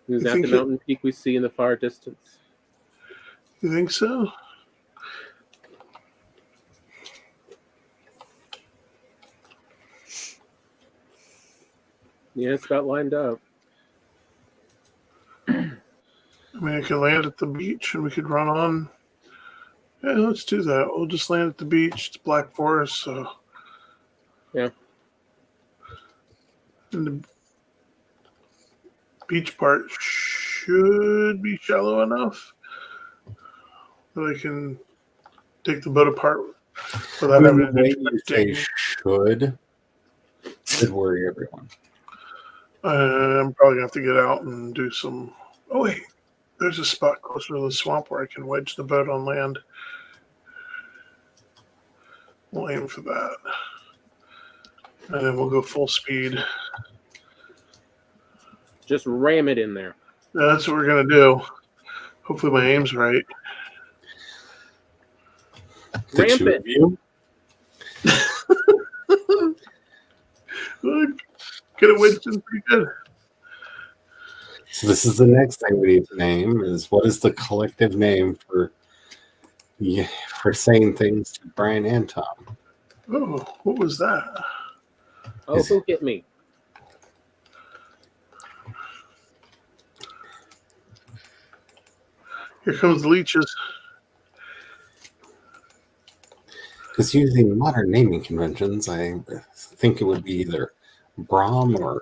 You that think the mountain peak we see in the far distance? You think so? Yeah, it's about lined up. I mean, I could land at the beach and we could run on. Yeah, let's do that. We'll just land at the beach. It's Black Forest, so. Yeah. And the beach part should be shallow enough that I can take the boat apart without The having to way do you say should worry everyone. I'm probably going to have to get out and do some. Oh, wait. There's a spot closer to the swamp where I can wedge the boat on land. We'll aim for that. And then we'll go full speed. Just ram it in there. That's what we're going to do. Hopefully my aim's right. Ramp it. Good. Get it wedged in pretty good. So this is the next thing we need to name: is what is the collective name for saying things to Brian and Tom? Oh, what was that? Oh, who hit me? Here comes the leeches. Because using modern naming conventions, I think it would be either Brahm or.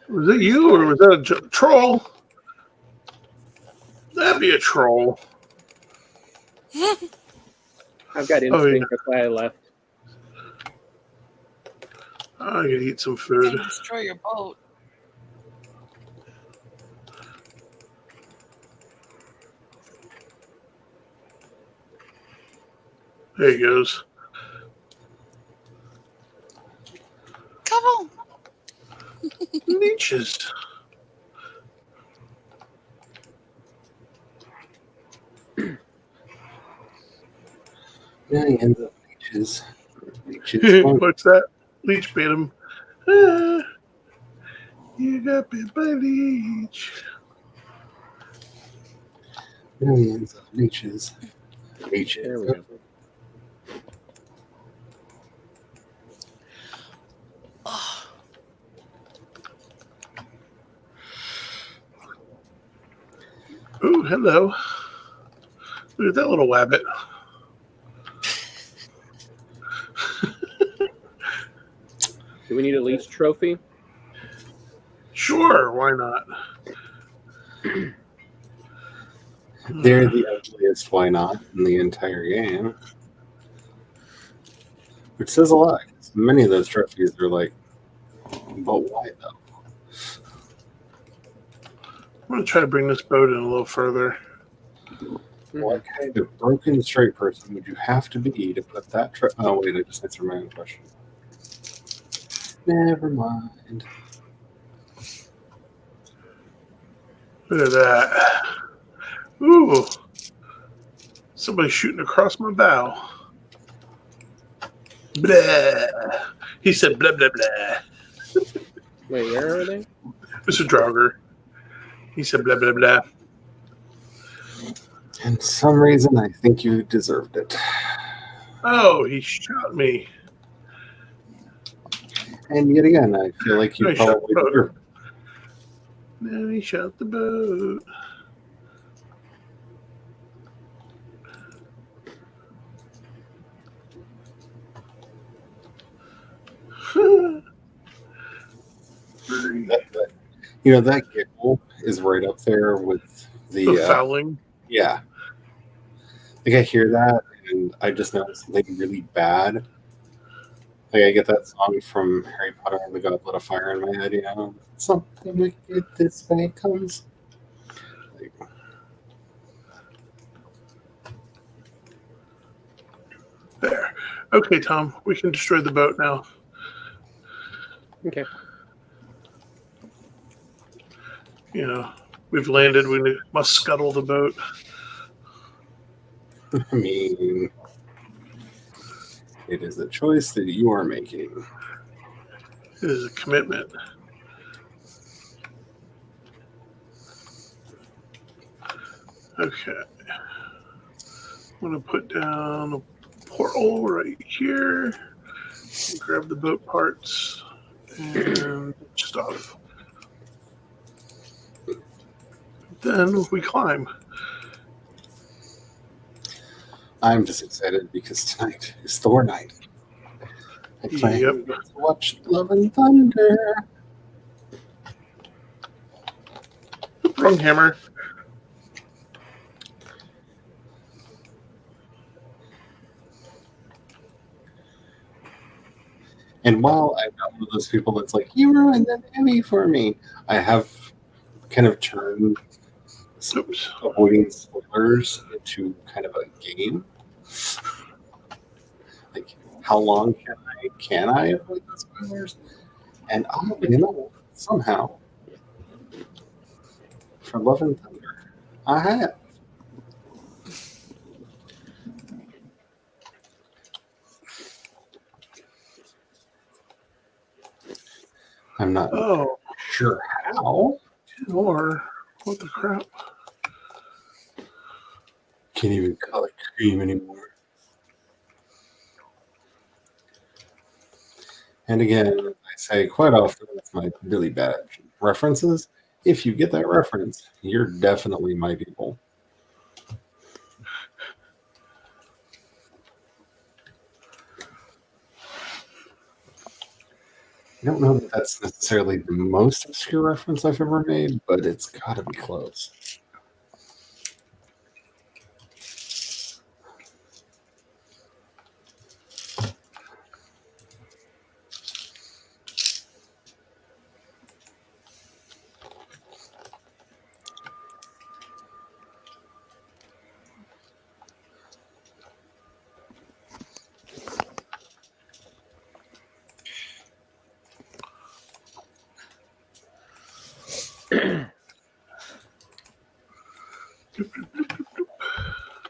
Was it you or was that a troll? That'd be a troll. I've got instinct. That's why I left. I could eat some You food. can destroy your boat. There he goes. Come on. Leeches. Millions of leeches. Leeches. What's that? Leech bit him. Ah, you got bit by leech. Millions of leeches. Leeches. There we go. Ooh, hello. Look at that little wabbit. Do we need a leech trophy? Sure, why not? They're the ugliest why not in the entire game. Which says a lot. Many of those trophies are like, but why though? I'm going to try to bring this boat in a little further. What kind of broken straight person would you have to be to put that oh wait, I just answered my own question. Never mind. Look at that. Ooh. Somebody's shooting across my bow. Blah. He said blah, blah, blah. Wait, where are they? Mr. Drauger. He said blah, blah, blah. And for some reason, I think you deserved it. Oh, he shot me. And yet again, I feel like you I shot probably the boat. deserved it. Then he shot the boat. that giggle is right up there with The fouling. yeah. Like I hear that and I just know something really bad. Like I get that song from Harry Potter and the Goblet of Fire in my head, Something wicked this way comes. Like, There. Okay, Tom, we can destroy the boat now. Okay. We've landed. We must scuttle the boat. I mean, it is a choice that you are making. It is a commitment. Okay. I'm going to put down a portal right here. Grab the boat parts and stuff. Then we climb. I'm just excited because tonight is Thor night. I finally get to watch Love and Thunder. Wrong hammer. And while I'm not one of those people that's like, you ruined the Emmy for me, I have kind of turned avoiding spoilers into kind of a game. Like, how long can I avoid the spoilers? And somehow, for Love and Thunder, I have. I'm not sure how. Or what the crap? Can't even call it cream anymore. And again, I say quite often with my really bad references, if you get that reference, you're definitely my people. I don't know that that's necessarily the most obscure reference I've ever made, but it's got to be close.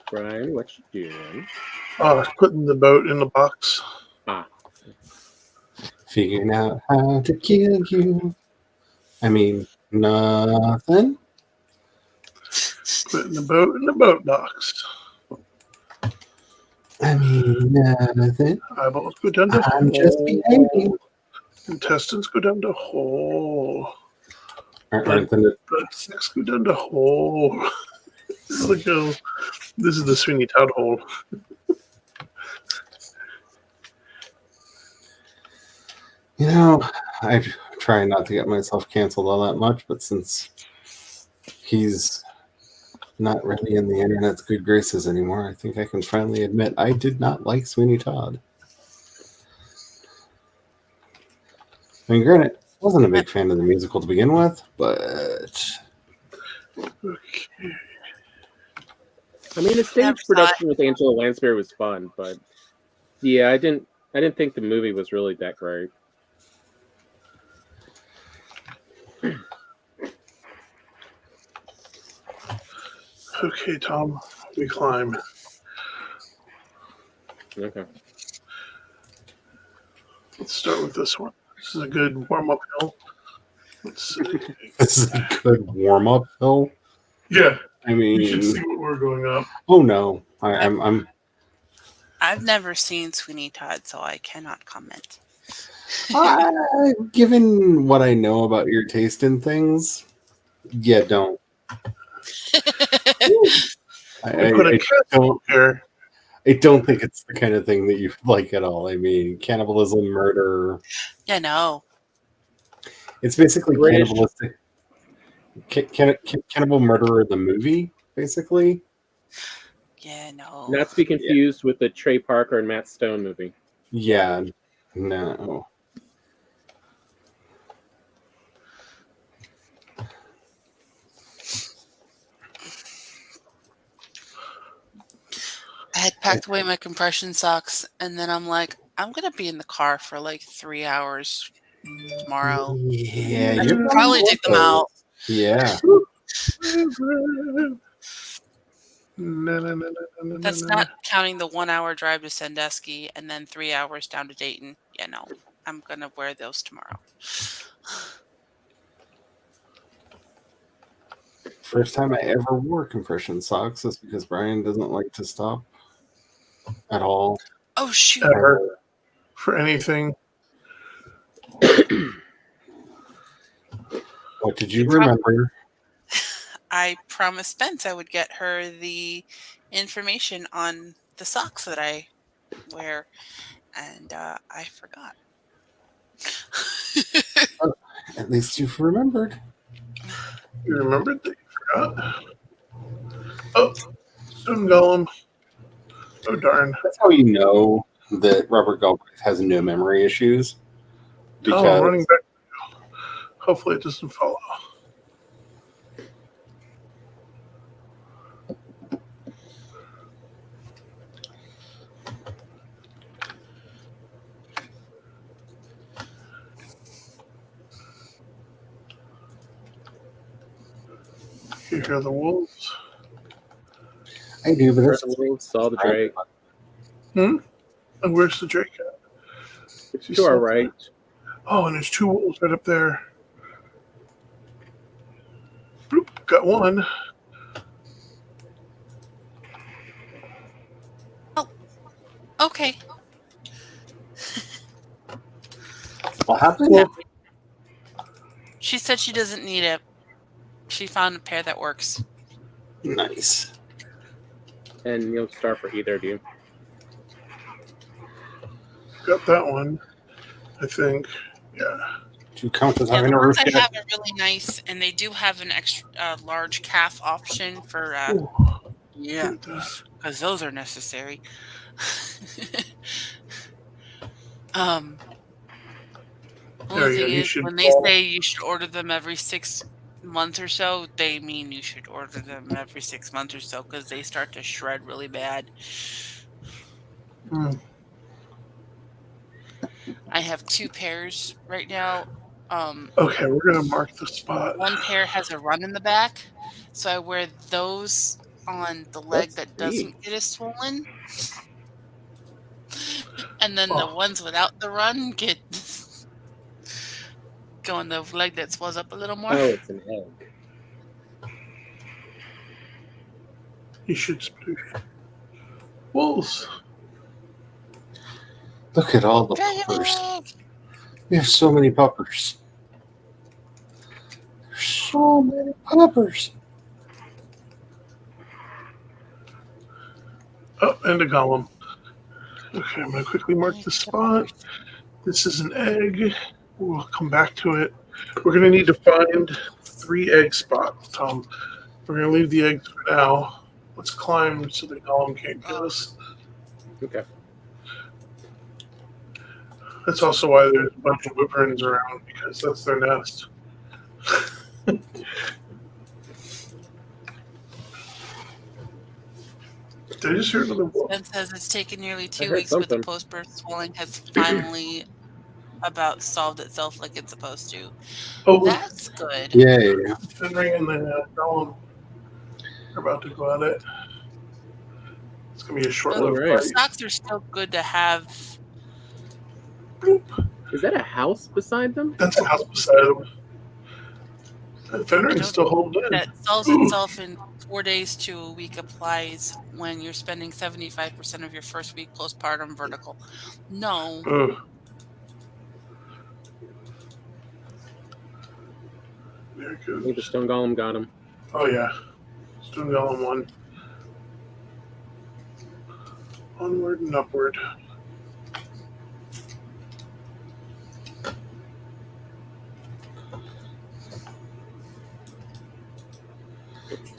Brian, what you doing? Putting the boat in the box. Figuring out how to kill you. I mean, nothing. Putting the boat in the boat box. I mean, nothing. Eyeballs go down to I'm just behaving. Intestines go down to hole. Aren't the sex go down to hole. This is the Sweeney Todd hole. I try not to get myself canceled all that much, but since he's not really in the internet's good graces anymore, I think I can finally admit I did not like Sweeney Todd. I mean, granted, I wasn't a big fan of the musical to begin with, but okay. I mean, the stage production with Angela Lansbury was fun, but yeah, I didn't think the movie was really that great. Okay, Tom, we climb. Okay. Let's start with this one. This is a good warm-up hill. Let's see. This is a good warm-up hill. Yeah. I mean, you should see what we're going up. Oh no, I'm. I've never seen Sweeney Todd, so I cannot comment. Given what I know about your taste in things, yeah, don't. I don't think it's the kind of thing that you like at all. I mean, cannibalism, murder. Yeah, no. It's basically cannibalistic. Cannibal Murderer the movie, basically. Yeah, no. Not to be confused with the Trey Parker and Matt Stone movie. Yeah, no. I had packed away my compression socks, and then I'm like, I'm gonna be in the car for like 3 hours tomorrow. Yeah, I you're should probably dig them out. Yeah. That's not counting the 1 hour drive to Sandusky and then 3 hours down to Dayton. Yeah, no, I'm gonna wear those tomorrow. First time I ever wore compression socks is because Brian doesn't like to stop at all. Oh shoot! Ever for anything. What did you remember? I promised Spence I would get her the information on the socks that I wear, and I forgot. At least you've remembered. You remembered that you forgot? Oh, Stone Golem. Oh, darn. That's how you know that Robert Galbraith has no memory issues. Because Oh, I'm running back. Hopefully it doesn't follow. You hear the wolves? I do, but Heard that's the wolves, saw the Drake. And where's the Drake at? It's to our right. Oh, and there's two wolves right up there. Bloop, got one. Oh, okay. what happened. Well, She said she doesn't need it. She found a pair that works. Nice. And you'll start for either of you. got that one. I think. Yeah. Do you count as Yeah, having the a ones roof I yet? have are really nice, and they do have an extra large calf option for Ooh, yeah, look at that. because those are necessary. There Only you go. thing You is, should when they fall. say you should order them every 6 months or so, they mean you should order them every 6 months or so because they start to shred really bad. I have 2 pairs right now. Okay, we're gonna mark the spot. One pair has a run in the back, so I wear those on the leg that doesn't get as swollen. And then the ones without the run get go on the leg that swells up a little more. Oh, it's an egg. You should sploosh. Wolves. Look at all the Dragon puppers. egg! We have so many puppers. There's so many puppers. Oh, and a golem. Okay, I'm gonna quickly mark the spot. This is an egg. We'll come back to it. We're gonna need to find 3 egg spots, Tom. We're gonna leave the eggs for now. Let's climb so the golem can't get us. Okay. That's also why there's a bunch of wyverns around, because that's their nest. Did I just hear another wolf? Ben says it's taken nearly 2 heard weeks, but the something. post-birth swelling has finally about solved itself like it's supposed to. Oh, That's good. Yay. Henry and the golem are about to go at it. It's going to be a short-lived Alright. fight. Socks are still good to have. Is that a house beside them? That's the house beside him. Fenrir still holding in. That solves itself in 4 days to a week applies when you're spending 75% of your first week postpartum vertical. No. Ugh. There it I think the goes. stone golem got him. Oh, yeah. Stone Golem one. Onward and upward.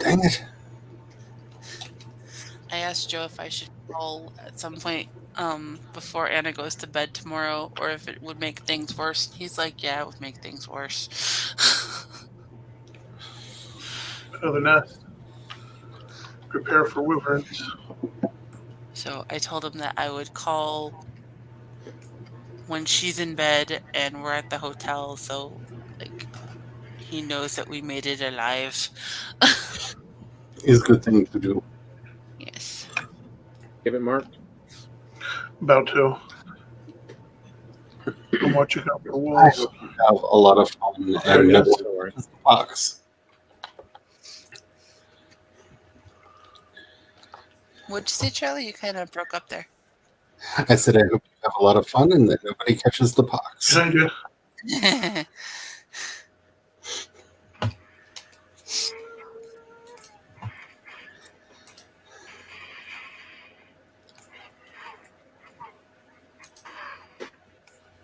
Dang it. I asked Joe if I should call at some point before Anna goes to bed tomorrow, or if it would make things worse. He's like, "Yeah, it would make things worse." Another nest. Prepare for wyverns. So I told him that I would call when she's in bed and we're at the hotel, so like he knows that we made it alive. Is a good thing to do. Yes. Give it marked. About to. I'm watching out for I wolves. hope you have a lot of fun There and it no is. one Don't worry. touches the box. What'd you say, Charlie? You kind of broke up there. I said I hope you have a lot of fun and that nobody catches the pox. Behind you.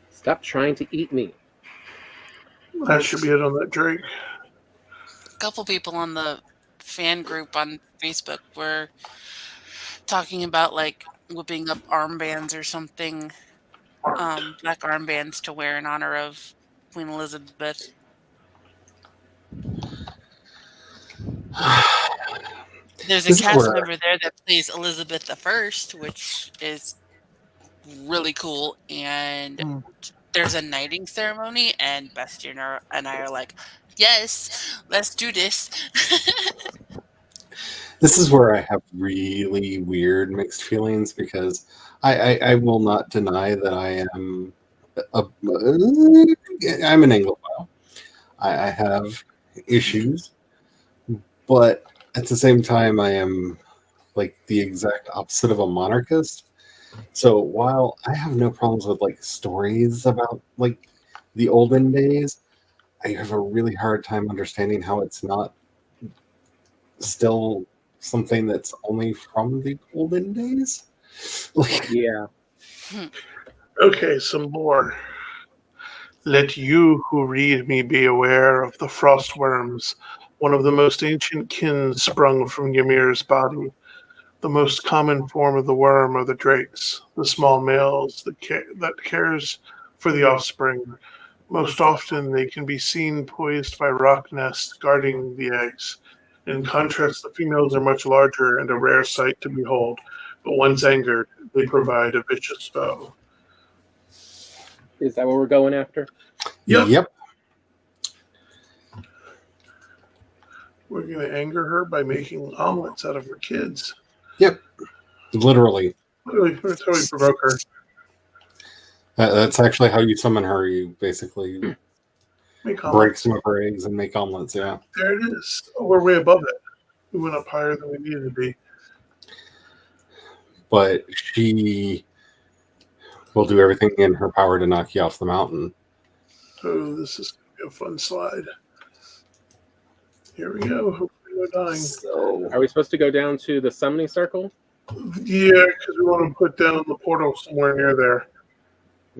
Stop trying to eat me. That should be it on that Drake. A couple people on the fan group on Facebook were talking about like whipping up armbands or something, black armbands to wear in honor of Queen Elizabeth. There's a This is cast where- member there that plays Elizabeth I, which is really cool. And there's a knighting ceremony, and Bastian and I are like, yes, let's do this. This is where I have really weird mixed feelings because I will not deny that I am I'm an Anglophile. I have issues, but at the same time, I am like the exact opposite of a monarchist. So while I have no problems with like stories about like the olden days, I have a really hard time understanding how it's not still something that's only from the olden days. Like, Yeah. Okay, some more. Let you who read me be aware of the frost worms, one of the most ancient kin sprung from Ymir's body. The most common form of the worm are the drakes, the small males that cares for the offspring. Most often they can be seen poised by rock nests guarding the eggs. In contrast, the females are much larger and a rare sight to behold, but once angered, they provide a vicious foe. Is that what we're going after? Yep. We're going to anger her by making omelets out of her kids. Yep. Literally. That's how we provoke her. That's actually how you summon her. You basically Make break omelets. some of her eggs and make omelets. Yeah. There it is. Oh, we're way above it. We went up higher than we needed to be. But she will do everything in her power to knock you off the mountain. Oh, this is going to be a fun slide. Here we go. Hopefully we're dying. So Are we supposed to go down to the summoning circle? Yeah, because we want to put down the portal somewhere near there.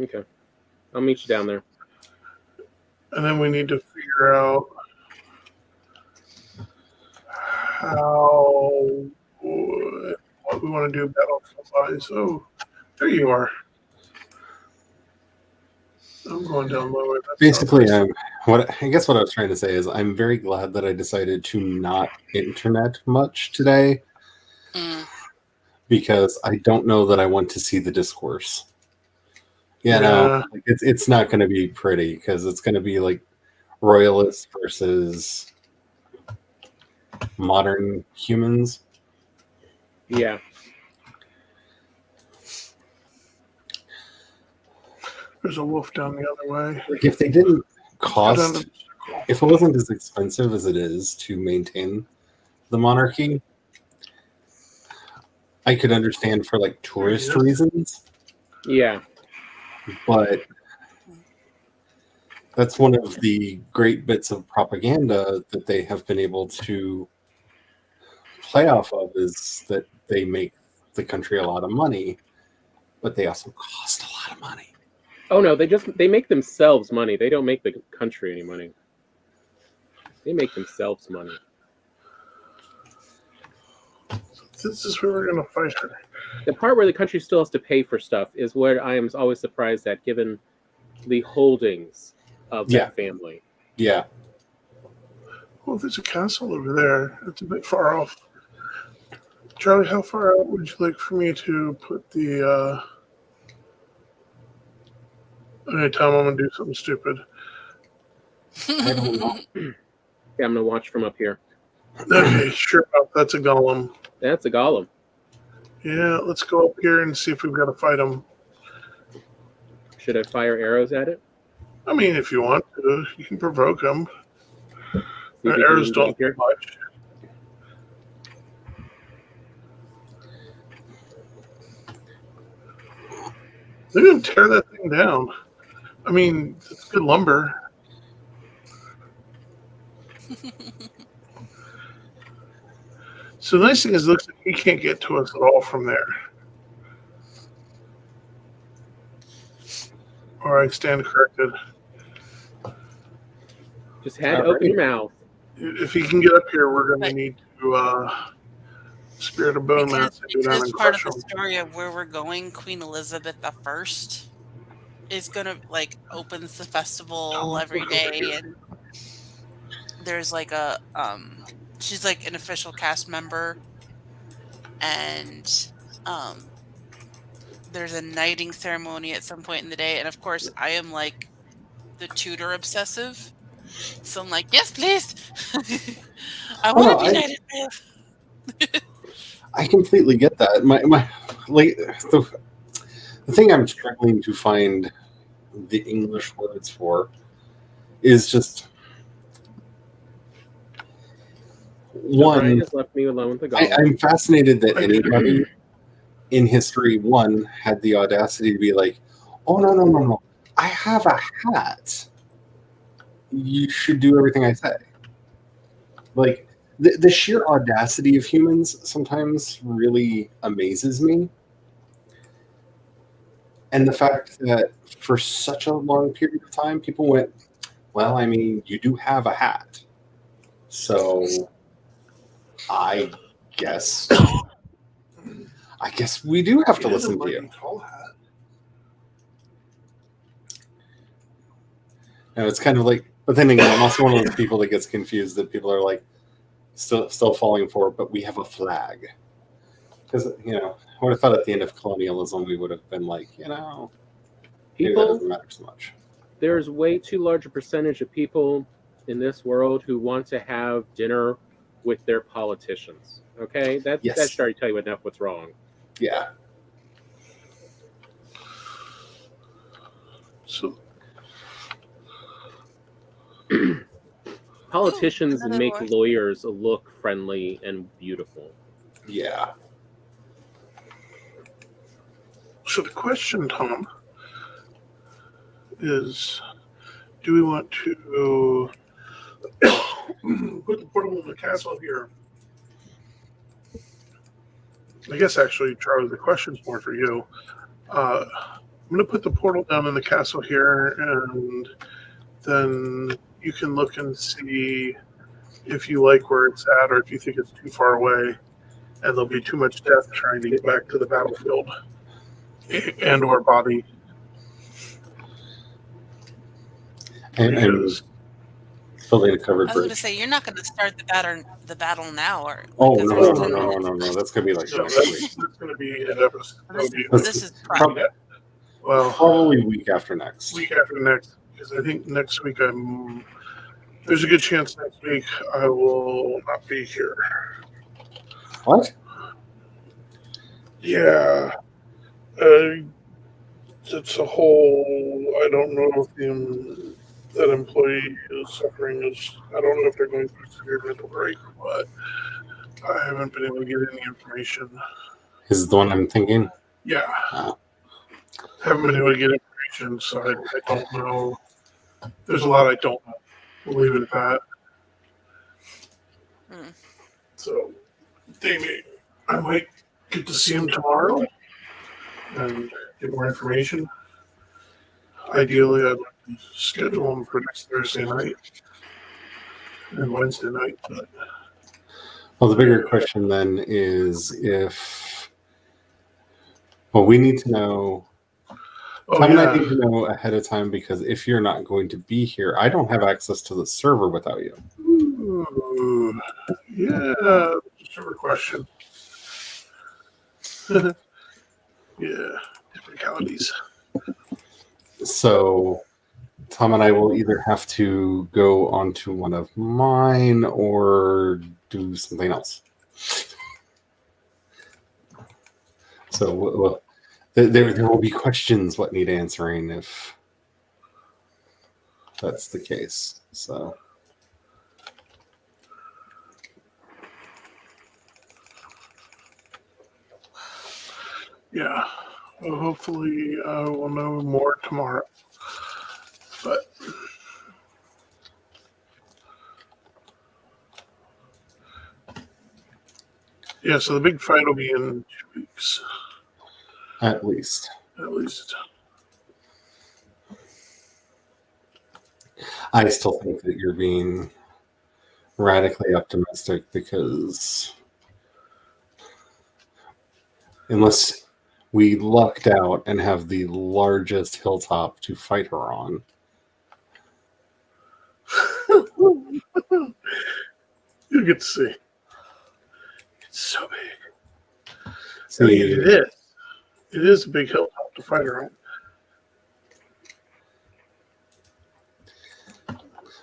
Okay. I'll meet you down there. And then we need to figure out how what we want to do battlefield-wise. Oh, there you are. I'm going down lower. That's basically, not I guess what I was trying to say is I'm very glad that I decided to not internet much today Mm. because I don't know that I want to see the discourse. Yeah. Like, it's not going to be pretty because it's going to be like royalists versus modern humans. Yeah. There's a wolf down the other way. Like if they didn't Go down cost, to- if it wasn't as expensive as it is to maintain the monarchy, I could understand for like tourist Yes. reasons, Yeah. but that's one of the great bits of propaganda that they have been able to play off of is that they make the country a lot of money, but they also cost a lot of money. Oh no, they make themselves money. They don't make the country any money. They make themselves money. this is where we're going to fight her. The part where the country still has to pay for stuff is where I am always surprised at, given the holdings of that family. Yeah. Well, there's a castle over there. It's a bit far off. Charlie, how far out would you like for me to put the... Anytime I'm going to do something stupid. I don't know. Yeah, I'm going to watch from up here. Okay, sure. That's a golem. That's a golem. Yeah, let's go up here and see if we've got to fight him. Should I fire arrows at it? I mean, if you want to, you can provoke him. Arrows don't do much. They're going to tear that thing down. I mean, it's good lumber. So the nice thing is, it looks like he can't get to us at all from there. All right, stand corrected. Just had to open your mouth. If he can get up here, we're going to need to spirit of bone mass. Because part of the story of where we're going, Queen Elizabeth I is going to, like, opens the festival every day, and there's like a she's like an official cast member, and there's a knighting ceremony at some point in the day, and of course I am like the Tudor obsessive, so I'm like, yes please. I want to be knighted. I completely get that. My like the thing I'm struggling to find the English words for is just one. Just left me alone with the I'm fascinated that anybody in history, one, had the audacity to be like, "Oh no! I have a hat. You should do everything I say." Like the sheer audacity of humans sometimes really amazes me, and the fact that for such a long period of time, people went, "Well, I mean, you do have a hat, so." I guess we do have to listen to you. And it's kind of like, but then again, I'm also one of those people that gets confused that people are like still falling for, but we have a flag. Because, I would have thought at the end of colonialism, we would have been like, maybe that doesn't matter so much. There's way too large a percentage of people in this world who want to have dinner with their politicians. Okay? That should already tell you enough what's wrong. Yeah. So politicians make lawyers look friendly and beautiful. Yeah. So the question, Tom, is do we want to put the portal in the castle here? I guess actually, Charlie, the question's more for you. I'm going to put the portal down in the castle here, and then you can look and see if you like where it's at or if you think it's too far away and there'll be too much death trying to get back to the battlefield and or body. And building a covered I was bridge. going to say, you're not going to start the battle now, or no. That's going to be like next week. That's going to be an episode. This is private. Well, probably week after next. Week after next, because I think next week there's a good chance next week I will not be here. What? Yeah. It's a whole. I don't know if that employee is suffering. I don't know if they're going through severe mental break or what. I haven't been able to get any information. Is it the one I'm thinking? Yeah. Haven't been able to get information, so I don't know. There's a lot I don't know. We'll leave it at that. So, I might get to see him tomorrow and get more information. Ideally, I'd like to schedule him for next Thursday night and Wednesday night. But Well, the bigger question then is if. Well, we need to know. Tom and I need to know ahead of time because if you're not going to be here, I don't have access to the server without you. Ooh, yeah, server question. Yeah, technicalities. So Tom and I will either have to go onto one of mine or do something else. So there will be questions what need answering if that's the case. So yeah, well, hopefully we'll know more tomorrow. But yeah, so the big fight will be in 2 weeks. at least. At least. I still think that you're being radically optimistic because unless we lucked out and have the largest hilltop to fight her on. You get to see. It's so big. See, I mean, it is. It is a big hilltop to fight her on.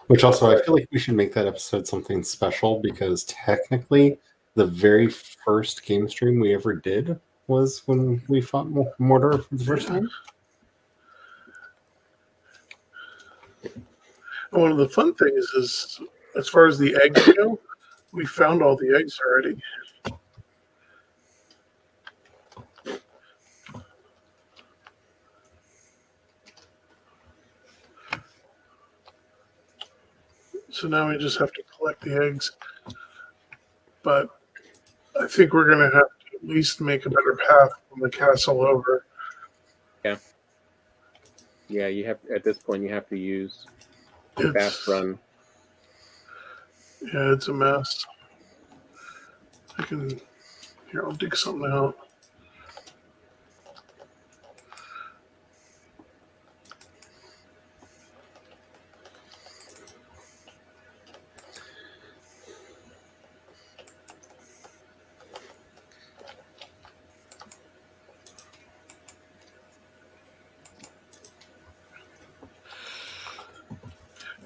which also, I feel like we should make that episode something special because technically the very first game stream we ever did was when we fought Mortar for the first time. And one of the fun things is, as far as the eggs go, we found all the eggs already. So now we just have to collect the eggs. But I think we're going to have to at least make a better path from the castle over. Yeah, you have at this point you have to use the fast run. Yeah, it's a mess. Here, I'll dig something out.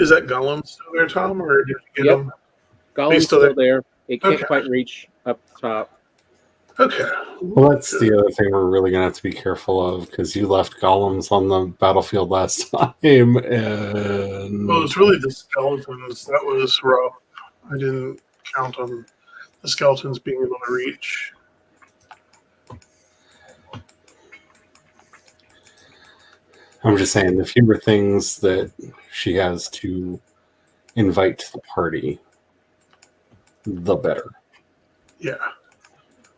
Is that Gollum still there, Tom, or did you get him? Gollum's still there. It can't Okay. quite reach up top. Okay. Well, that's the other thing we're really going to have to be careful of because you left golems on the battlefield last time. And Well, it's really the skeletons. That was rough. I didn't count on the skeletons being able to reach. I'm just saying the fewer things that she has to invite to the party, the better Yeah.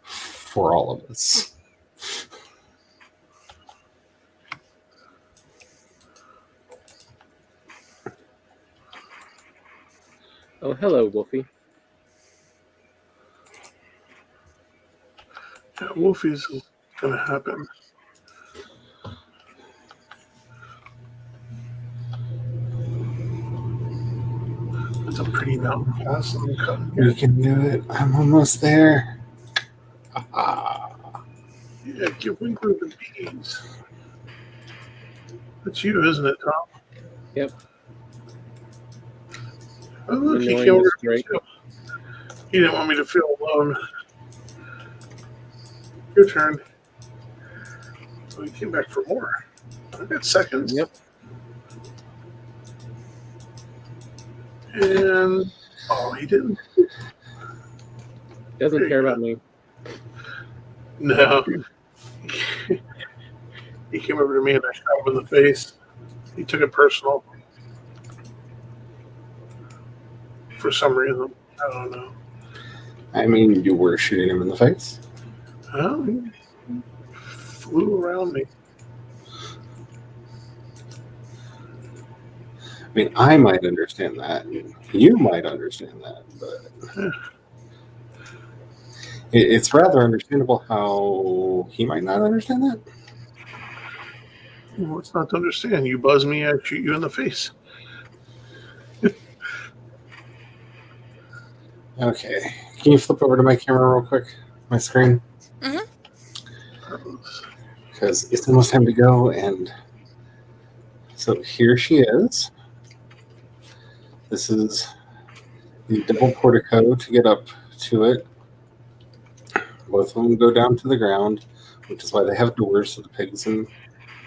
for all of us. Oh, hello, Wolfie. Yeah, Wolfie's is going to happen. It's a pretty mountain pass. I'm cutting We here. can do it. I'm almost there. Yeah, give Winkler the bees. That's you, isn't it, Tom? Yep. Oh, look, he Annoying came over this to me Drake. too. He didn't want me to feel alone. Your turn. So he came back for more. I got seconds. Yep. And oh, he didn't. Doesn't There care you about me. No. He came over to me and I shot him in the face. He took it personal. For some reason. I don't know. I mean, you were shooting him in the face. Well, he flew around me. I mean, I might understand that. You might understand that, but It's rather understandable how he might not understand that. What's not to understand? You buzz me, I shoot you in the face. Okay. Can you flip over to my camera real quick? My screen? Because it's almost time to go, and so here she is. This is the double portico to get up to it. Both of them go down to the ground, which is why they have doors so the pigs and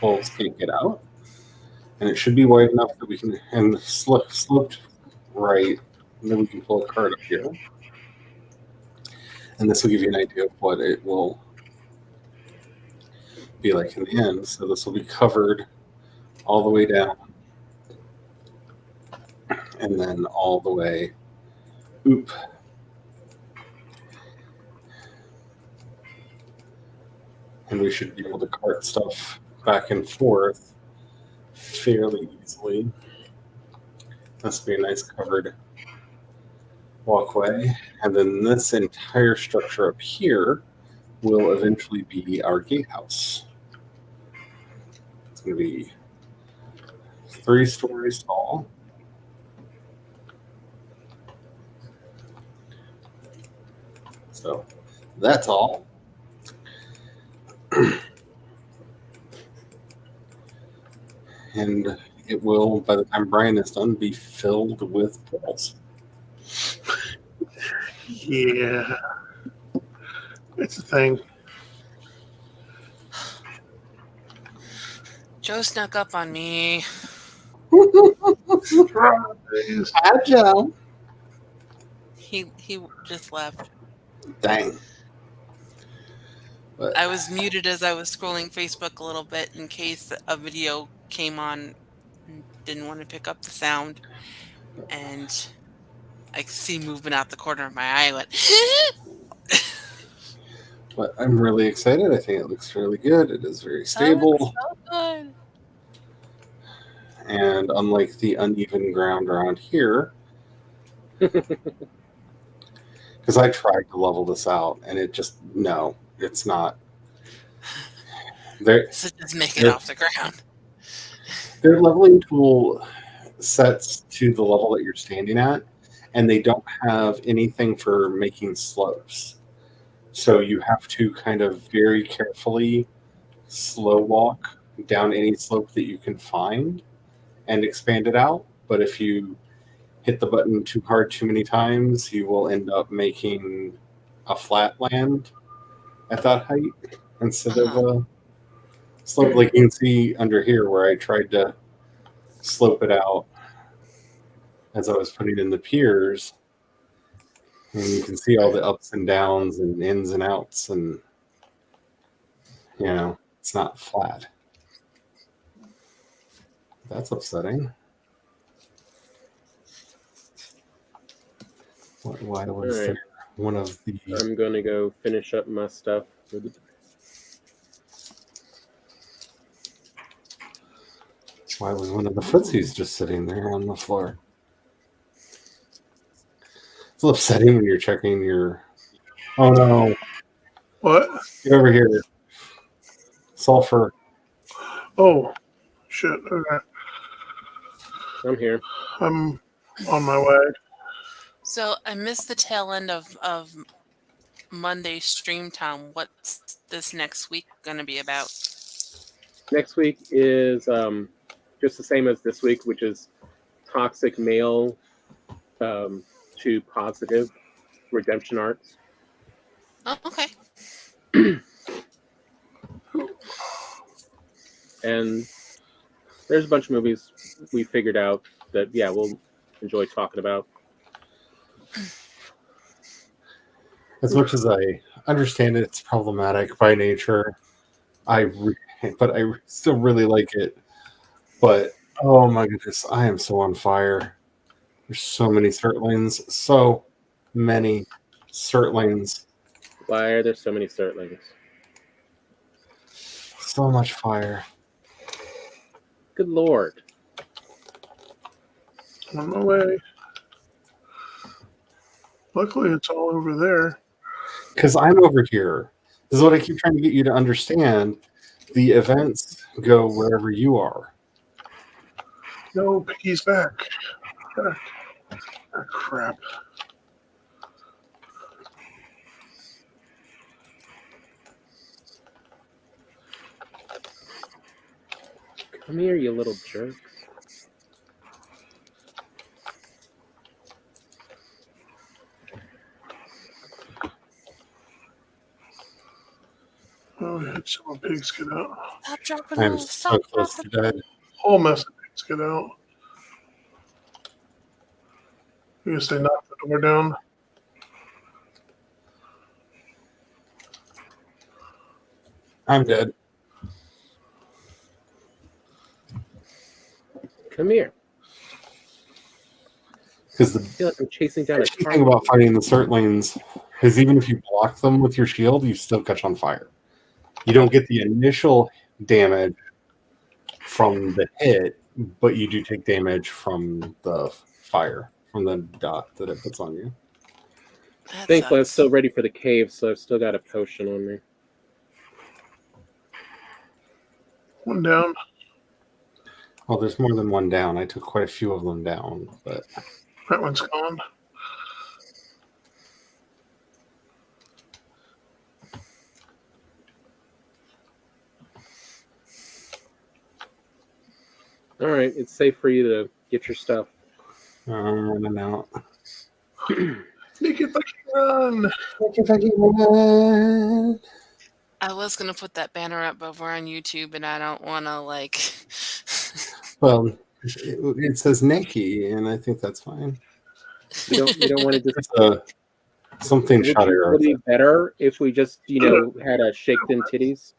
wolves can't get out. And it should be wide enough that we can, and sloped right, and then we can pull a cart up here. And this will give you an idea of what it will be like in the end. So this will be covered all the way down, and then all the way, and we should be able to cart stuff back and forth fairly easily. This will be a nice covered walkway. And then this entire structure up here will eventually be our gatehouse. It's going to be 3 stories tall. So that's all. And it will, by the time Brian is done, be filled with pearls. Yeah. It's a thing. Joe snuck up on me. Surprise. Hi, Joe. He just left. Dang. But I was muted as I was scrolling Facebook a little bit in case a video came on and didn't want to pick up the sound. And I see movement out the corner of my eye. I went, But I'm really excited. I think it looks really good. It is very stable. so good. And unlike the uneven ground around here, because I tried to level this out and it just, no, it's not. So just make it off the ground. Their leveling tool sets to the level that you're standing at, and they don't have anything for making slopes. So you have to kind of very carefully slow walk down any slope that you can find and expand it out. But if you hit the button too hard too many times, you will end up making a flat land at that height instead of a slope. Like you can see under here where I tried to slope it out as I was putting in the piers, and you can see all the ups and downs and ins and outs, and it's not flat. That's upsetting. Why was there one of the... I'm going to go finish up my stuff. Why was one of the footsies just sitting there on the floor? It's a little upsetting when you're checking your... Oh no. What? Get over here. Sulfur. Oh, shit. Okay. I'm here. I'm on my way. So I missed the tail end of Monday's stream time. What's this next week going to be about? Next week is just the same as this week, which is toxic male to positive redemption arcs. Oh, okay. And there's a bunch of movies we figured out that, we'll enjoy talking about. As much as I understand it's problematic by nature, I still really like it. But oh my goodness, I am so on fire. There's so many Certlings. So many Certlings. Why are there so many Certlings? So much fire. Good Lord. On my way. Luckily, it's all over there. Because I'm over here. This is what I keep trying to get you to understand. The events go wherever you are. No, Piggy's back. Ah, crap. Come here, you little jerks. Oh, I had some pigs get out. Stop dropping I'm those. so Stop close dropping. to dead. Whole mess of pigs get out. I guess they knocked the door down. I'm dead. Come here. Because I feel like I'm chasing down a the thing target. about fighting the Certlings is even if you block them with your shield, you still catch on fire. You don't get the initial damage from the hit, but you do take damage from the fire, from the dot that it puts on you. That Thankfully, I'm sucks. still ready for the cave, so I've still got a potion on me. One down. Well, there's more than one down. I took quite a few of them down, but That one's gone. All right, it's safe for you to get your stuff. I'm running out. Make it fucking run. I was gonna put that banner up, but we're on YouTube, and I don't want to like. Well, it says Nikki, and I think that's fine. You don't want to just. It's something shot arrow. Would it be better if we just, had a shake them titties?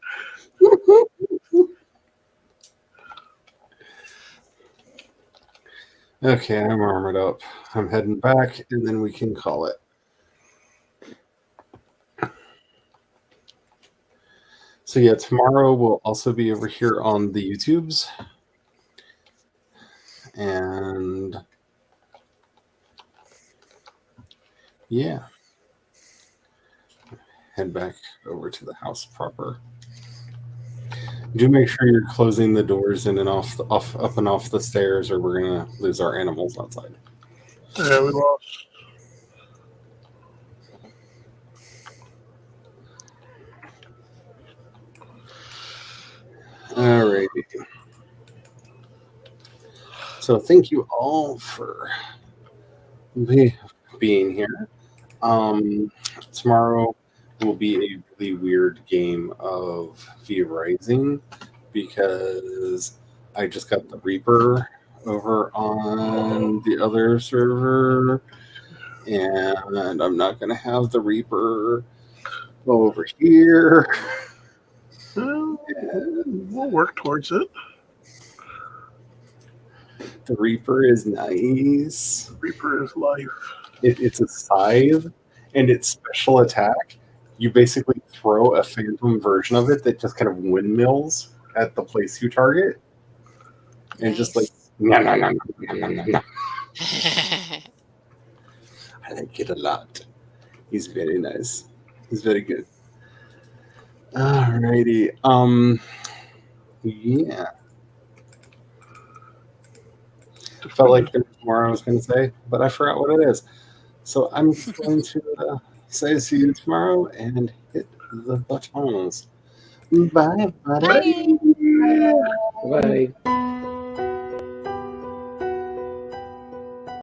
Okay, I'm armored up. I'm heading back, and then we can call it. So yeah, tomorrow we'll also be over here on the YouTubes. And yeah. Head back over to the house proper. Do make sure you're closing the doors in and up and off the stairs, or we're gonna lose our animals outside. Yeah, we lost. Alrighty. So thank you all for being here. Tomorrow will be a really weird game of V Rising because I just got the Reaper over on the other server, and I'm not going to have the Reaper over here. We'll work towards it. The Reaper is nice. Reaper is life. It's a scythe, and its special attack, you basically throw a phantom version of it that just kind of windmills at the place you target. And just like, no. I like it a lot. He's very nice. He's very good. Alrighty. Yeah. Felt like there was more I was going to say, but I forgot what it is. So I'm going to say see you tomorrow and hit the buttons. Bye, buddy. Bye.